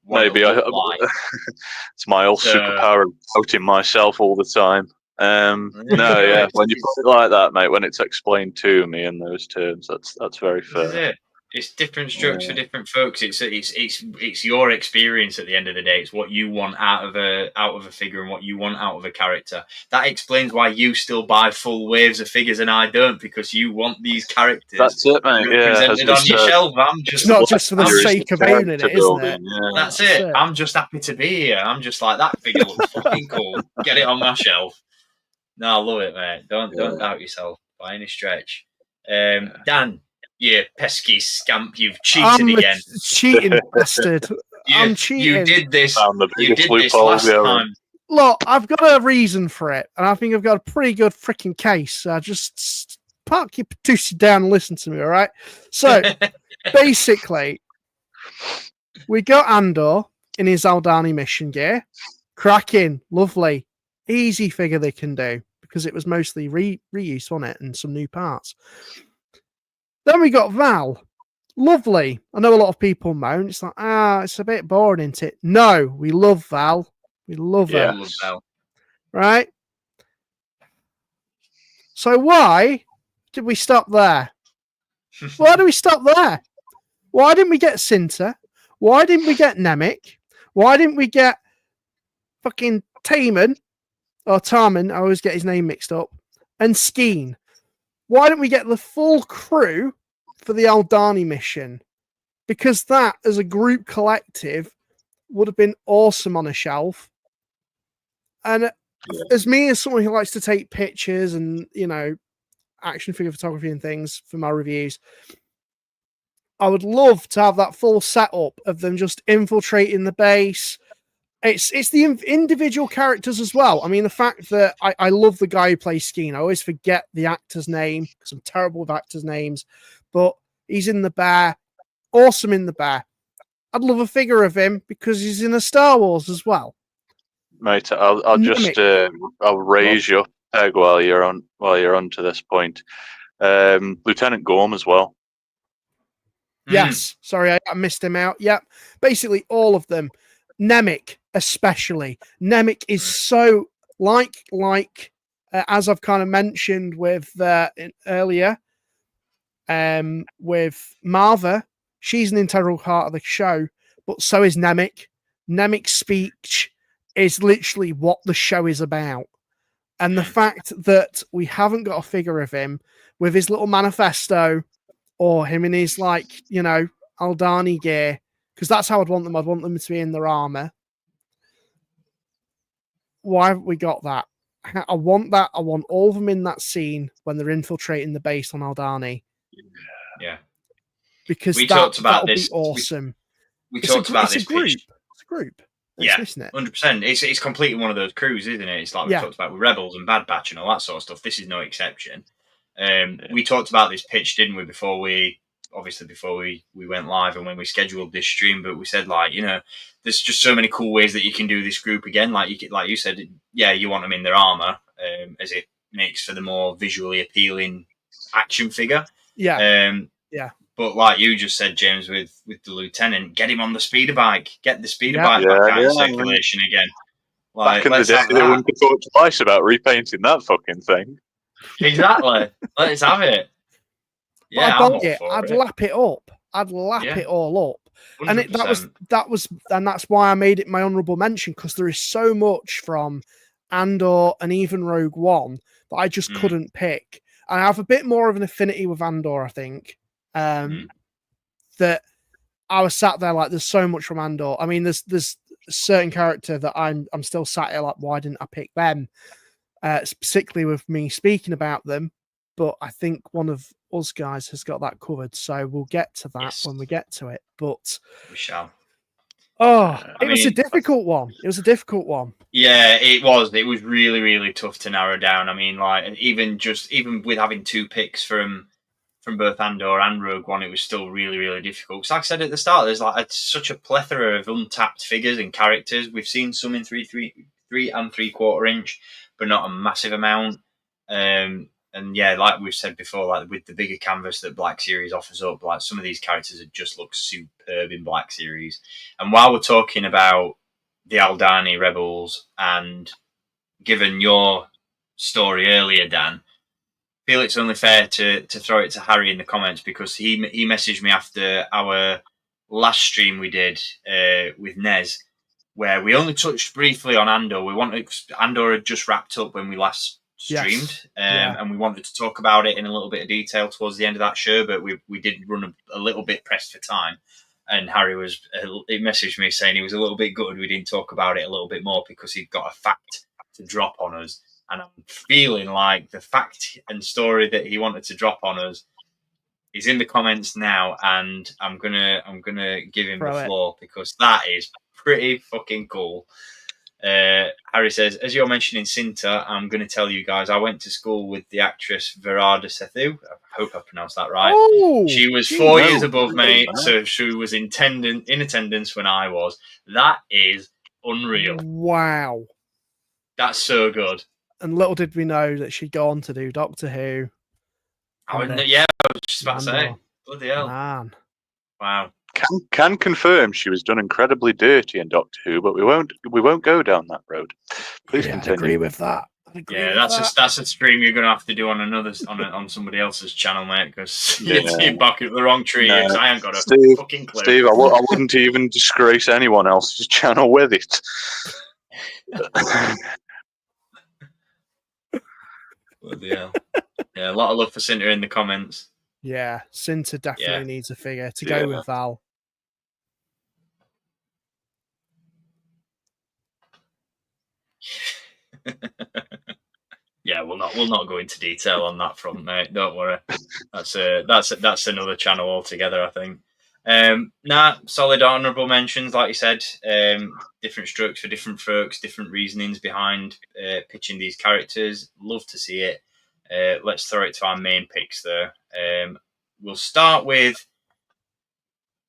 maybe it's my old superpower of quoting myself all the time. When you put it like that, mate, when it's explained to me in those terms, that's very fair. It's different strokes for different folks. It's your experience at the end of the day. It's what you want out of a figure and what you want out of a character. That explains why you still buy full waves of figures and I don't, because you want these characters. That's it, mate. Represented on your shelf. It's not just for the sake of owning it, isn't it? Yeah. That's it. I'm just happy to be here. I'm just like, that figure looks fucking cool. Get it on my shelf. No, I love it, mate. Don't doubt yourself by any stretch. Dan, You pesky scamp, you've cheated again. Cheating bastard. I'm cheating. You did this. You did this last time. Look, I've got a reason for it, and I think I've got a pretty good freaking case. So just park your patoosie down and listen to me, all right? So, basically, we got Andor in his Aldhani mission gear. Cracking, lovely, easy figure they can do, because it was mostly reuse on it and some new parts. Then we got Val. Lovely. I know a lot of people moan. It's like, it's a bit boring, isn't it? No, we love Val. We love her. We love Val. Right? So why did we stop there? Why do we stop there? Why didn't we get Cinta? Why didn't we get Nemik? Why didn't we get fucking Taman? Or Tarman, I always get his name mixed up. And Skeen. Why didn't we get the full crew for the Aldhani mission? Because that, as a group collective, would have been awesome on a shelf. And as me, as someone who likes to take pictures and, you know, action figure photography and things for my reviews, I would love to have that full setup of them just infiltrating the base. It's the individual characters as well. I mean, the fact that I love the guy who plays Skeen. I always forget the actor's name because I'm terrible with actors' names, but he's in the bear. Awesome in the bear. I'd love a figure of him because he's in a Star Wars as well. Mate, I'll just I'll raise your peg while you're on to this point. Lieutenant Gorm as well. Yes, sorry, I missed him out. Yep, basically all of them. Nemik especially. Nemik is so like as I've kind of mentioned with earlier with Marva. She's an integral part of the show, but so is Nemik. Nemik's speech is literally what the show is about. And the fact that we haven't got a figure of him with his little manifesto or him in his, like, you know, Aldhani gear, because that's how I'd want them. I'd want them to be in their armor. Why haven't we got that? I want that. I want all of them in that scene when they're infiltrating the base on Aldhani. Yeah. Because that'll be awesome. We talked about this group. pitch. It's a group. Yeah, 100%. It's completely one of those crews, isn't it? It's like we talked about with Rebels and Bad Batch and all that sort of stuff. This is no exception. We talked about this pitch, didn't we, before we went live and when we scheduled this stream, but we said, like, you know, there's just so many cool ways that you can do this group again. Like you said, yeah, you want them in their armor, as it makes for the more visually appealing action figure. Yeah. But like you just said, James, with the lieutenant, get him on the speeder bike. Get the speeder bike back out in circulation again. Like, back in the day, they wouldn't have thought twice about repainting that fucking thing. Exactly. Let's have it. Yeah, I'd lap it up. I'd lap it all up. 100%. And that's why I made it my honourable mention, because there is so much from Andor and even Rogue One that I just couldn't pick. And I have a bit more of an affinity with Andor, I think. That I was sat there like, there's so much from Andor. I mean, there's a certain character that I'm still sat here like, why didn't I pick them? Particularly with me speaking about them. But I think one of us guys has got that covered, so we'll get to that when we get to it. But we shall. It was a difficult one. Yeah, it was. It was really, really tough to narrow down. I mean, like, even with having two picks from both Andor and Rogue One, it was still really, really difficult. Because like I said at the start, there's like such a plethora of untapped figures and characters. We've seen some in 3 and 3/4 inch, but not a massive amount. And yeah, like we've said before, like with the bigger canvas that Black Series offers up, like some of these characters just look superb in Black Series. And while we're talking about the Aldhani Rebels, and given your story earlier, Dan, I feel it's only fair to throw it to Harry in the comments, because he messaged me after our last stream we did with Nez, where we only touched briefly on Andor. Andor had just wrapped up when we last streamed, and we wanted to talk about it in a little bit of detail towards the end of that show, but we did run a little bit pressed for time. And Harry he messaged me saying he was a little bit gutted we didn't talk about it a little bit more, because he'd got a fact to drop on us. And I'm feeling like the fact and story that he wanted to drop on us He's in the comments now, and I'm gonna give him the floor because that is pretty fucking cool. Harry says, as you're mentioning Cinta, I'm going to tell you guys, I went to school with the actress Verada Sethu. I hope I pronounced that right. Oh, she was 4 years above me, so she was in attendance when I was. That is unreal. Wow. That's so good. And little did we know that she'd go on to do Doctor Who. I was just about to say. Bloody hell. Man. Wow. Can confirm she was done incredibly dirty in Doctor Who, but we won't go down that road. Please continue. I agree with that. That's a stream you're going to have to do on on somebody else's channel, mate, because you're barking up the wrong tree. No. I ain't got a fucking clue. Steve, I wouldn't even disgrace anyone else's channel with it. Yeah, a lot of love for Cinta in the comments. Yeah, Cinta definitely needs a figure to go with Val. Yeah, we'll not go into detail on that front, mate. Don't worry. That's another channel altogether, I think. Solid honourable mentions, like you said. Different strokes for different folks, different reasonings behind pitching these characters. Love to see it. Let's throw it to our main picks, though. We'll start with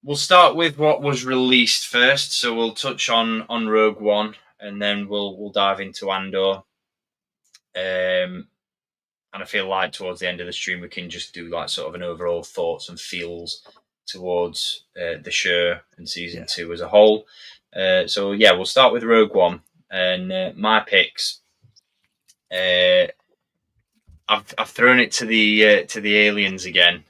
what was released first. So we'll touch on Rogue One, and then we'll dive into Andor. And I feel like towards the end of the stream we can just do like sort of an overall thoughts and feels towards the show and season 2 as a whole. So we'll start with Rogue One, and my picks. I've thrown it to the aliens again,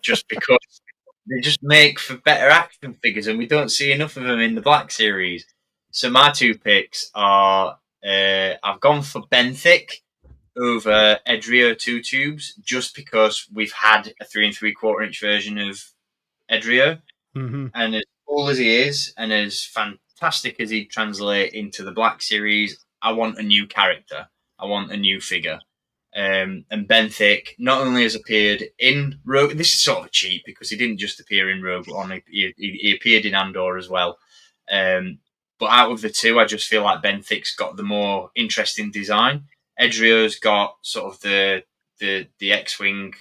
just because they just make for better action figures, and we don't see enough of them in the Black Series. So my 2 picks are. I've gone for Benthic over Edrio 2 tubes just because we've had a 3 3/4 inch version of Edrio, and as cool as he is and as fantastic as he translates into the Black Series, I want a new character. I want a new figure. And Benthic not only has appeared in Rogue. This is sort of a cheat because he didn't just appear in Rogue One; he appeared in Andor as well. But out of the 2, I just feel like Benthic's got the more interesting design. Edrio's got sort of the X-wing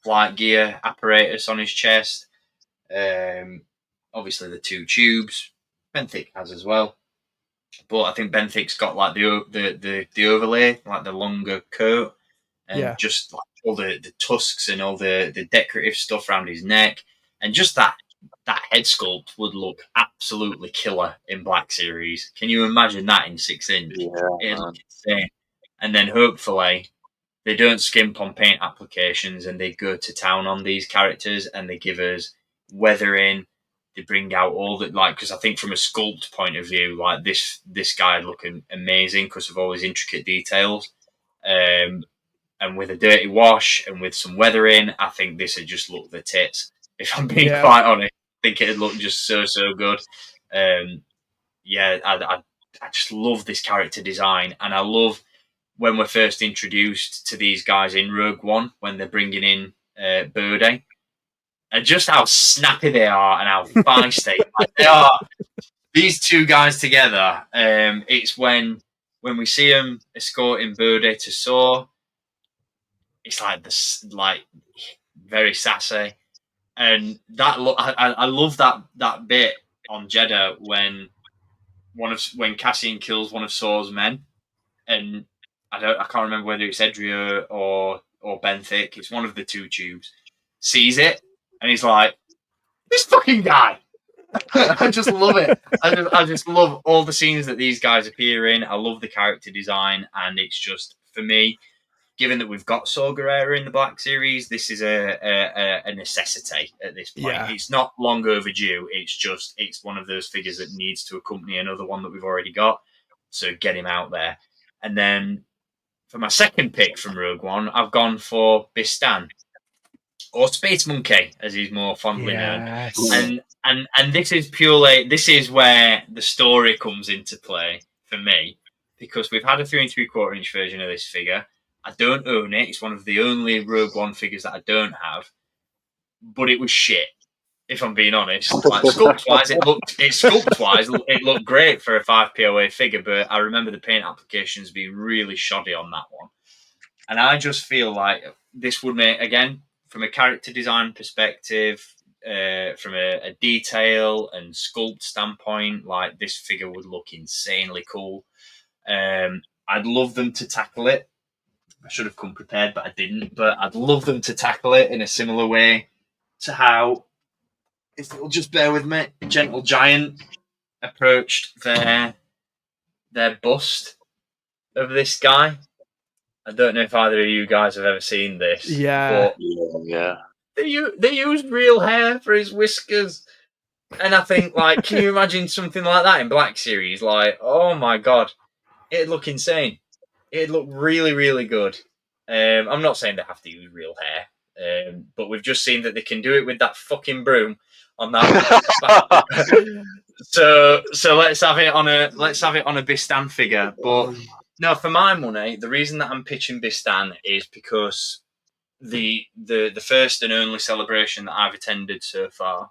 flight gear apparatus on his chest. Obviously, the 2 tubes. Benthic has as well. But I think Benthic's got like the overlay, like the longer coat, and just like all the tusks and all the decorative stuff around his neck, and just that head sculpt would look absolutely killer in Black Series. Can you imagine that in 6 inch? It'd look insane. And then hopefully they don't skimp on paint applications and they go to town on these characters and they give us weathering. They bring out all that, like, because I think from a sculpt point of view, like this guy looking amazing because of all his intricate details. And with a dirty wash and with some weathering, I think this would just look the tits. If I'm being quite honest, I think it'd look just so good. I just love this character design, and I love when we're first introduced to these guys in Rogue One when they're bringing in Birdie. And just how snappy they are and how feisty they are. These 2 guys together. It's when we see them escorting Birdie to Saw. It's like very sassy, and that look. I love that bit on Jeddah when Cassian kills one of Saw's men, and I can't remember whether it's Edrio or Benthic. It's one of the 2 tubes. Sees it. And he's like, this fucking guy. I just love it. I just love all the scenes that these guys appear in. I love the character design. And it's just, for me, given that we've got Saw Gerrera in the Black Series, this is a necessity at this point. Yeah. It's not long overdue. It's one of those figures that needs to accompany another one that we've already got. So get him out there. And then for my second pick from Rogue One, I've gone for Bistan. Or Space Monkey, as he's more fondly known. And this is where the story comes into play for me, because we've had a 3 3/4 inch version of this figure. I don't own it. It's one of the only Rogue One figures that I don't have. But it was shit, if I'm being honest. Like sculpt-wise, it looked great for a 5 POA figure, but I remember the paint applications being really shoddy on that one. And I just feel like this would make, again, from a character design perspective, from a detail and sculpt standpoint, like this figure would look insanely cool. I'd love them to tackle it. I should have come prepared, but I didn't. But I'd love them to tackle it in a similar way to how, if it'll just bear with me, Gentle Giant approached their bust of this guy. I don't know if either of you guys have ever seen this. Yeah. But yeah. They used real hair for his whiskers. And I think, like, can you imagine something like that in Black Series? Like, oh my God. It'd look insane. It'd look really, really good. I'm not saying they have to use real hair. But we've just seen that they can do it with that fucking broom on that. So let's have it on a Bistan figure. But no, for my money, the reason that I'm pitching Bistan is because the first and only celebration that I've attended so far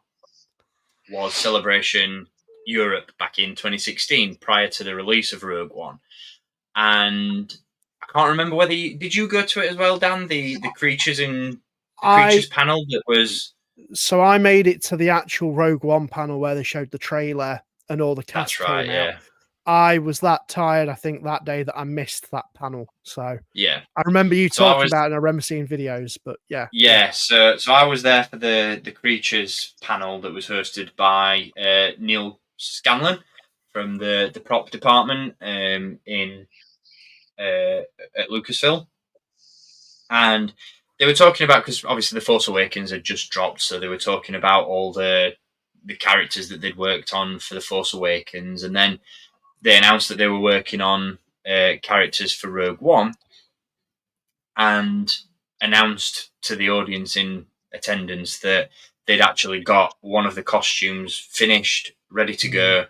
was Celebration Europe back in 2016, prior to the release of Rogue One. And I can't remember whether did you go to it as well, Dan? The creatures panel that was. So I made it to the actual Rogue One panel where they showed the trailer and all the cast came out. Yeah. I was that tired, I think, that day that I missed that panel. So yeah, I remember you talking about it, and I remember seeing videos. But yeah. So I was there for the creatures panel that was hosted by Neil Scanlon from the prop department in at Lucasfilm, and they were talking about, because obviously the Force Awakens had just dropped, so they were talking about all the characters that they'd worked on for the Force Awakens, and then they announced that they were working on characters for Rogue One, and announced to the audience in attendance that they'd actually got one of the costumes finished, ready to go,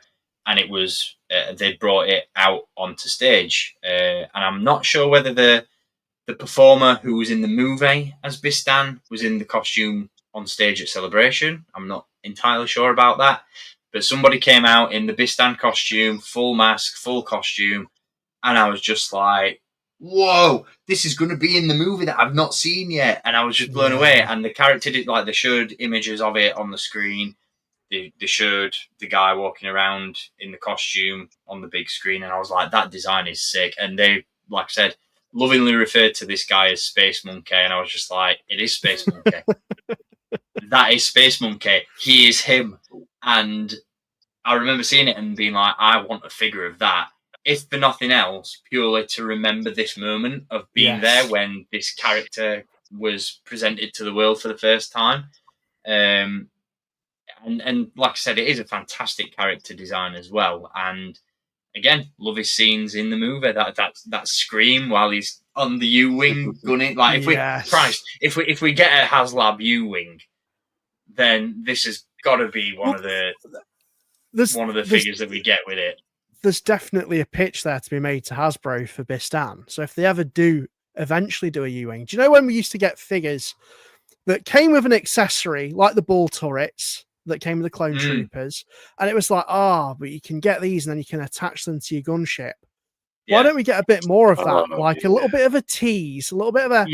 and it was they'd brought it out onto stage. And I'm not sure whether the performer who was in the movie as Bistan was in the costume on stage at Celebration. I'm not entirely sure about that. But somebody came out in the Bistan costume, full mask, full costume, and I was just like, whoa, this is going to be in the movie that I've not seen yet. And I was just blown away. And the character did, like, they showed images of it on the screen. They showed the guy walking around in the costume on the big screen, and I was like, that design is sick. And they, like I said, lovingly referred to this guy as Space Monkey, and I was just like, it is Space Monkey. That is Space Monkey. He is him. And I remember seeing it and being like, I want a figure of that. If for nothing else, purely to remember this moment of being there when this character was presented to the world for the first time. And like I said, it is a fantastic character design as well. And again, love his scenes in the movie. That scream while he's on the U-wing gunning. Like, if we get a HasLab U-wing, then this has got to be one of the figures that we get with it. There's definitely a pitch there to be made to Hasbro for Bistan. So if they ever do eventually do a U-wing, do you know when we used to get figures that came with an accessory like the ball turrets that came with the clone troopers, and it was like, but you can get these and then you can attach them to your gunship. Why don't we get a bit more of that? A little bit of a tease, a little bit of a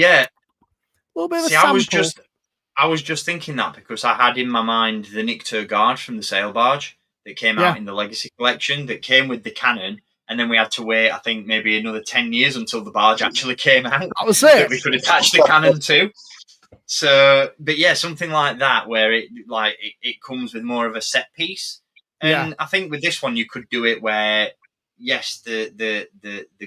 sample. I was just thinking that because I had in my mind the Nikto Guard from the sail barge that came out in the Legacy Collection that came with the cannon, and then we had to wait, I think, maybe another 10 years until the barge actually came out. That was it. That we could attach the cannon to. So, but yeah, something like that where it comes with more of a set piece. And I think with this one you could do it where, yes, the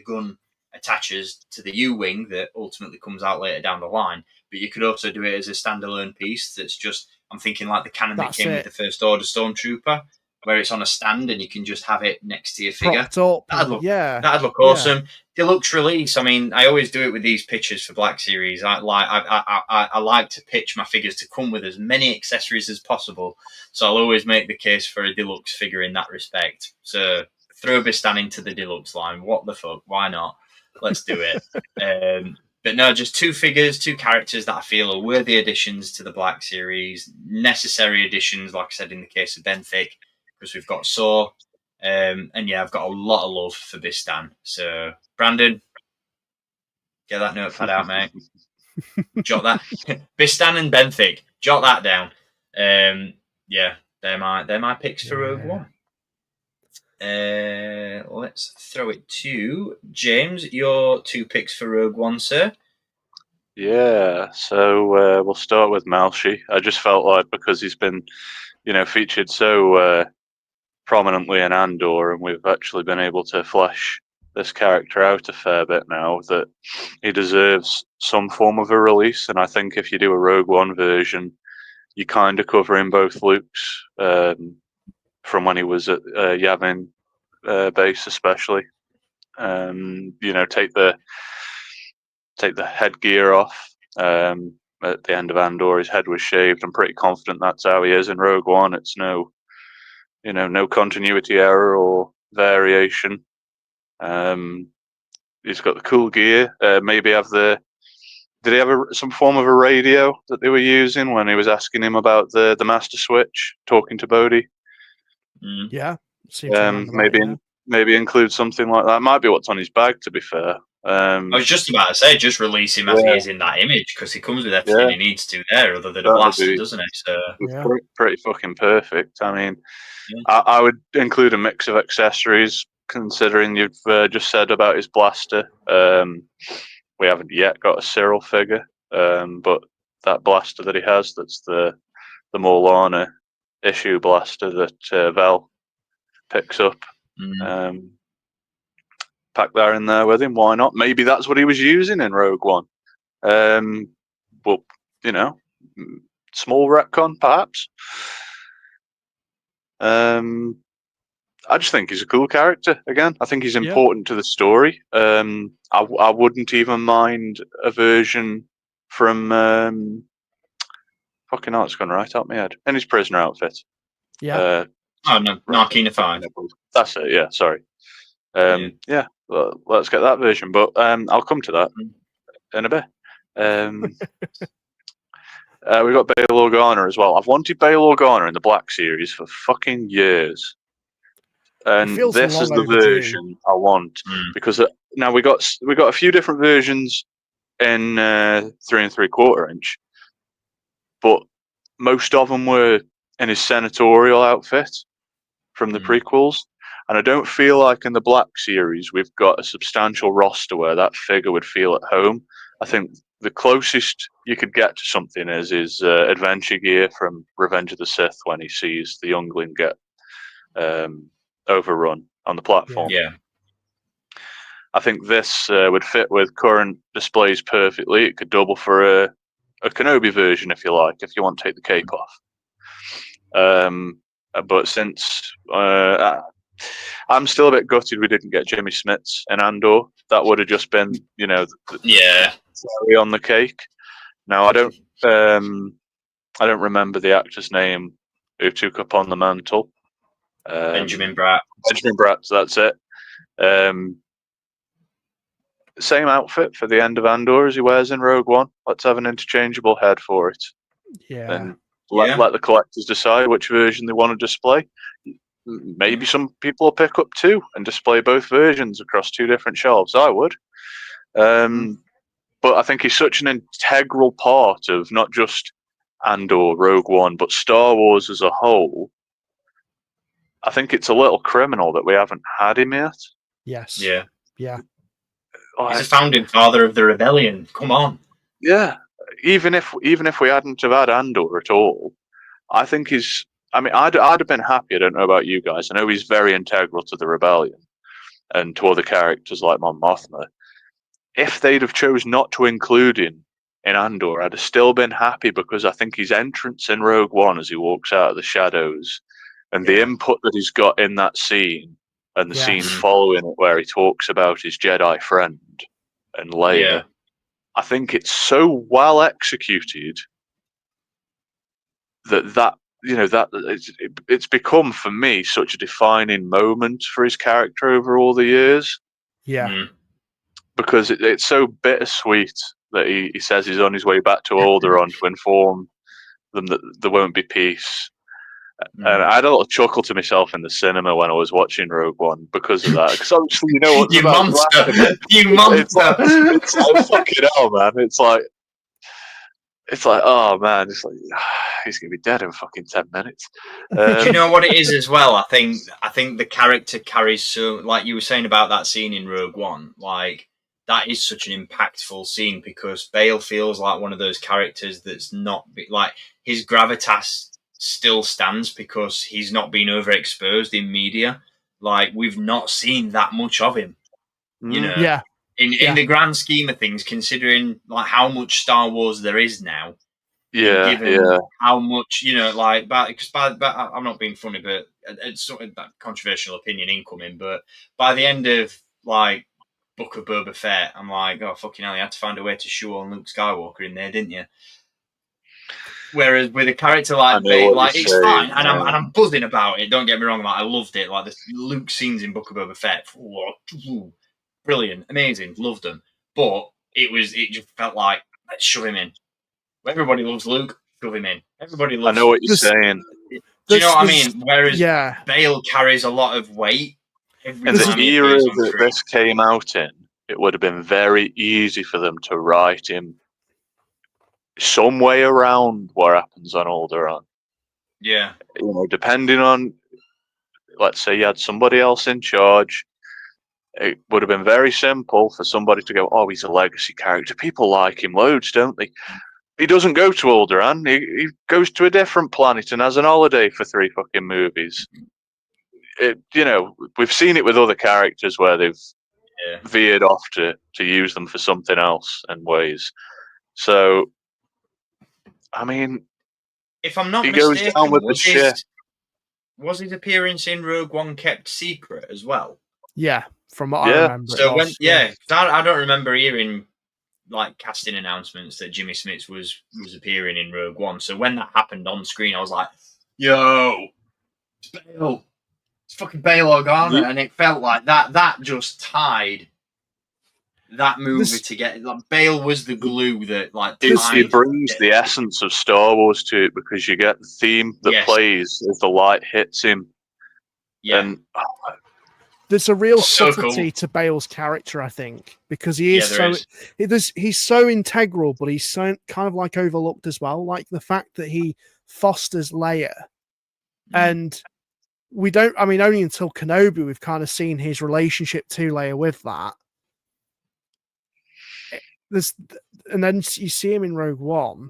gun attaches to the U-wing that ultimately comes out later down the line, but you could also do it as a standalone piece that's just, I'm thinking like the cannon that came with the First Order Stormtrooper, where it's on a stand and you can just have it next to your figure. That'd look awesome. Yeah. Deluxe release. I mean, I always do it with these pictures for Black Series. I like to pitch my figures to come with as many accessories as possible. So I'll always make the case for a deluxe figure in that respect. So throw Bistan into the deluxe line. What the fuck? Why not? Let's do it. But no, just two figures, two characters that I feel are worthy additions to the Black Series, necessary additions, like I said in the case of Benthic, because we've got Saw, and yeah, I've got a lot of love for Bistan. So, Brandon, get that notepad out, mate. Jot that. Bistan and Benthic, jot that down. Yeah, they're my picks for Rogue One. Let's throw it to James. Your two picks for Rogue One, sir. Yeah, so we'll start with Malshi. I just felt like because he's been, featured so prominently in Andor, and we've actually been able to flesh this character out a fair bit now, that he deserves some form of a release. And I think if you do a Rogue One version, you kind of cover in both Lukes, from when he was at Yavin base, especially. Take the headgear off. At the end of Andor, his head was shaved. I'm pretty confident that's how he is in Rogue One. It's no continuity error or variation. He's got the cool gear. Maybe did he have some form of a radio that they were using when he was asking him about the Master Switch, talking to Bodhi? Yeah. Maybe include something like that. Might be what's on his bag, to be fair. I was just about to say, just release him as he is in that image, because he comes with everything he needs to there, other than a blaster, doesn't it? So pretty fucking perfect. I mean, I would include a mix of accessories, considering you've just said about his blaster. We haven't yet got a Cyril figure, but that blaster that he has, that's the Morlana issue blaster that Vel picks up. Pack that in there with him. Why not? Maybe that's what he was using in Rogue One. But small retcon perhaps. I just think he's a cool character. Again, I think he's important to the story. I wouldn't even mind a version from fucking hell, it's gone right out my head. In his prisoner outfit. Yeah. Narkina 5. That's it. Yeah. Sorry. Well, let's get that version, but I'll come to that in a bit. We've got Bail Organa as well. I've wanted Bail Organa in the Black Series for fucking years, and this is the version I want because now we got a few different versions in 3 3/4 inch, but most of them were in his senatorial outfit from the prequels. And I don't feel like in the Black Series we've got a substantial roster where that figure would feel at home. I think the closest you could get to something is his adventure gear from Revenge of the Sith when he sees the youngling get overrun on the platform. Yeah. I think this would fit with current displays perfectly. It could double for a Kenobi version if you like, if you want to take the cape off. But since I'm still a bit gutted we didn't get Jimmy Smits in Andor. That would have just been, cherry on the cake. Now I don't remember the actor's name who took up on the mantle. Benjamin Bratt. Benjamin Bratt, that's it. Same outfit for the end of Andor as he wears in Rogue One. Let's have an interchangeable head for it. Yeah. And let the collectors decide which version they want to display. Maybe some people will pick up two and display both versions across two different shelves. I would. But I think he's such an integral part of not just Andor, Rogue One, but Star Wars as a whole. I think it's a little criminal that we haven't had him yet. Yes. Yeah. Yeah. He's a founding father of the rebellion. Come on. Yeah. Even if we hadn't have had Andor at all, I think he's. I mean, I'd have been happy. I don't know about you guys. I know he's very integral to the rebellion and to other characters like Mon Mothma. If they'd have chose not to include him in Andor, I'd have still been happy because I think his entrance in Rogue One as he walks out of the shadows and the input that he's got in that scene and the scenes following it where he talks about his Jedi friend and Leia, I think it's so well executed that it's become for me such a defining moment for his character over all the years. Yeah. because it's so bittersweet that he says he's on his way back to Alderaan to inform them that there won't be peace. And I had a little chuckle to myself in the cinema when I was watching Rogue One because of that. Because obviously, you know what? You monster! You monster! It's like fucking hell, man. It's like, oh man, it's like he's gonna be dead in fucking 10 minutes. Do you know what it is as well? I think the character carries so, like you were saying about that scene in Rogue One, like that is such an impactful scene because Bale feels like one of those characters that's not like his gravitas still stands because he's not been overexposed in media. Like we've not seen that much of him, you know. Yeah. In the grand scheme of things, considering like how much Star Wars there is now, given how much, you know, like, because I'm not being funny, but it's sort of that controversial opinion incoming. But by the end of like Book of Boba Fett, I'm like, oh fucking hell, you had to find a way to shoehorn Luke Skywalker in there, didn't you? Whereas with a character like Bale, like it's fine, and I'm buzzing about it. Don't get me wrong, like I loved it. Like the Luke scenes in Book of Boba Fett, brilliant, amazing, loved them. But it just felt like let's shove him in. Everybody loves Luke, shove him in. Everybody loves. I know what you're saying. Do you know what I mean? Whereas Bale carries a lot of weight. In the era that this came out in, it would have been very easy for them to write him some way around what happens on Alderaan. Yeah. You know, depending on, let's say you had somebody else in charge, it would have been very simple for somebody to go, oh, he's a legacy character. People like him loads, don't they? He doesn't go to Alderaan. He goes to a different planet and has an holiday for 3 fucking movies. You know, we've seen it with other characters where they've veered off to use them for something else and ways. So, I mean, if I'm not mistaken, goes down with was his appearance in Rogue One kept secret as well? Yeah, from what I remember. So I don't remember hearing like casting announcements that Jimmy Smits was appearing in Rogue One. So when that happened on screen, I was like, "Yo, it's Bale, it's fucking Bale Organa," and it felt like that just tied that movie together. Like Bale was the glue that like it brings the essence of Star Wars to it because you get the theme that plays as the light hits him. Yeah. And there's a real subtlety to Bale's character, I think, because he is he's so integral, but he's so kind of like overlooked as well. Like the fact that he fosters Leia, and we don't. I mean, only until Kenobi we've kind of seen his relationship to Leia with that. And then you see him in Rogue One,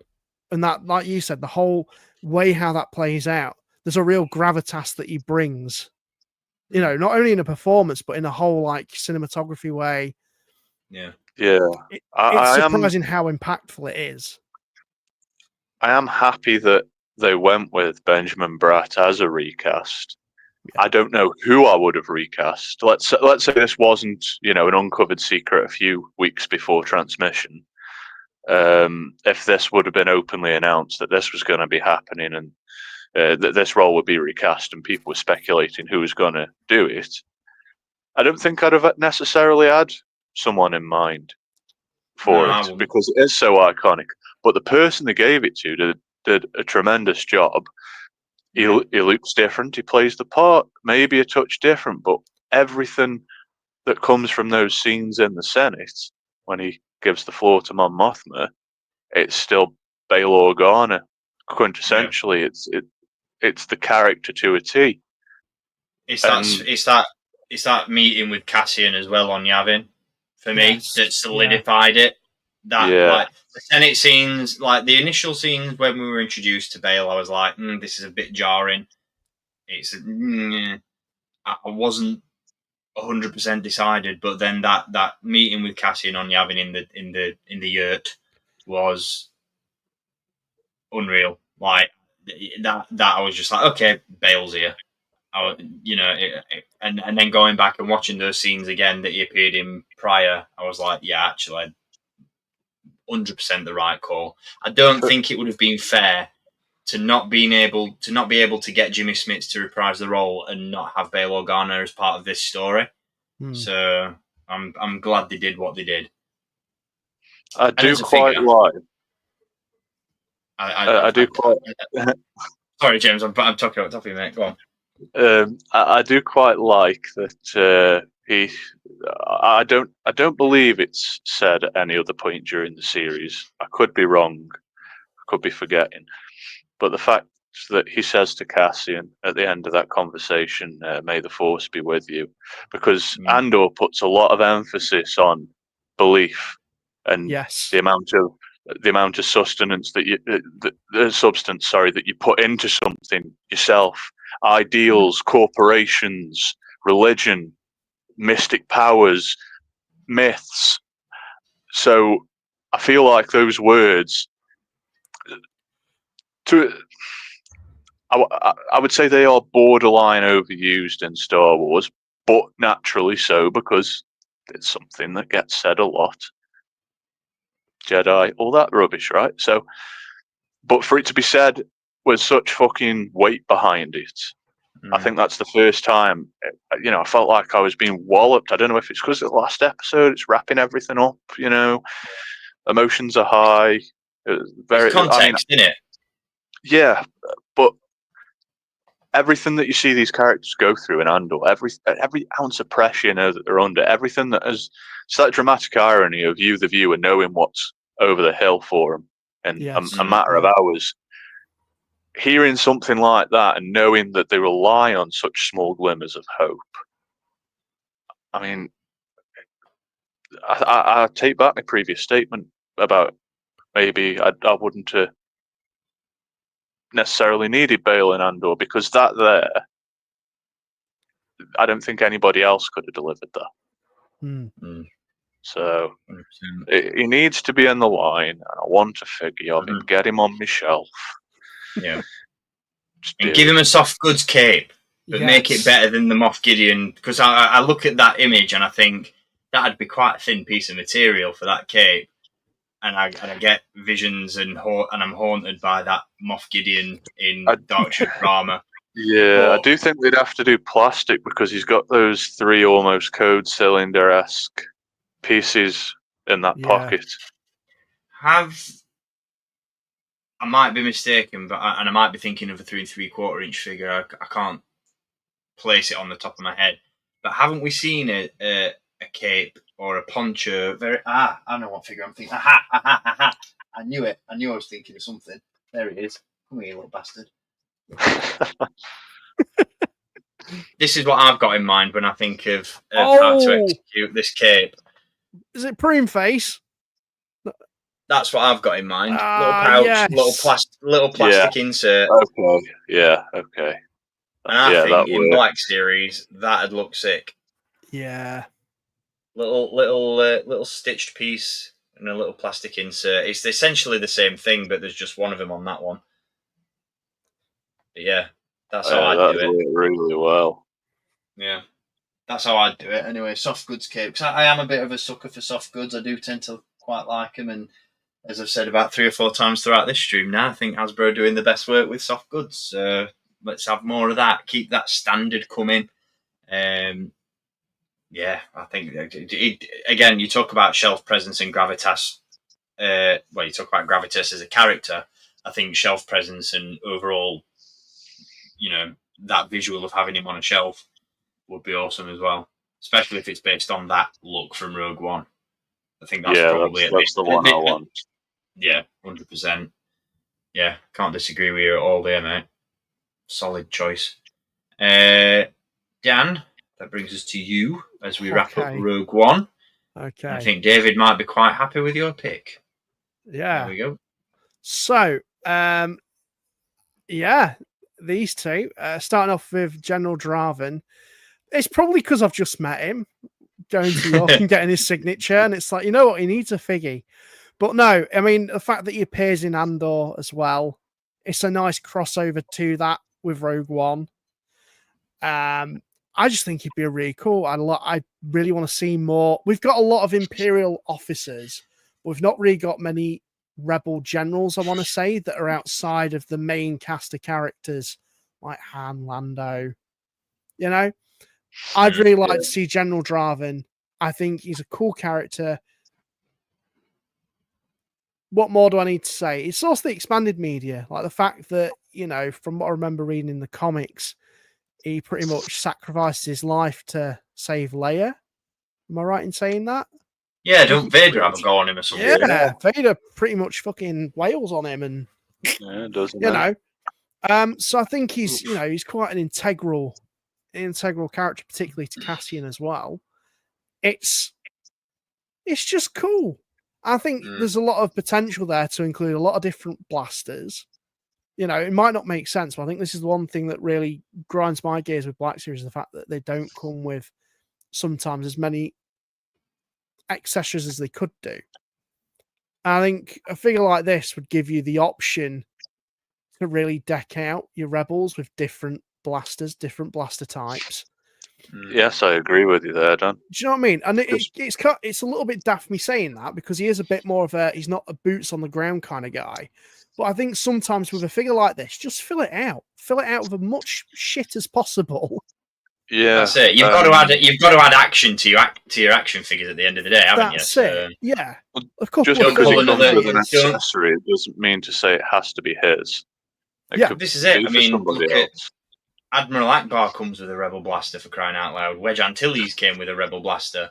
and that, like you said, the whole way how that plays out. There's a real gravitas that he brings. You know, not only in a performance, but in a whole like cinematography way. Yeah. It's surprising how impactful it is. I am happy that they went with Benjamin Bratt as a recast. Yeah. I don't know who I would have recast. Let's say this wasn't, you know, an uncovered secret a few weeks before transmission. If this would have been openly announced that this was going to be happening and that this role would be recast and people were speculating who was going to do it, I don't think I'd have necessarily had someone in mind for it because it is so iconic. But the person they gave it to did a tremendous job. He looks different. He plays the part maybe a touch different, but everything that comes from those scenes in the Senate when he gives the floor to Mon Mothma, it's still Bail Organa. Quintessentially, it's the character to a T. It's that meeting with Cassian as well on Yavin for me that solidified it. Like the Senate scenes, like the initial scenes when we were introduced to Bale, I was like, this is a bit jarring. I wasn't 100% decided, but then that meeting with Cassian on Yavin in the yurt was unreal. Like that I was just like, okay, Bale's here. And then going back and watching those scenes again that he appeared in prior, I was like, yeah, actually, 100% the right call. I don't think it would have been fair to not be able to get Jimmy Smits to reprise the role and not have Bail Organa as part of this story. So I'm glad they did what they did. I do quite like. I do quite. Sorry, James. I'm talking about top of you, mate. Go on. I do quite like that. I don't believe it's said at any other point during the series. I could be wrong. I could be forgetting. But the fact that he says to Cassian at the end of that conversation, "May the Force be with you," because Andor puts a lot of emphasis on belief and the amount of sustenance that the substance, that you put into something yourself, ideals, corporations, religion, mystic powers, myths. So I feel like those words, I would say they are borderline overused in Star Wars, but naturally so, because it's something that gets said a lot. Jedi, all that rubbish, right? So, but for it to be said with such fucking weight behind it, I think that's the first time, I felt like I was being walloped. I don't know if it's because of the last episode, it's wrapping everything up, emotions are high. It's context, isn't it? Yeah, but everything that you see these characters go through in Andor, every ounce of pressure that they're under, everything that is, it's that dramatic irony of you, the viewer, knowing what's over the hill for them in a matter of hours. Hearing something like that and knowing that they rely on such small glimmers of hope. I mean, I take back my previous statement about maybe I wouldn't have necessarily needed Bail in Andor, because that there, I don't think anybody else could have delivered that. So he needs to be in the line, and I want a figure of him. Get him on my shelf. Yeah. And give him a soft goods cape, but make it better than the Moff Gideon. Because I look at that image and I think that'd be quite a thin piece of material for that cape. And I get visions and I'm haunted by that Moff Gideon in Dark Trooper armor. Yeah, I do think they'd have to do plastic, because he's got those 3 almost code cylinder-esque pieces in that pocket. I might be mistaken, but I might be thinking of a 3 3/4 inch figure. I can't place it on the top of my head. But haven't we seen a cape or a poncho? I know what figure I'm thinking. Aha! I knew it. I knew I was thinking of something. There it is. Come here, you little bastard. This is what I've got in mind when I think of how to execute this cape. Is it Prune Face? That's what I've got in mind. Little pouch, little plastic insert. Okay. Yeah. Okay. And I think in Black Series that'd look sick. Yeah. Little stitched piece and a little plastic insert. It's essentially the same thing, but there's just one of them on that one. But yeah, that's how I'd do it. Really well. Yeah, that's how I'd do it. Anyway, soft goods cape. Because I am a bit of a sucker for soft goods. I do tend to quite like them, and as I've said about 3 or 4 times throughout this stream now, I think Hasbro are doing the best work with soft goods. Let's have more of that. Keep that standard coming. Yeah, I think again, you talk about shelf presence and gravitas. You talk about gravitas as a character. I think shelf presence and overall, that visual of having him on a shelf would be awesome as well. Especially if it's based on that look from Rogue One. I think that's probably that's the one I want. Yeah, 100%. Yeah, can't disagree with you at all there, mate. Solid choice. Dan, that brings us to you as we wrap up Rogue One. Okay. I think David might be quite happy with your pick. Yeah. There we go. So, these two, starting off with General Draven. It's probably because I've just met him, going to York and getting his signature, and it's like, you know what, he needs a figgy. But no, I mean, the fact that he appears in Andor as well, it's a nice crossover to that with Rogue One. I just think he'd be a really cool. I really want to see more. We've got a lot of Imperial officers. We've not really got many Rebel generals, I want to say, that are outside of the main cast of characters like Han, Lando. I'd really like to see General Draven I think he's a cool character. What more do I need to say? It's also the expanded media, like the fact that, you know, from what I remember reading in the comics, he pretty much sacrificed his life to save Leia. Am I right in saying that? Yeah, don't Vader have a go on him or something? Yeah, Vader pretty much fucking wails on him, and doesn't you know. So I think he's, you know, he's quite an integral character, particularly to Cassian as well. It's just cool. I think there's a lot of potential there to include a lot of different blasters. You know, it might not make sense, but I think this is the one thing that really grinds my gears with Black Series, the fact that they don't come with sometimes as many accessories as they could do. I think a figure like this would give you the option to really deck out your rebels with different blasters, different blaster types. Yes, I agree with you there, Dan. Do you know what I mean? And it's a little bit daft me saying that, because he is a bit more of he's not a boots on the ground kind of guy. But I think sometimes with a figure like this, just fill it out with as much shit as possible. Yeah, that's it. You've got to add action to your action figures at the end of the day, haven't you? That's it. Yeah, of course. Just because it comes with an accessory, it doesn't mean to say it has to be his. This is it. I mean, look at Admiral Akbar comes with a Rebel blaster, for crying out loud. Wedge Antilles came with a Rebel blaster.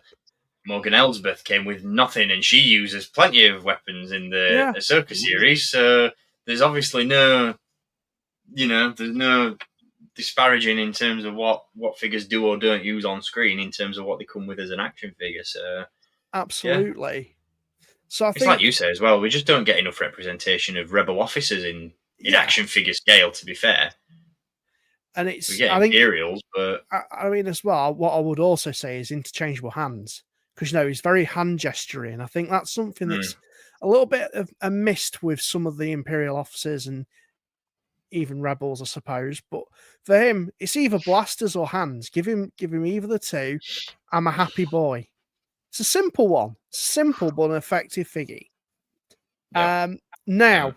Morgan Elsbeth came with nothing, and she uses plenty of weapons in the Ahsoka series. So there's obviously no disparaging in terms of what figures do or don't use on screen in terms of what they come with as an action figure. So absolutely. So I think it's like you say as well. We just don't get enough representation of Rebel officers in action figure scale. To be fair. And it's, we get Imperials, but I mean, as well, what I would also say is interchangeable hands, because, you know, he's very hand gesturing. I think that's something that's a little bit of a missed with some of the Imperial officers and even Rebels, I suppose. But for him, it's either blasters or hands. Give him either the two. I'm a happy boy. It's a simple one, simple but an effective figgy. Now.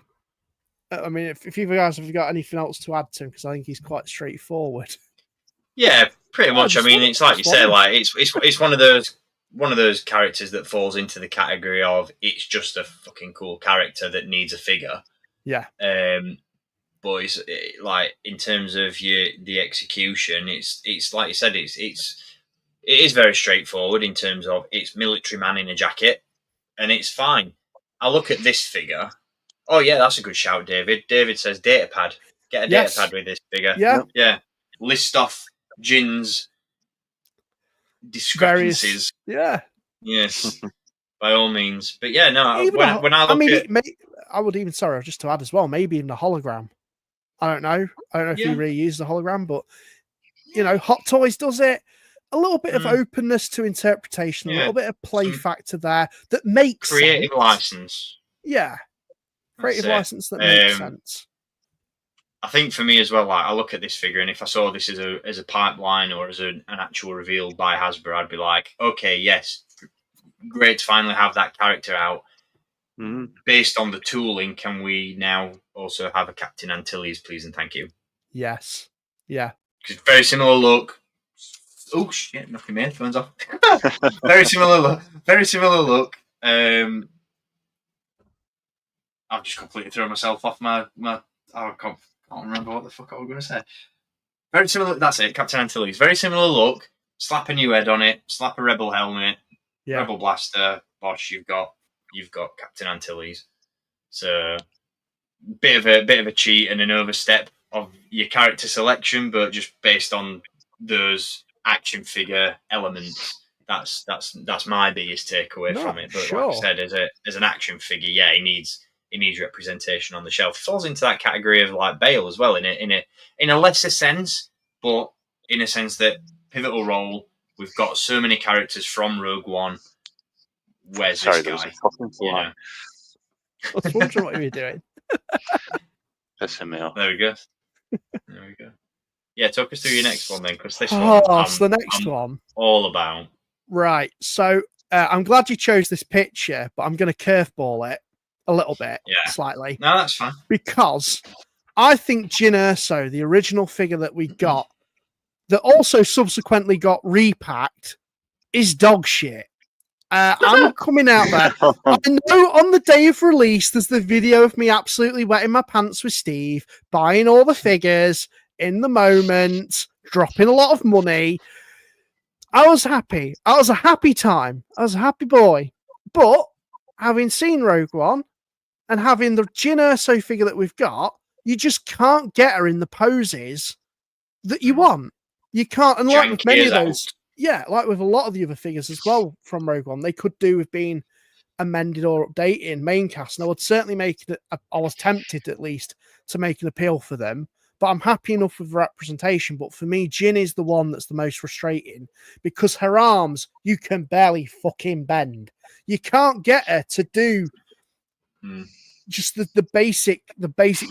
I mean, if you guys have got anything else to add to him, because I think he's quite straightforward. Yeah, pretty much. I mean, it's like you say, like it's one of those characters that falls into the category of it's just a fucking cool character that needs a figure. Yeah. But it's like in terms of the execution, it's like you said, it is very straightforward in terms of it's military man in a jacket, and it's fine. I look at this figure. Oh, yeah, that's a good shout, David. David says datapad. Get a datapad with this figure. Yeah. List off Jin's discrepancies. Yes, by all means. But yeah, no, when I look at... I would even, just to add as well, maybe even a hologram. I don't know if he really uses a hologram, but, you know, Hot Toys does it. A little bit of openness to interpretation, a little bit of play factor there that makes creative license. Yeah. Creative license that makes sense. I think for me as well, like I look at this figure, and if I saw this as a pipeline or as an actual reveal by Hasbro, I'd be like, okay, yes, great to finally have that character out. Based on the tooling, can we now also have a Captain Antilles, please and thank you? Yes. Yeah. Because very similar look. Oh shit! Knocking my headphones off. Very similar look. Very similar look. I've just completely thrown myself off my I can't remember what the fuck I was going to say. Very similar. That's it. Captain Antilles. Very similar look. Slap a new head on it. Slap a Rebel helmet. Rebel blaster. Bosh. You've got Captain Antilles. So bit of a cheat and an overstep of your character selection, but just based on those action figure elements. That's my biggest takeaway from it. But like I said, as an action figure, yeah, he needs representation on the shelf. It falls into that category of like Bale as well, in a lesser sense, but in a sense that pivotal role. We've got so many characters from Rogue One. Where's this guy? I was wondering what you were doing. Pissing me off. There we go. Yeah, talk us through your next one then, because this one. So the next one, all about. Right. So I'm glad you chose this picture, but I'm going to curveball it a little bit, slightly. No, that's fine. Because I think Jyn Erso, the original figure that we got, that also subsequently got repacked is dog shit. I'm coming out there. I know on the day of release, there's the video of me absolutely wetting my pants with Steve, buying all the figures in the moment, dropping a lot of money. I was happy. I was a happy time. I was a happy boy. But having seen Rogue One and having the Jyn Erso figure that we've got, you just can't get her in the poses that you want. You can't, and like with many of those, like with a lot of the other figures as well from Rogue One, they could do with being amended or updated in main cast. And I would certainly make it, I was tempted at least to make an appeal for them, but I'm happy enough with the representation. But for me, Jyn is the one that's the most frustrating because her arms, you can barely fucking bend. You can't get her to do just the basic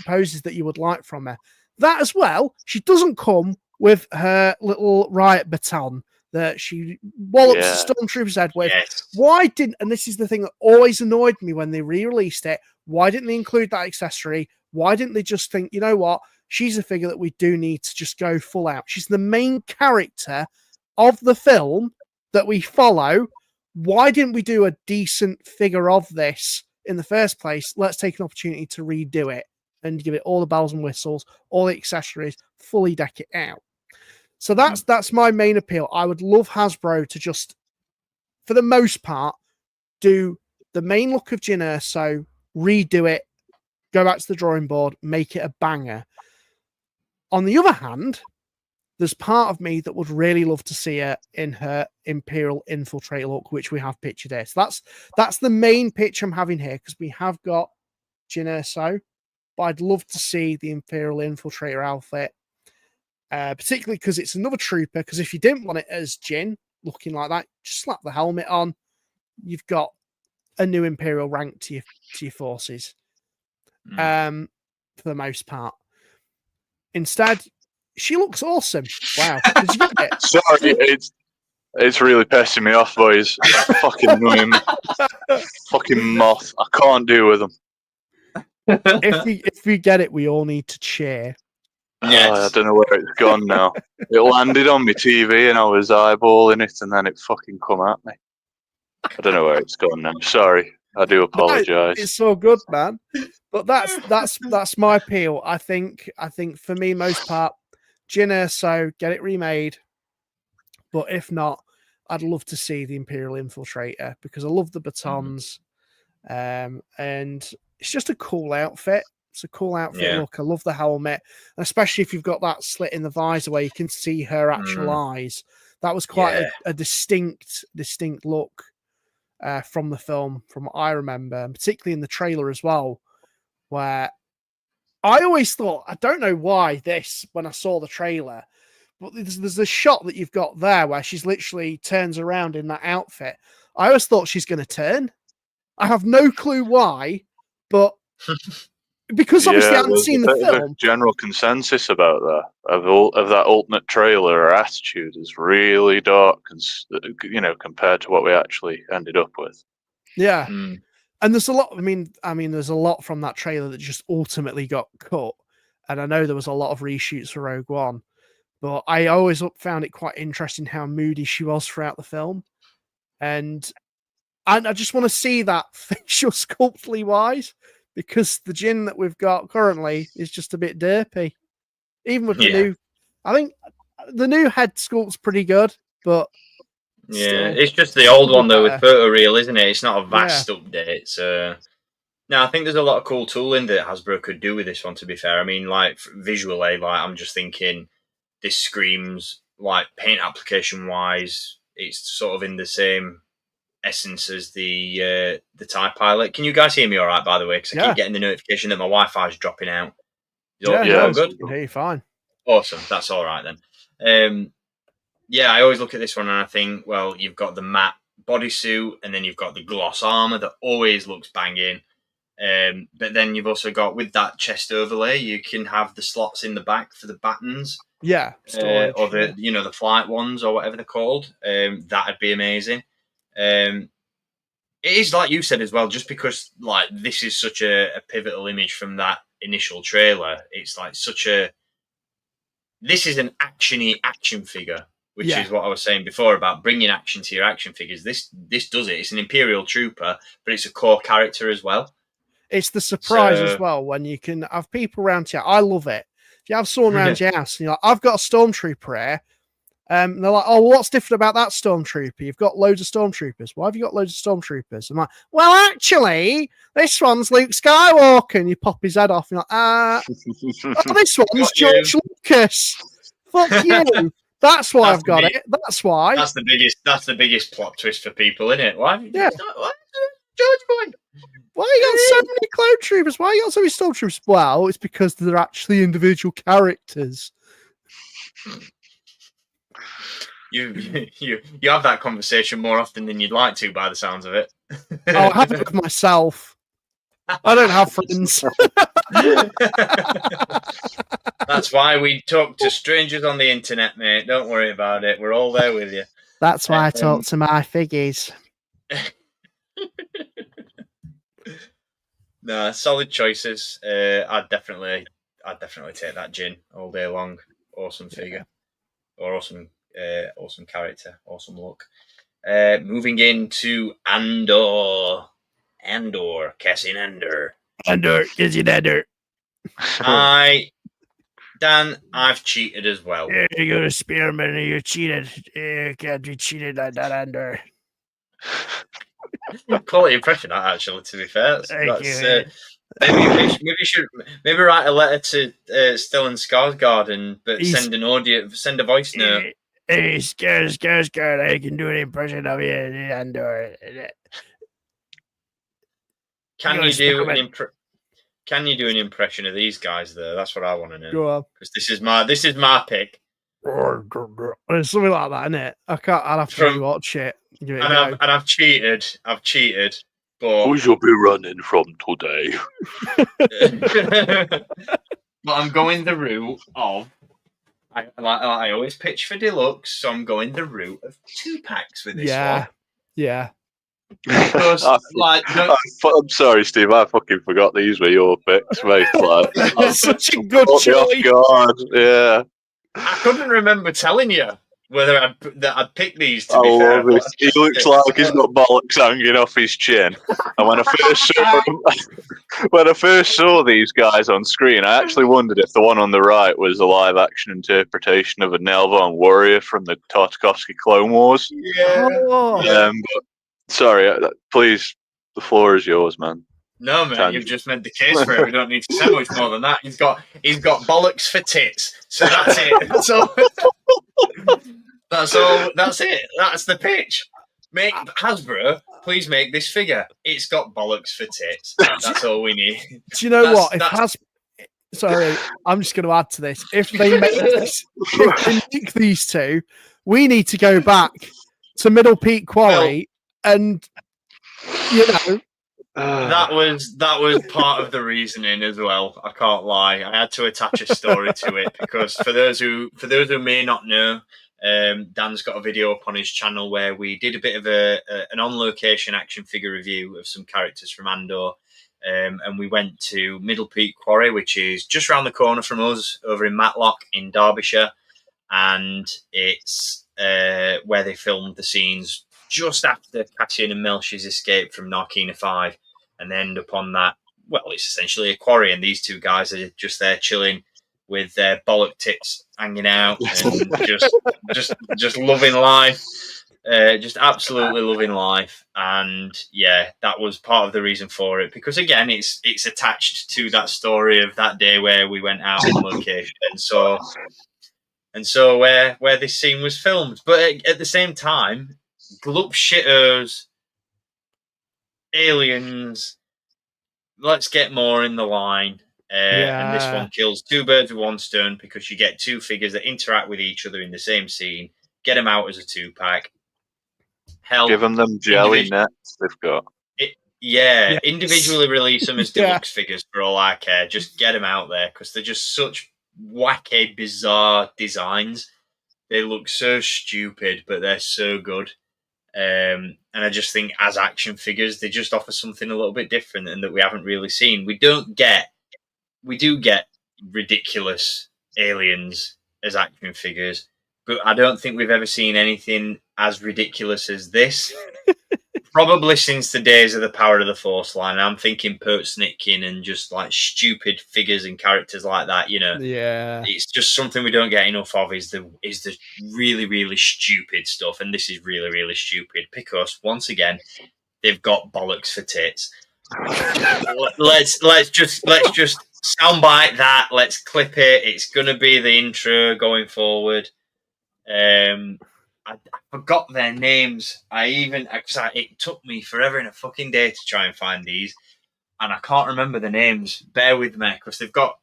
poses that you would like from her. That as well, she doesn't come with her little riot baton that she wallops the stormtrooper's head with. Why didn't, and this is the thing that always annoyed me when they re-released it, why didn't they include that accessory? Why didn't they just think, you know what, she's a figure that we do need to just go full out. She's the main character of the film that we follow. Why didn't we do a decent figure of this in the first place? Let's take an opportunity to redo it and give it all the bells and whistles, all the accessories, fully deck it out. So that's my main appeal. I would love Hasbro to just, for the most part, do the main look of Jyn Erso, redo it, go back to the drawing board, make it a banger. On the other hand, there's part of me that would really love to see her in her Imperial Infiltrator look, which we have pictured here. So that's the main picture I'm having here, because we have got Jyn Erso, but I'd love to see the Imperial Infiltrator outfit. Particularly because it's another trooper, because if you didn't want it as Jyn, looking like that, just slap the helmet on. You've got a new Imperial rank to your forces. For the most part. Instead, she looks awesome. Wow. Did you get it? Sorry, it's really pissing me off, boys. Fucking annoying me. Fucking moth. I can't deal with them. If we get it, we all need to cheer. Yes. I don't know where it's gone now. It landed on my TV and I was eyeballing it, and then it fucking come at me. I don't know where it's gone now. Sorry, I do apologise. It's so good, man. But that's my appeal. I think for me, most part, Jyn Erso, get it remade. But if not, I'd love to see the Imperial Infiltrator, because I love the batons, and it's just a cool outfit. It's a cool outfit look. I love the helmet, and especially if you've got that slit in the visor where you can see her actual eyes. That was quite a distinct look from the film, from what I remember, and particularly in the trailer as well, where I always thought, I don't know why when I saw the trailer, but there's a shot that you've got there where she's literally turns around in that outfit. I always thought she's going to turn. I have no clue why, but because obviously I haven't seen the film. General consensus about that of that alternate trailer. Her attitude is really dark, compared to what we actually ended up with. Yeah, and there's a lot. I mean, there's a lot from that trailer that just ultimately got cut, and I know there was a lot of reshoots for Rogue One, but I always found it quite interesting how moody she was throughout the film, and I just want to see that facial sculptly wise. Because the Jyn that we've got currently is just a bit derpy. Even with the new... I think the new head sculpt's pretty good, but... it's just the old one, though, with photoreal, isn't it? It's not a vast update, so... No, I think there's a lot of cool tooling that Hasbro could do with this one, to be fair. I mean, like, visually, I'm just thinking this screams, paint application-wise, it's sort of in the same essence as the TIE Pilot. Can you guys hear me all right, by the way? Because I keep getting the notification that my Wi-Fi is dropping out. Is all good? I hear you fine. Awesome. That's all right then. I always look at this one and I think, well, you've got the matte bodysuit and then you've got the gloss armor that always looks banging. But then you've also got, with that chest overlay, you can have the slots in the back for the battens. Yeah. Or the flight ones or whatever they're called. That'd be amazing. It is like you said as well, just because this is such a pivotal image from that initial trailer. It's this is an action figure. which is what I was saying before about bringing action to your action figures. This does it. It's an Imperial Trooper, but it's a core character as well. It's the surprise as well when you can have people around you. I love it. If you have someone around your house and you're like, I've got a Stormtrooper here. And they're like, oh, well, what's different about that Stormtrooper? You've got loads of Stormtroopers. Why have you got loads of Stormtroopers? I'm like, well, actually, this one's Luke Skywalker. And you pop his head off. And you're like, oh, this one's George Lucas. Fuck you. That's why I've got it. That's why. That's the biggest plot twist for people, isn't it? Why? Yeah. Why George Boy? Why you got so many clone troopers? Why you got so many Stormtroopers? Well, it's because they're actually individual characters. You have that conversation more often than you'd like to, by the sounds of it. I have it with myself. I don't have friends. That's why we talk to strangers on the internet, mate. Don't worry about it. We're all there with you. That's why I talk to my figgies. No, solid choices. I'd definitely take that Jyn all day long. Awesome figure, or awesome character, awesome look. Moving into Andor, Cassian Andor. Cassian Andor. Dan, I've cheated as well. You're a spearman and you cheated. You can't be cheated like that, Andor. Quality impression, actually. To be fair, maybe write a letter to Stellan Skarsgård but send a voice note. Hey, Skarsgård, I can do an impression of you, Andor. Can you do an impression of these guys though? That's what I want to know. Go on, because this is my pick. It's something like that, isn't it? I'd have to rewatch it. I've cheated, but we shall be running from today. But I'm going the route of I always pitch for deluxe, so I'm going the route of 2-packs with this one. Yeah. Because, I'm sorry, Steve. I fucking forgot these were your picks, mate. That's such a good choice. God, yeah. I couldn't remember telling you whether I'd pick these. To be fair, he looks like he's got bollocks hanging off his chin. And when I first saw these guys on screen, I actually wondered if the one on the right was a live-action interpretation of a Nelvon warrior from the Tartakovsky Clone Wars. Yeah. But, sorry, please, the floor is yours, man. No, man, you've just made the case for it. We don't need to say much more than that. He's got bollocks for tits. So that's it. That's all. That's it. That's the pitch. Hasbro, please make this figure. It's got bollocks for tits. That's all we need. Do you know what? Sorry, I'm just going to add to this. If they make these two, we need to go back to Middle Peak Quarry and, that was part of the reasoning as well. I can't lie. I had to attach a story to it because for those who may not know, Dan's got a video up on his channel where we did a bit of an on-location action figure review of some characters from Andor, and we went to Middle Peak Quarry, which is just around the corner from us over in Matlock in Derbyshire, and it's where they filmed the scenes just after Cassian and Melchi's escape from Narkina 5, and they end up on that. Well, it's essentially a quarry, and these two guys are just there chilling with their bollock tits hanging out and just loving life, just absolutely loving life. And yeah, that was part of the reason for it, because again, it's attached to that story of that day where we went out on location, and so where this scene was filmed. But at the same time, glup shitters, aliens, let's get more in the line. And this one kills two birds with one stone, because you get two figures that interact with each other in the same scene. Get them out as a 2-pack. Hell, give them jelly nets they've got. Individually release them as deluxe figures for all I care. Just get them out there, because they're just such wacky, bizarre designs. They look so stupid, but they're so good. And I just think as action figures, they just offer something a little bit different and that we haven't really seen. We do get ridiculous aliens as action figures, but I don't think we've ever seen anything as ridiculous as this. Probably since the days of the Power of the Force line. I'm thinking Pope Snitkin and just like stupid figures and characters like that. Yeah, it's just something we don't get enough of. Is the really really stupid stuff, and this is really really stupid because once again they've got bollocks for tits. let's just soundbite that. Let's clip it. It's gonna be the intro going forward. I forgot their names. It took me forever and a fucking day to try and find these, and I can't remember the names. Bear with me, because they've got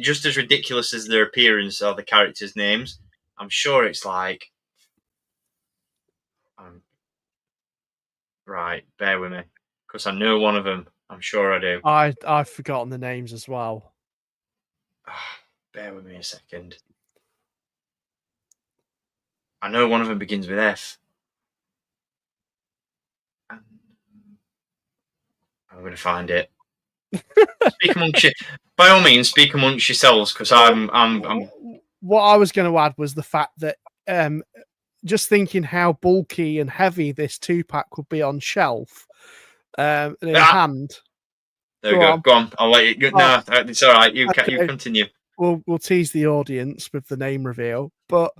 just as ridiculous as their appearance or the characters' names. I'm sure it's like, right. Bear with me, because I know one of them. I'm sure I do. I've forgotten the names as well. Bear with me a second. I know one of them begins with F. I'm going to find it. Speak amongst you. By all means, speak amongst yourselves, because I'm. What I was going to add was the fact that just thinking how bulky and heavy this 2-pack would be on shelf and in hand. There we go. Go on. I'll let you. No, it's all right. You continue. We'll tease the audience with the name reveal, but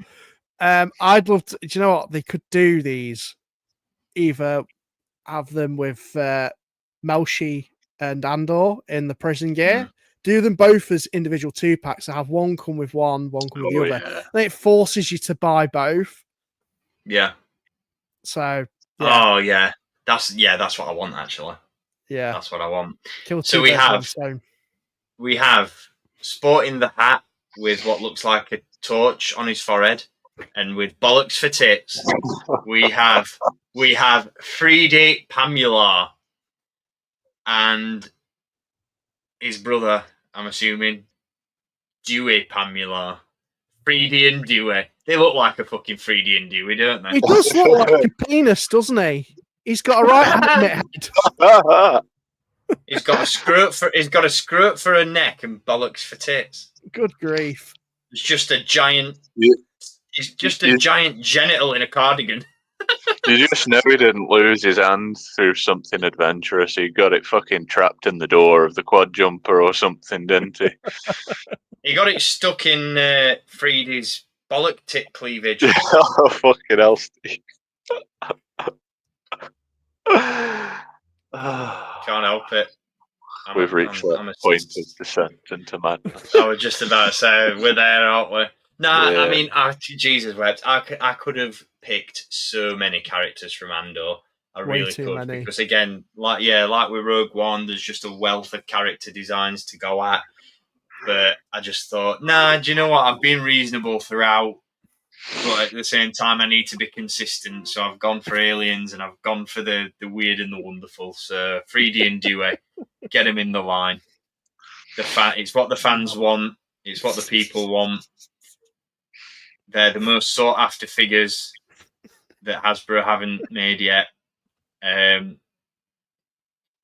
I'd love to. Do you know what they could do? These either have them with Melshi and Andor in the prison gear. Do them both as individual 2-packs. So have one come with one come with the other. Yeah. Then it forces you to buy both. Yeah. So. Yeah. Oh yeah, that's what I want actually. Yeah, that's what I want. So we have sporting the hat with what looks like a torch on his forehead, and with bollocks for tits, we have 3D Pamular and his brother, I'm assuming, Dewey Pamular. 3D and Dewey. They look like a fucking 3D and Dewey, don't they? He does look like a penis, doesn't he? He's got a right head. He's got a screw for a neck and bollocks for tits. Good grief! It's just a giant. He's just a giant genital in a cardigan. You just know he didn't lose his hand through something adventurous. He got it fucking trapped in the door of the quad jumper or something, didn't he? He got it stuck in Freedy's bollock tit cleavage. Oh, fucking hell, Steve. Can't help it. We've reached that point of descent into madness. I was just about to say, we're there, aren't we? No, yeah. I mean, Jesus wept. I could have picked so many characters from Andor. I really could. Many. Because again, like with Rogue One, there's just a wealth of character designs to go at. But I just thought, do you know what? I've been reasonable throughout, but at the same time, I need to be consistent. So I've gone for aliens, and I've gone for the weird and the wonderful. So 3D and Dewey, get him in the line. It's what the fans want. It's what the people want. They're the most sought after figures that Hasbro haven't made yet.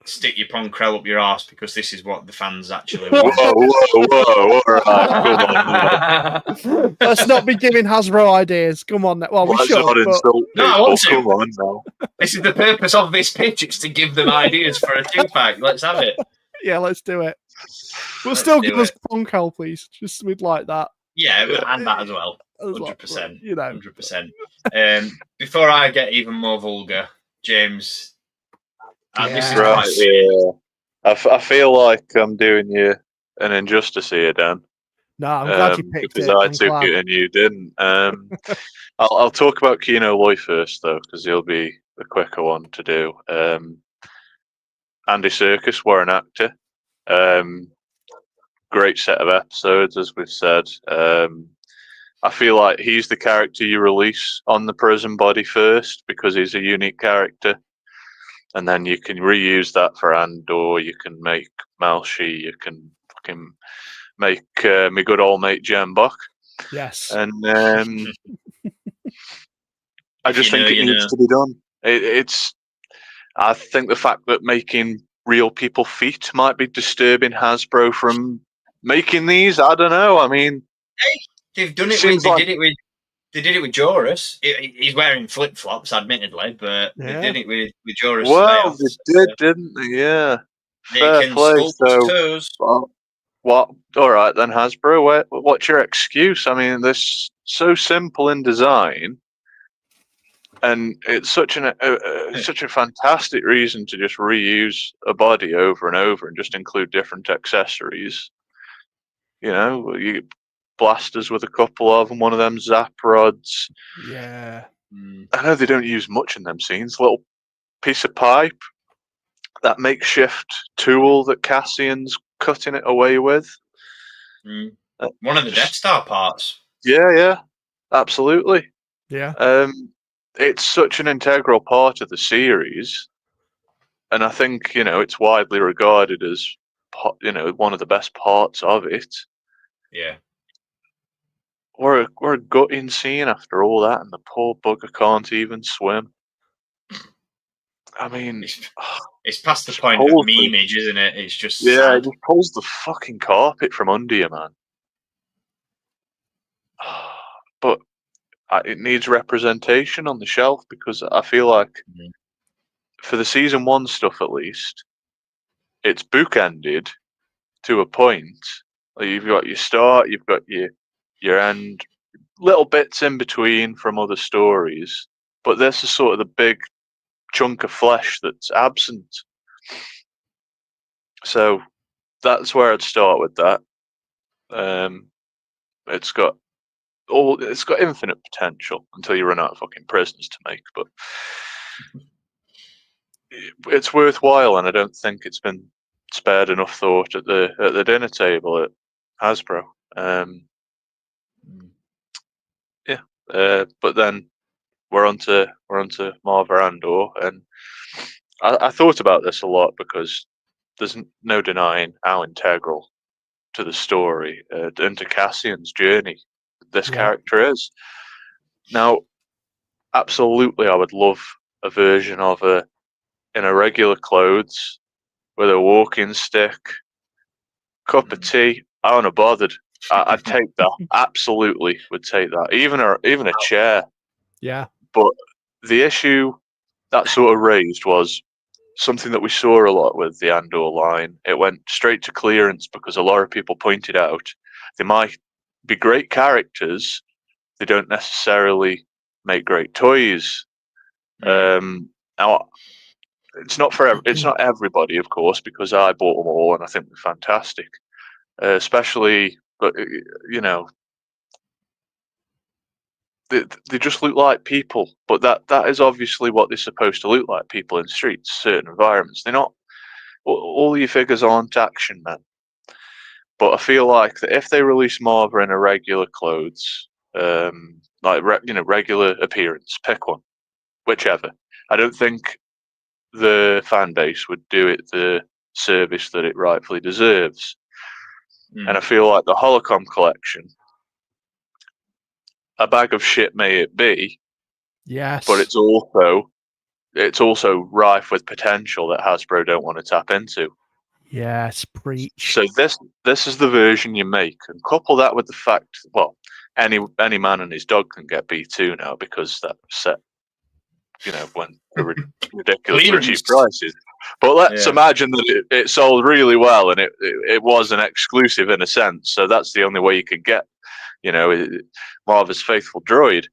Stick your Ponkrell up your arse, because this is what the fans actually want. Whoa, all right, come on. Let's not be giving Hasbro ideas. Come on. Well, we should. No, I want to. Come on now. This is the purpose of this pitch. It's to give them ideas for a 2-pack. Let's have it. Yeah, let's do it. Let's still give us Ponkrell, please. Just we'd like that. Yeah, and that as well. 100%. 100%. Before I get even more vulgar, James. This is right, yeah. I feel like I'm doing you an injustice here, Dan. No, I'm glad you picked because it. I took it and you didn't. I'll talk about Kino Loy first, though, because he'll be the quicker one to do. Andy Serkis, what an actor. Great set of episodes, as we've said. I feel like he's the character you release on the prison body first, because he's a unique character. And then you can reuse that for Andor. You can make Melshi. You can fucking make my good old mate Jen Buck. Yes. And I just think it needs to be done. I think the fact that making real people feet might be disturbing Hasbro from making these. I don't know. I mean, they've done it. They did it with Joruus. He's wearing flip flops, admittedly, but they did it with Joruus. Well, they did, didn't they? Yeah. They can sculpt toes. What? All right then, Hasbro. What's your excuse? I mean, they're so simple in design, and it's such a fantastic reason to just reuse a body over and over and just include different accessories. You know, you blasters with a couple of them, one of them zap rods. Yeah. I know they don't use much in them scenes. Little piece of pipe, that makeshift tool that Cassian's cutting it away with. One of the Death Star parts. Yeah, absolutely. Yeah. It's such an integral part of the series, and I think it's widely regarded as one of the best parts of it. Yeah. We're a gutting scene after all that, and the poor bugger can't even swim. I mean, it's past the point of memeage, isn't it? It's just sad. It just pulls the fucking carpet from under you, man. But it needs representation on the shelf, because I feel like for the season 1 stuff, at least, it's bookended to a point. Like, you've got your start, you've got your end, little bits in between from other stories, but this is sort of the big chunk of flesh that's absent. So that's where I'd start with that. It's got infinite potential until you run out of fucking prisons to make, but it's worthwhile, and I don't think it's been spared enough thought at the dinner table at Hasbro. But then we're onto Marva Andor, and I thought about this a lot, because there's no denying how integral to the story and to Cassian's journey this character is. Now, absolutely, I would love a version of her in her regular clothes with a walking stick, cup of tea. I wouldn't have bothered. I'd take that. Absolutely, would take that. Even a chair. Yeah. But the issue that sort of raised was something that we saw a lot with the Andor line. It went straight to clearance because a lot of people pointed out they might be great characters, they don't necessarily make great toys. Now, it's not everybody, of course, because I bought them all and I think they're fantastic. Especially, but they just look like people, but that is obviously what they're supposed to look like, people in streets, certain environments. They're not, all your figures aren't action men. But I feel like that if they release Marva in a regular clothes, regular appearance, pick one, whichever. I don't think the fan base would do it the service that it rightfully deserves. And I feel like the Holocom collection, a bag of shit may it be, yes, but it's also rife with potential that Hasbro don't want to tap into. Yes, preach. So this is the version you make, and couple that with the fact, well, any man and his dog can get B2 now, because that set, when the ridiculously cheap prices. But let's imagine that it sold really well, and it was an exclusive in a sense. So that's the only way you could get, Marva's faithful droid.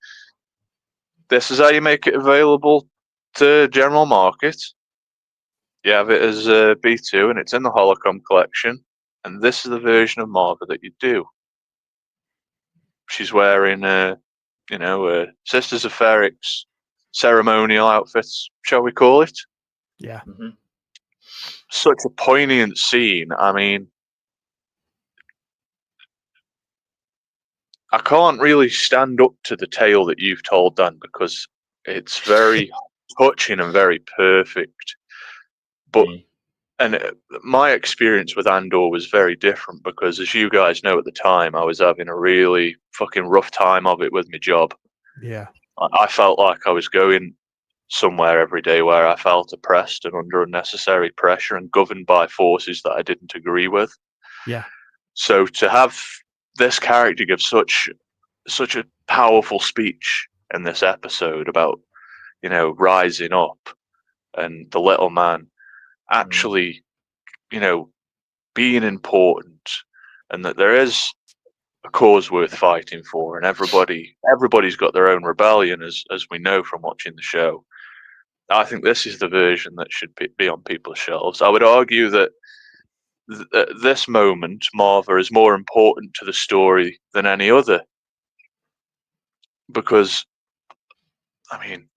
This is how you make it available to general market. You have it as B2, and it's in the Holocom collection. And this is the version of Marva that you do. She's wearing, Sisters of Ferric's ceremonial outfits, shall we call it? Yeah. Mm-hmm. Such a poignant scene. I mean, I can't really stand up to the tale that you've told, Dan, because it's very touching and very perfect. But my experience with Andor was very different, because, as you guys know, at the time, I was having a really fucking rough time of it with my job. Yeah. I felt like I was going somewhere every day where I felt oppressed and under unnecessary pressure and governed by forces that I didn't agree with. Yeah. So to have this character give such such a powerful speech in this episode about, you know, rising up and the little man actually, you know, being important, and that there is a cause worth fighting for, and everybody's got their own rebellion, as we know from watching the show. I think this is the version that should be on people's shelves. I would argue that at this moment, Marva is more important to the story than any other, because, I mean,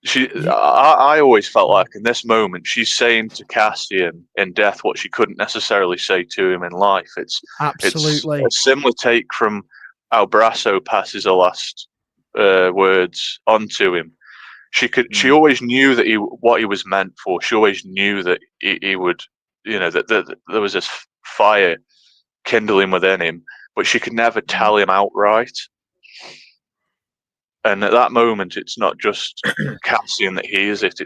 I always felt like in this moment she's saying to Cassian in death what she couldn't necessarily say to him in life. Absolutely. It's a similar take from how Brasso passes the last words onto him. She always knew that what he was meant for. She always knew that he would, you know, that there was this fire kindling within him, but she could never tell him outright. And at that moment, it's not just Cassian that hears it;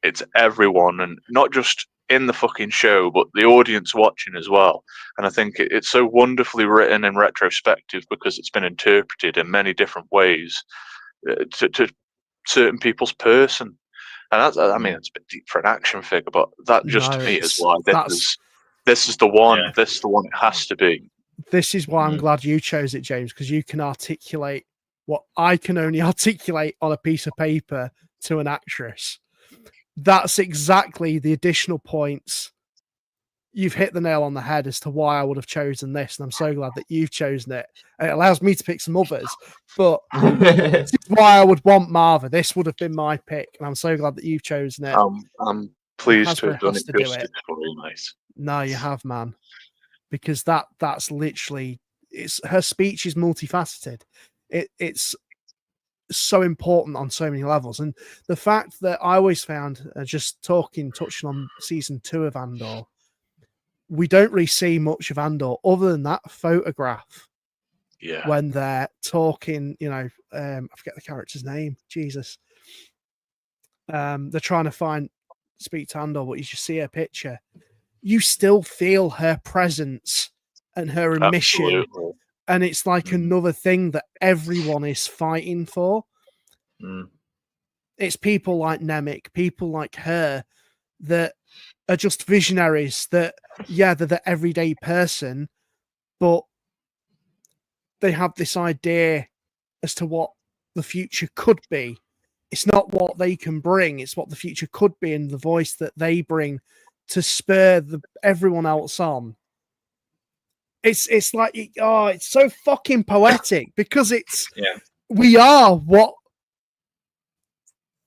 it's everyone, and not just in the fucking show, but the audience watching as well. And I think it's so wonderfully written in retrospective because it's been interpreted in many different ways to certain people's person. And that's, I mean, it's a bit deep for an action figure, but that just to me is why this is the one. Yeah. This is the one it has to be. This is why I'm glad you chose it, James, because you can articulate what I can only articulate on a piece of paper to an actress. That's exactly the additional points. You've hit the nail on the head as to why I would have chosen this, and I'm so glad that you've chosen it. It allows me to pick some others, but this is why I would want Marva. This would have been my pick, and I'm so glad that you've chosen it. I'm pleased to have done it justice for you, mate. No, you have, man, because that's literally her speech is multifaceted. It's so important on so many levels, and the fact that I always found, touching on season 2 of Andor, we don't really see much of Andor other than that photograph. Yeah, when they're talking, you know, I forget the character's name. Jesus, they're trying to speak to Andor, but you just see her picture. You still feel her presence and her mission. Absolutely. And it's like another thing that everyone is fighting for. It's people like Nemik, people like her that are just visionaries that, they're the everyday person, but they have this idea as to what the future could be. It's not what they can bring, it's what the future could be, and the voice that they bring to spur everyone else on. It's like, it's so fucking poetic because we are what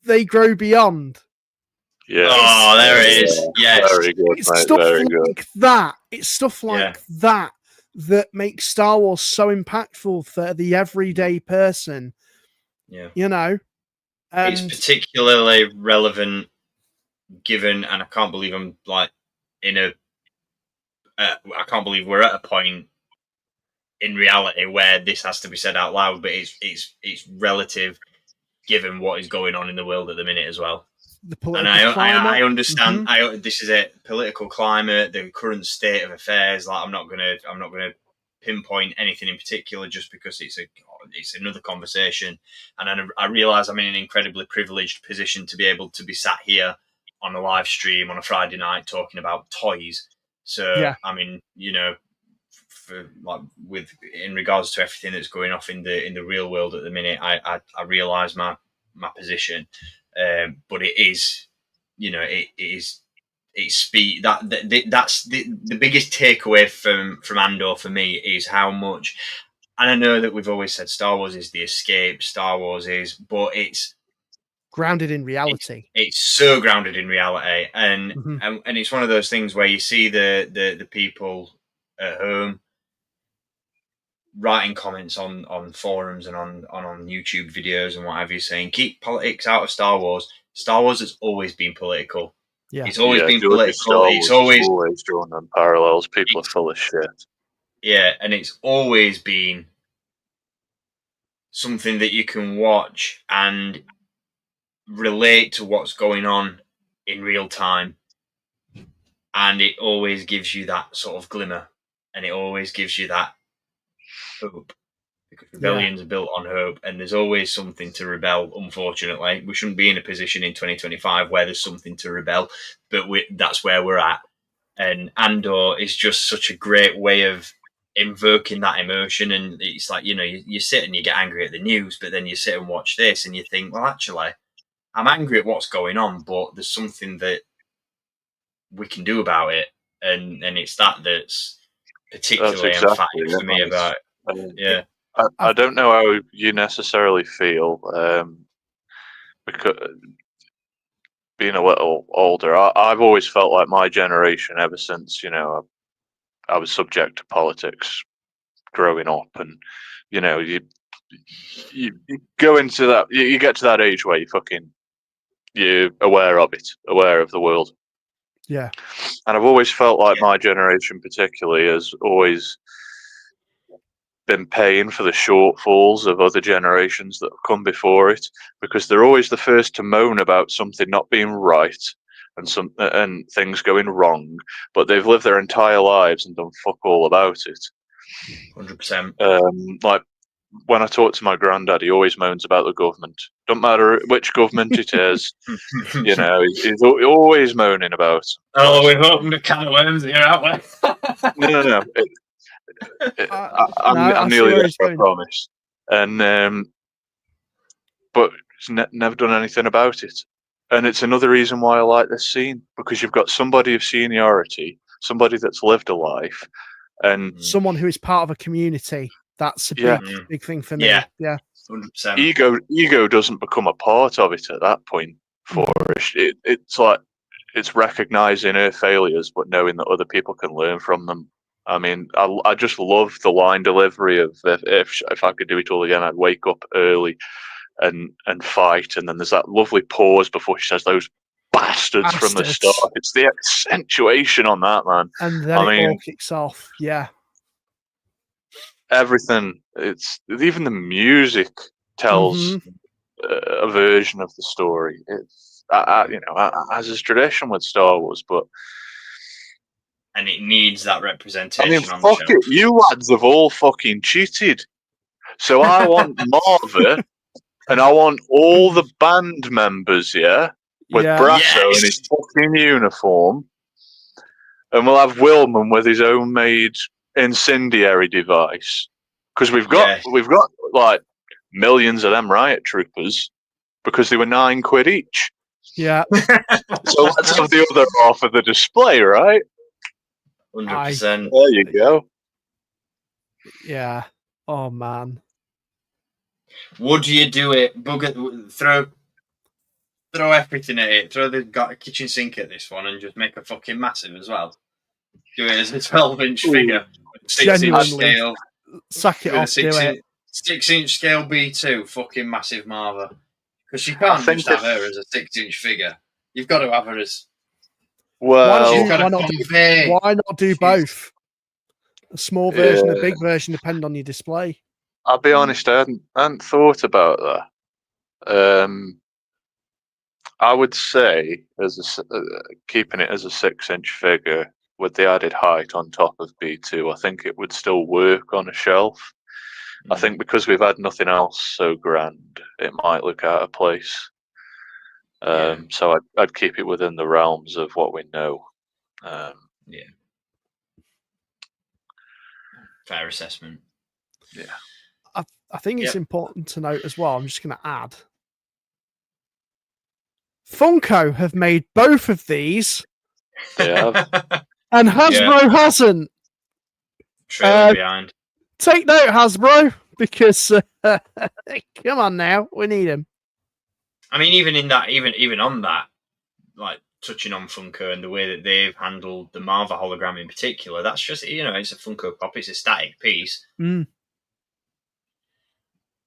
they grow beyond. Yeah. There it is. Yes. Very good, it's mate. Stuff very like good. that. It's stuff like that makes Star Wars so impactful for the everyday person. Yeah. You know? It's particularly relevant given, and I can't believe I'm like I can't believe we're at a point in reality where this has to be said out loud, but it's relative given what is going on in the world at the minute as well. The political climate. I understand. This is a political climate, the current state of affairs. Like, I'm not gonna pinpoint anything in particular just because it's another conversation. And I realise I'm in an incredibly privileged position to be able to be sat here on a live stream on a Friday night talking about toys. So I mean, you know, in regards to everything that's going off in the real world at the minute, I realise my position, but it is, you know, it's speed that's the biggest takeaway from Andor for me is how much, and I know that we've always said Star Wars is the escape, Star Wars is, but it's grounded in reality. It's so grounded in reality, and it's one of those things where you see the people at home writing comments on forums and on YouTube videos and what have you, saying keep politics out of Star Wars. Star Wars has always been political. Yeah, it's always been political. It's always drawn on parallels. People are full of shit. Yeah, and it's always been something that you can watch and relate to what's going on in real time, and it always gives you that sort of glimmer, and it always gives you that hope. Because rebellions are built on hope, and there's always something to rebel, unfortunately. We shouldn't be in a position in 2025 where there's something to rebel, but that's where we're at. And Andor is just such a great way of invoking that emotion. And it's like, you sit and you get angry at the news, but then you sit and watch this and you think, well, actually, I'm angry at what's going on, but there's something that we can do about it. And it's that's particularly emphatic for me about it. Yeah. I don't know how you necessarily feel, because being a little older, I've always felt like my generation, ever since, I was subject to politics growing up, and, you go into that, you get to that age where you're aware of it, aware of the world. Yeah. And I've always felt like my generation particularly has always been paying for the shortfalls of other generations that have come before it, because they're always the first to moan about something not being right and things going wrong, but they've lived their entire lives and done fuck all about it. 100%. Like when I talk to my granddad, he always moans about the government. Don't matter which government it is, he's always moaning about. Oh, we've opened a can of worms here, haven't we? No. I'm nearly there, I promise. And but he's never done anything about it. And it's another reason why I like this scene, because you've got somebody of seniority, somebody that's lived a life, and someone who is part of a community. That's a big thing for me. Yeah. 100%. Ego doesn't become a part of it at that point for it. It's like it's recognizing her failures, but knowing that other people can learn from them. I mean, I just love the line delivery of if I could do it all again, I'd wake up early and fight. And then there's that lovely pause before she says those bastards from the start. It's the accentuation on that, man. And then it all kicks off. Yeah. Everything. Even the music tells a version of the story. It's as is tradition with Star Wars, and it needs that representation. I mean, fuck it, you lads have all fucking cheated. So I want Marva, and I want all the band members, with Brasso in his fucking uniform, and we'll have Wilman with his own made incendiary device, because we've got like millions of them riot troopers, because they were £9 each. Yeah. So let's have the other half of the display, right? 100%. There you go. Yeah. Oh man. Would you do it? Throw everything at it. Throw the kitchen sink at this one and just make a fucking massive as well. Do it as a 12-inch figure, 6-inch scale. Suck it off. 6-inch scale B2, fucking massive Marva. Because you can't just have her as a 6-inch figure. You've got to have her as. Well, why not do both? A small version, a big version, depend on your display. I'll be honest, I hadn't thought about that. I would say, keeping it as a 6-inch figure with the added height on top of B2, I think it would still work on a shelf. I think because we've had nothing else so grand, it might look out of place. So I'd keep it within the realms of what we know. Fair assessment. Yeah. I think it's important to note as well, I'm just going to add, Funko have made both of these. Yeah. And Hasbro hasn't. Trailing behind. Take note, Hasbro, because come on now, we need him. I mean, even in that, even on that, like touching on Funko and the way that they've handled the Marva hologram in particular, that's just, it's a Funko Pop, it's a static piece.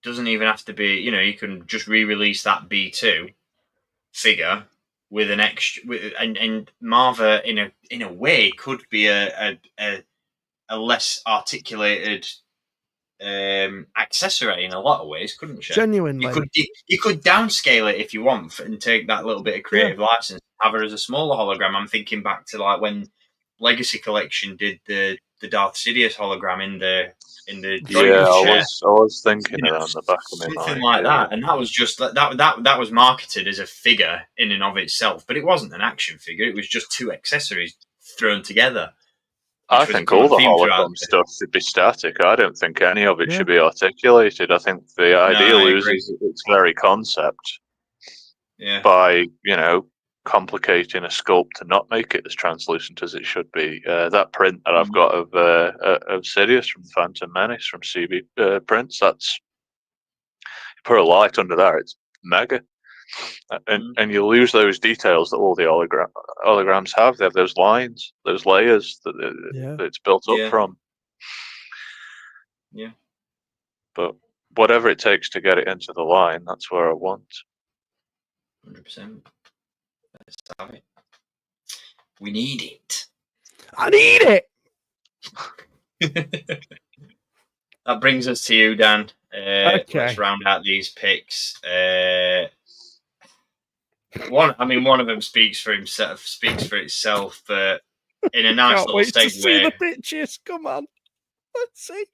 Doesn't even have to be, you can just re-release that B2 figure with an extra, and Marva in a way could be a less articulated accessory in a lot of ways, couldn't she? Genuinely, you could downscale it if you want and take that little bit of creative license, have her as a smaller hologram. I'm thinking back to like when Legacy Collection did the Darth Sidious hologram in the I was thinking it on the back of my something mind, like that, and that was just that was marketed as a figure in and of itself, but it wasn't an action figure. It was just two accessories thrown together. I think all the hologram stuff should be static. I don't think any of it should be articulated. I think the idea loses its very concept by, complicating a sculpt to not make it as translucent as it should be. That print that I've got of Sidious from Phantom Menace from CB Prints, that's, you put a light under that, it's mega. And you lose those details that all the holograms have. They have those lines, those layers that it's built up from. Yeah. But whatever it takes to get it into the line, that's where I want. 100%. Let's have it. We need it. I need it. That brings us to you, Dan. Okay. Let's round out these picks. One of them speaks for itself, but in a nice little segue. See the pictures. Come on, let's see.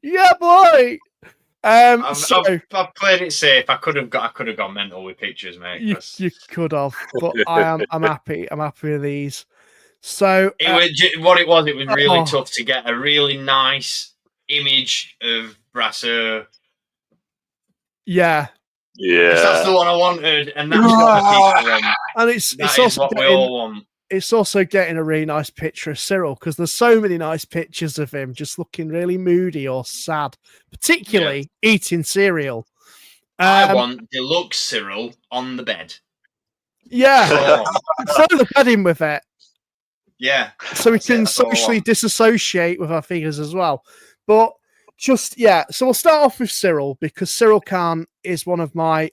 Yeah, boy. I've played it safe. I could have gone mental with pictures, mate. You could have, but I'm happy. I'm happy with these. So it was really tough to get a really nice image of Brasso. Yeah. That's the one I wanted, and that's what the people want. And it's also what we all want. It's also getting a really nice picture of Cyril, because there's so many nice pictures of him just looking really moody or sad, particularly eating cereal. I want deluxe Cyril on the bed. Yeah, throw the bed in with it. Yeah, so we can socially disassociate with our figures as well. But so we'll start off with Cyril, because Cyril Khan is one of my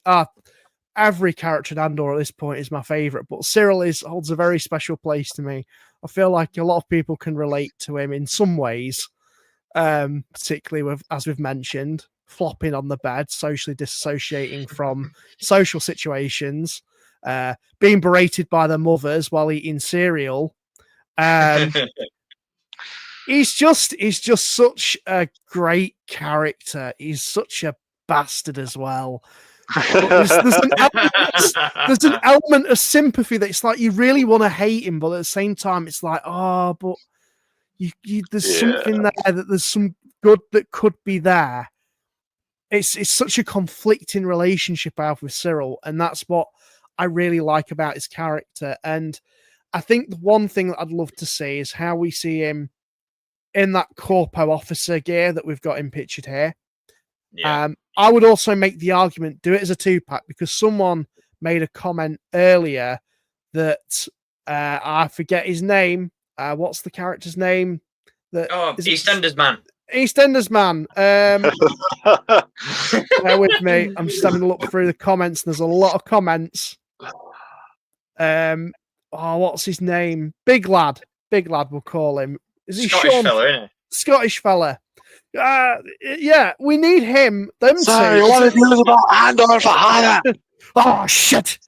every character in Andor at this point is my favorite, but Cyril holds a very special place to me. I feel like a lot of people can relate to him in some ways, particularly with, as we've mentioned, flopping on the bed, socially disassociating from social situations, being berated by their mothers while eating cereal. He's just such a great character. He's such a bastard as well. There's an element of sympathy that it's like you really want to hate him, but at the same time it's like, but there's something there, that there's some good that could be there. It's such a conflicting relationship I have with Cyril, and that's what I really like about his character. And I think the one thing that I'd love to see is how we see him in that corpo officer gear that we've got him pictured here. Yeah. I would also make the argument, do it as a 2-pack, because someone made a comment earlier that I forget his name. What's the character's name? EastEnders Man. EastEnders Man. Bear with me. I'm just having a look through the comments, and there's a lot of comments. What's his name? Big Lad, we'll call him. Is he Scottish fella, isn't it? Scottish fella. We need him. Sorry, what is news about Andor for hire? Oh shit!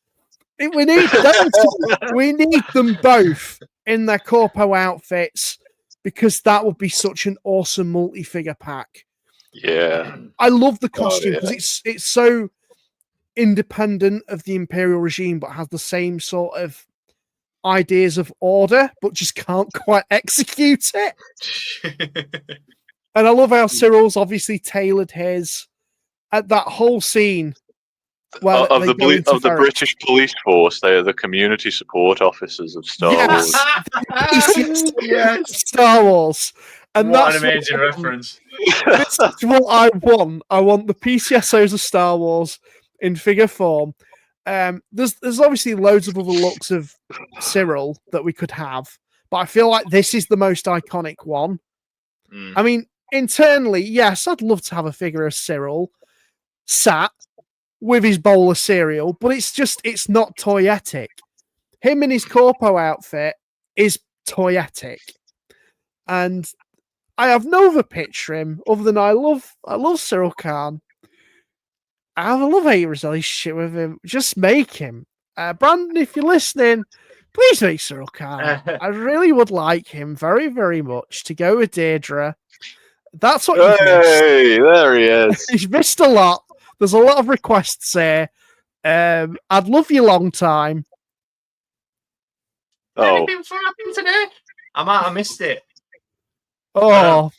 We need them. We need them both in their corpo outfits, because that would be such an awesome multi-figure pack. Yeah, I love the costume because it's so independent of the Imperial regime, but has the same sort of ideas of order, but just can't quite execute it. And I love how Cyril's obviously tailored his at that whole scene. Of the British police force, they are the community support officers of Star Wars. Yes, Star Wars. And what an amazing reference. This is what I want. I want the PCSOs of Star Wars in figure form. There's obviously loads of other looks of Cyril that we could have, but I feel like this is the most iconic one. I mean, internally, yes, I'd love to have a figure of Cyril sat with his bowl of cereal, but it's not toyetic. Him in his corpo outfit is toyetic. And I have no other picture of him other than I love Cyril Khan. I have a love-hate relationship with him. Just make him. Brandon, if you're listening, Please make Cyril Karn. I really would like him very, very much to go with Deirdre. That's what you've missed. There he is. He's missed a lot. There's a lot of requests here. I'd love you long time. Anything fun happened today? I might have missed it. Oh,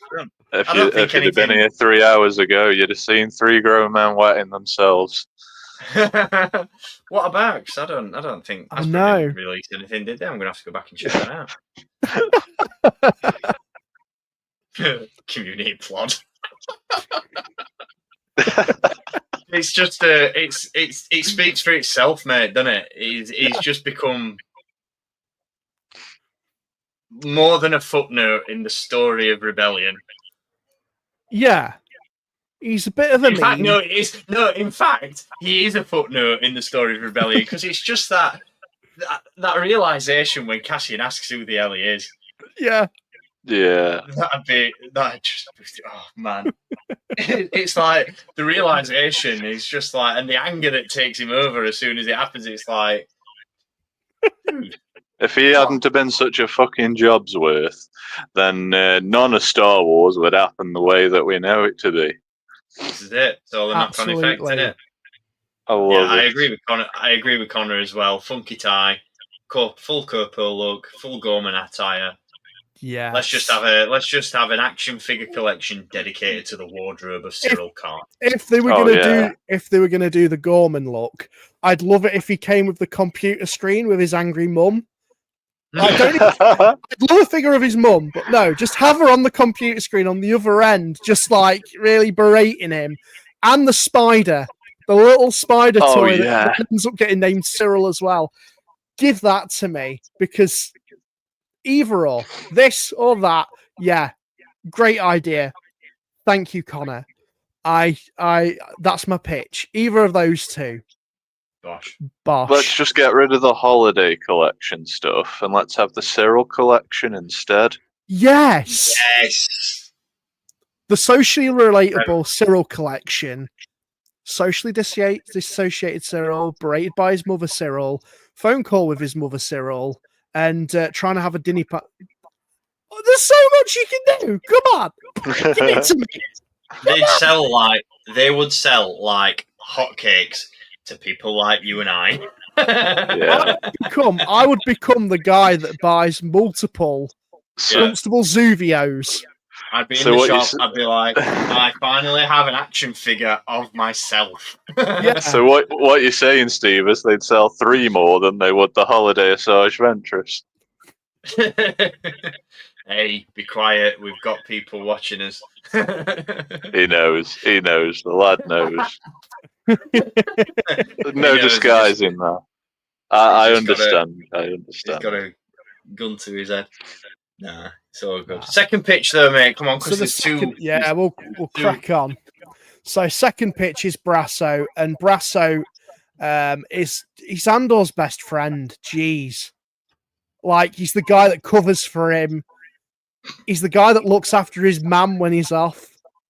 if you'd have been here 3 hours ago, you'd have seen 3 grown men wetting themselves. What about? Because I don't think Hasbro didn't release anything, did they? I'm gonna have to go back and check that out. Community plot. It's just it speaks for itself, mate, doesn't it? He's just become more than a footnote in the story of rebellion. Yeah. He's a bit of a meme. In fact, he is a footnote in the story of rebellion because it's just that realization when Cassian asks who the hell he is. Yeah. Yeah. Oh man. It's like the realization is just like, and the anger that takes him over as soon as it happens, it's like, dude. If he hadn't have been such a fucking job's worth, then none of Star Wars would happen the way that we know it to be. This is it. It's all the knock-on effect, isn't it? I agree with Connor. I agree with Connor as well. Funky tie, full corpo look, full Gorman attire. Yeah. Let's just have an action figure collection dedicated to the wardrobe of Cyril Karn. If they were gonna do the Gorman look, I'd love it if he came with the computer screen with his angry mum. I'd love a figure of his mum, but no, just have her on the computer screen on the other end, just like really berating him. And the spider, the little spider toy that ends up getting named Cyril as well. Give that to me, because either or, this or that, yeah, great idea. Thank you, Connor. That's my pitch. Either of those two. Bosh. Let's just get rid of the holiday collection stuff and let's have the Cyril collection instead. Yes. The socially relatable Cyril collection. Socially dissociated Cyril, berated by his mother Cyril, phone call with his mother Cyril, and trying to have a dinner party. Oh, there's so much you can do. Come on. Give it to me. They would sell like hotcakes to people like you and I. I would become the guy that buys multiple Constable Zuvios. I'd be in the shop. I'd be like, I finally have an action figure of myself. So what you're saying, Steve, is they'd sell 3 more than they would the Holiday Asajj Ventress. Hey, be quiet. We've got people watching us. He knows. The lad knows. No disguising that. I understand. He's got a gun to his head. Nah, it's all good. Second pitch, though, mate. Come on, because there's two. Yeah, we'll crack on. So, second pitch is Brasso, and Brasso he's Andor's best friend. Jeez, like he's the guy that covers for him. He's the guy that looks after his mum when he's off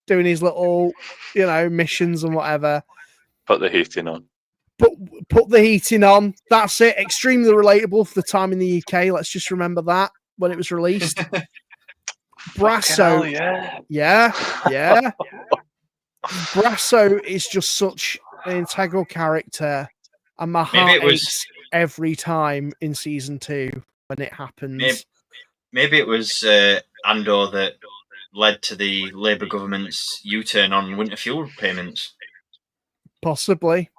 doing his little, missions and whatever. Put the heating on. Put the heating on. That's it. Extremely relatable for the time in the UK. Let's just remember that when it was released. Brasso. Yeah. Brasso is just such an integral character, and my heart aches every time in season 2 when it happens. Maybe it was Andor that led to the Labour government's U-turn on winter fuel payments. Possibly.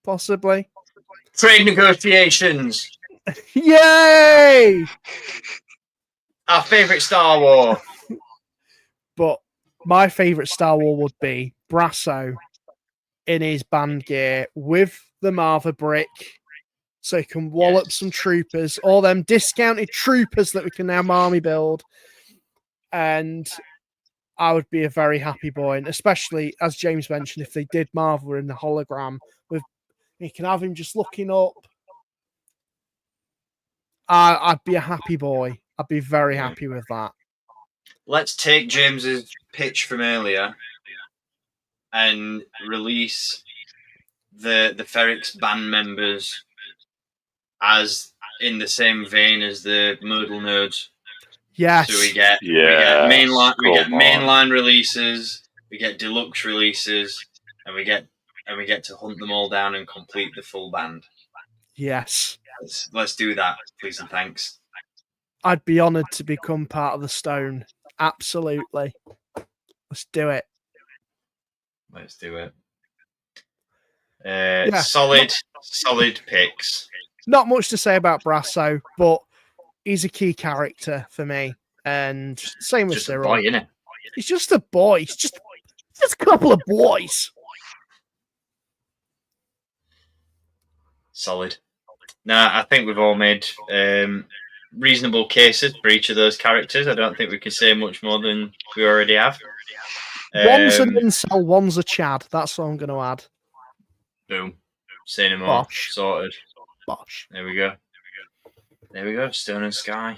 Trade negotiations. Yay! Our favourite Star Wars. But my favourite Star Wars would be Brasso in his band gear with the Marva brick, so he can wallop some troopers, all them discounted troopers that we can now Marmy build. And I would be a very happy boy, and especially, as James mentioned, if they did Marva in the hologram, you can have him just looking up. I'd be a happy boy. I'd be very happy with that. Let's take James's pitch from earlier and release the Ferrix band members as in the same vein as the Modal nerds. Yes. So we get mainline releases, we get deluxe releases, and we get to hunt them all down and complete the full band. Yes. Let's do that, please and thanks. I'd be honoured to become part of the Stone. Absolutely. Let's do it. Let's do it. Solid picks. Not much to say about Brasso, but he's a key character for me. And same with Cyril. A boy, isn't it? He's just a boy. He's just a couple of boys. Solid. Nah, I think we've all made reasonable cases for each of those characters. I don't think we can say much more than we already have. One's an incel, one's a Chad. That's what I'm going to add. Boom. Say no more. Bosh. Sorted. Bosh. There we go. Stone and Sky.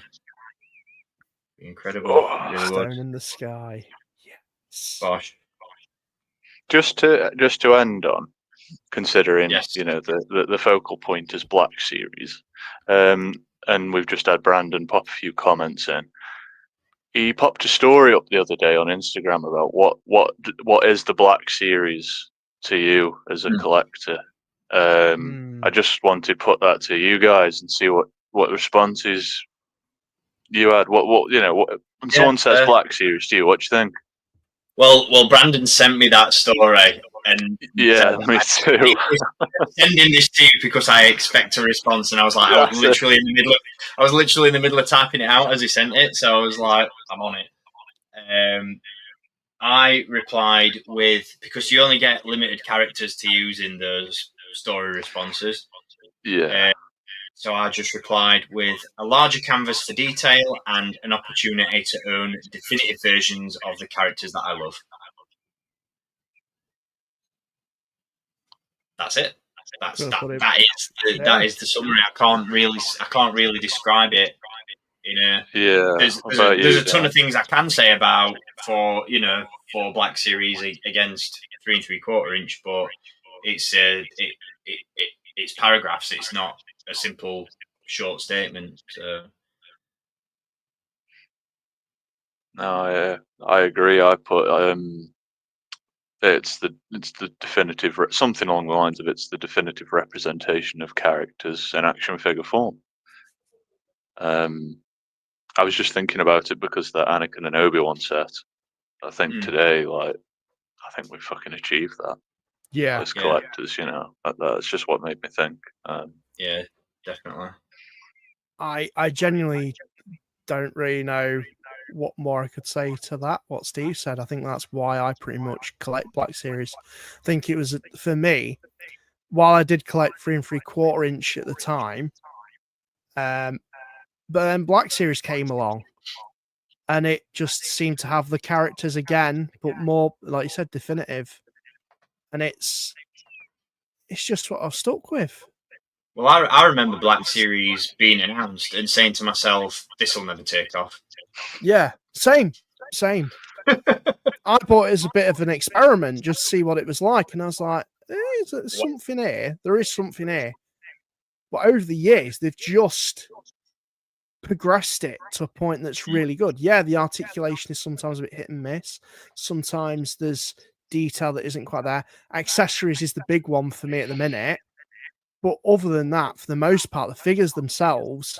Incredible. Really Stone would. in the Sky. Yes. Bosh. Just to end on, considering the focal point is Black Series, and we've just had Brandon pop a few comments in. He popped a story up the other day on Instagram about what is the Black Series to you as a collector. I just wanted to put that to you guys and see what responses you had. When someone says Black Series to you, what do you think? Well, Brandon sent me that story, and me too. Sending this to you because I expect a response, and I was like, I was literally in the middle of typing it out as he sent it, so I was like, I'm on it. I replied with, because you only get limited characters to use in those story responses. Yeah. So I just replied with a larger canvas for detail and an opportunity to own definitive versions of the characters that I love. That's it. That is the summary. I can't really describe it. There's a ton of things I can say about for Black Series against 3 3/4 inch, but it's paragraphs. It's not a simple short statement. So. No, I agree. I put it's the definitive, something along the lines of it's the definitive representation of characters in action figure form. I was just thinking about it because the Anakin and Obi-Wan set. I think today, I think we fucking achieved that. Yeah, as collectors, that's just what made me think. Yeah, definitely. I genuinely don't really know what more I could say to that. What Steve said, I think that's why I pretty much collect Black Series. I think it was, for me, while I did collect 3 3/4 inch at the time, but then Black Series came along, and it just seemed to have the characters again, but more, like you said, definitive. And it's just what I've stuck with. Well, I remember Black Series being announced and saying to myself, "This will never take off." Yeah, same. I bought it as a bit of an experiment, just to see what it was like, and I was like, "There's something here. There is something here." But over the years, they've just progressed it to a point that's really good. Yeah, the articulation is sometimes a bit hit and miss. Sometimes there's detail that isn't quite there. Accessories is the big one for me at the minute. But other than that, for the most part, the figures themselves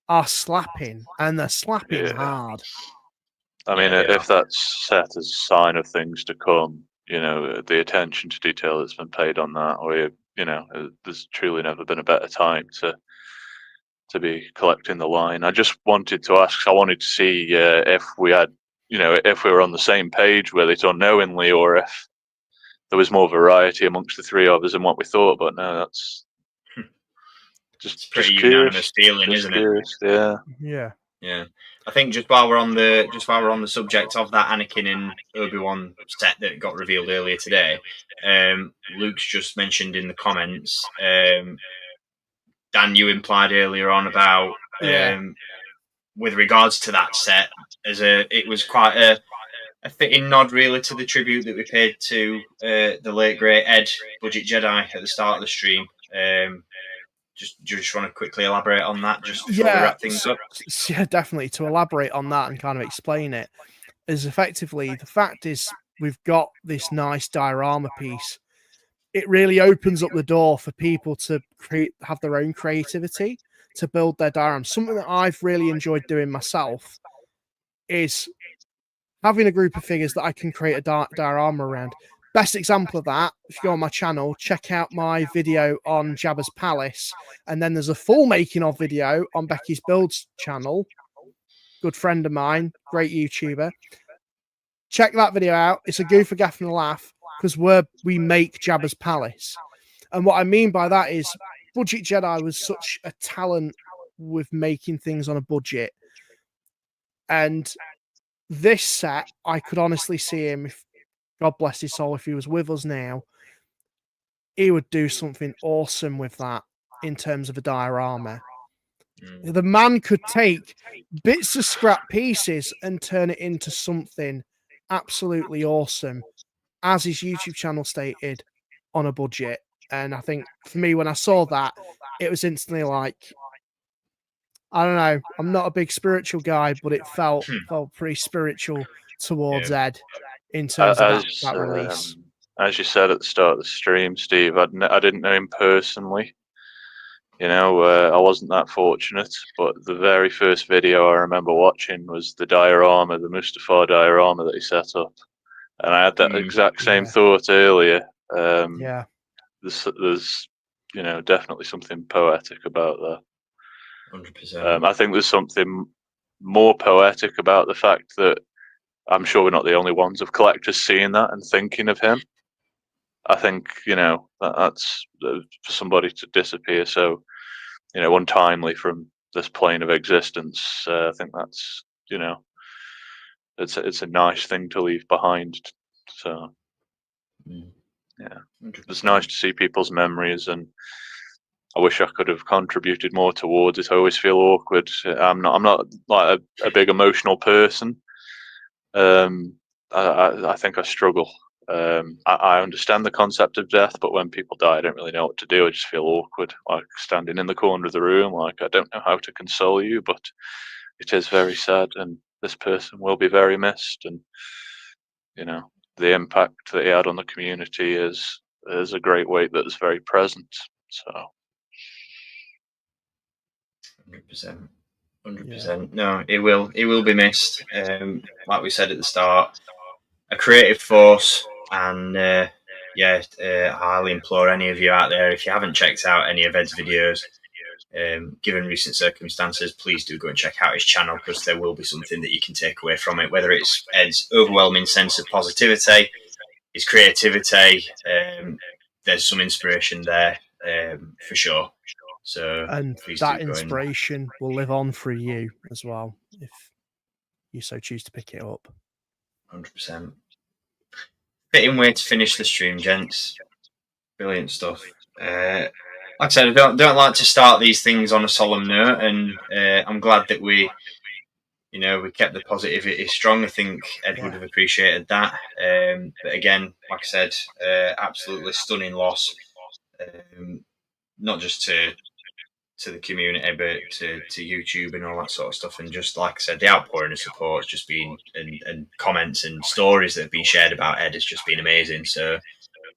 are slapping, and they're slapping hard. I mean, if that's set as a sign of things to come, the attention to detail that's been paid on that, or there's truly never been a better time to be collecting the line. I just wanted to ask. I wanted to see if we had, if we were on the same page with it unknowingly, or if there was more variety amongst the three of us in what we thought. But no, that's just pretty unanimous feeling, isn't it? Yeah. I think just while we're on the subject of that Anakin and Obi-Wan set that got revealed earlier today, Luke's just mentioned in the comments. Dan, you implied earlier on about with regards to that set, it was quite a fitting nod really to the tribute that we paid to the late great Ed Budget Jedi at the start of the stream. just want to quickly elaborate on that just before we wrap things up? Yeah, definitely. To elaborate on that and kind of explain it is effectively the fact is we've got this nice diorama piece. It really opens up the door for people to have their own creativity to build their dioramas. Something that I've really enjoyed doing myself is having a group of figures that I can create a diorama around. Best example of that, if you go on my channel, check out my video on Jabba's Palace, and then there's a full making of video on Becky's Builds channel. Good friend of mine, great YouTuber. Check that video out. It's a goof, a gaff, and a laugh because we make Jabba's Palace. And what I mean by that is Budget Jedi was such a talent with making things on a budget. And this set, I could honestly see him, if God bless his soul, if he was with us now, he would do something awesome with that in terms of a diorama. The man could take bits of scrap pieces and turn it into something absolutely awesome, as his YouTube channel stated, on a budget. And I think for me, when I saw that, it was instantly like, I don't know, I'm not a big spiritual guy, but it felt pretty spiritual towards Ed in terms of that release. As you said at the start of the stream, Steve, I didn't know him personally. You know, I wasn't that fortunate, but the very first video I remember watching was the diorama, the Mustafar diorama that he set up. And I had that exact same thought earlier. There's, you know, definitely something poetic about that. 100%. I think there's something more poetic about the fact that I'm sure we're not the only ones of collectors seeing that and thinking of him. I think, you know, that's for somebody to disappear so, you know, untimely from this plane of existence. I think that's, you know, it's a nice thing to leave behind. So, yeah, 100%. It's nice to see people's memories, and I wish I could have contributed more towards it. I always feel awkward. I'm not like a big emotional person. I think I struggle. I understand the concept of death, but when people die, I don't really know what to do. I just feel awkward, like standing in the corner of the room, like I don't know how to console you, but it is very sad, and this person will be very missed. And you know, the impact that he had on the community is a great weight that is very present. So, 100%. 100%. No, it will be missed. Like we said at the start, a creative force, and I highly implore any of you out there, if you haven't checked out any of Ed's videos, given recent circumstances, please do go and check out his channel, because there will be something that you can take away from it, whether it's Ed's overwhelming sense of positivity, his creativity. There's some inspiration there for sure. So, and that inspiration will live on through you as well, if you so choose to pick it up. 100%. Fitting way to finish the stream, gents. Brilliant stuff. Like I said, I don't like to start these things on a solemn note, and I'm glad that we kept the positivity strong. I think Ed would have appreciated that. But again, like I said, absolutely stunning loss. Not just to the community, but to YouTube and all that sort of stuff. And just like I said, the outpouring of support has just been, and comments and stories that have been shared about Ed has just been amazing. So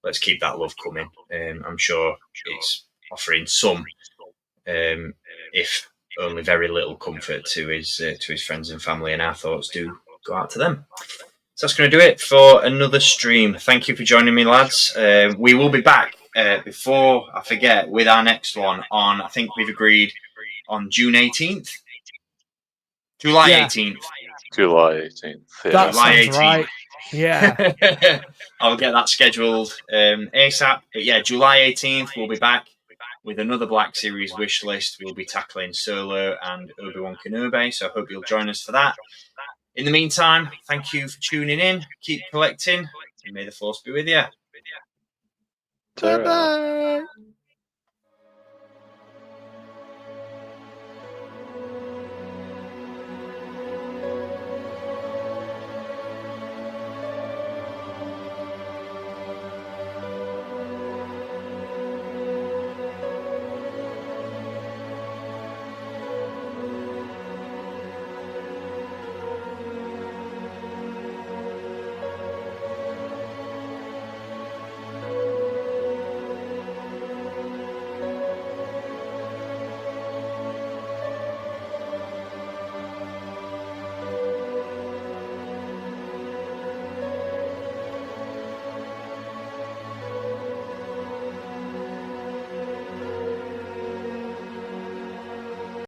let's keep that love coming. I'm sure it's offering some, if only very little, comfort to his friends and family, and our thoughts do go out to them. So that's going to do it for another stream. Thank you for joining me, lads. We will be back before I forget with our next one on, I think we've agreed on June 18th. July 18th. July 18th. Yeah. That July sounds 18th. Right. Yeah. I'll get that scheduled ASAP. But yeah, July 18th, we'll be back with another Black Series wish list. We'll be tackling Solo and Obi-Wan Kenobi, so I hope you'll join us for that. In the meantime, thank you for tuning in. Keep collecting, and may the Force be with you. Bye-bye.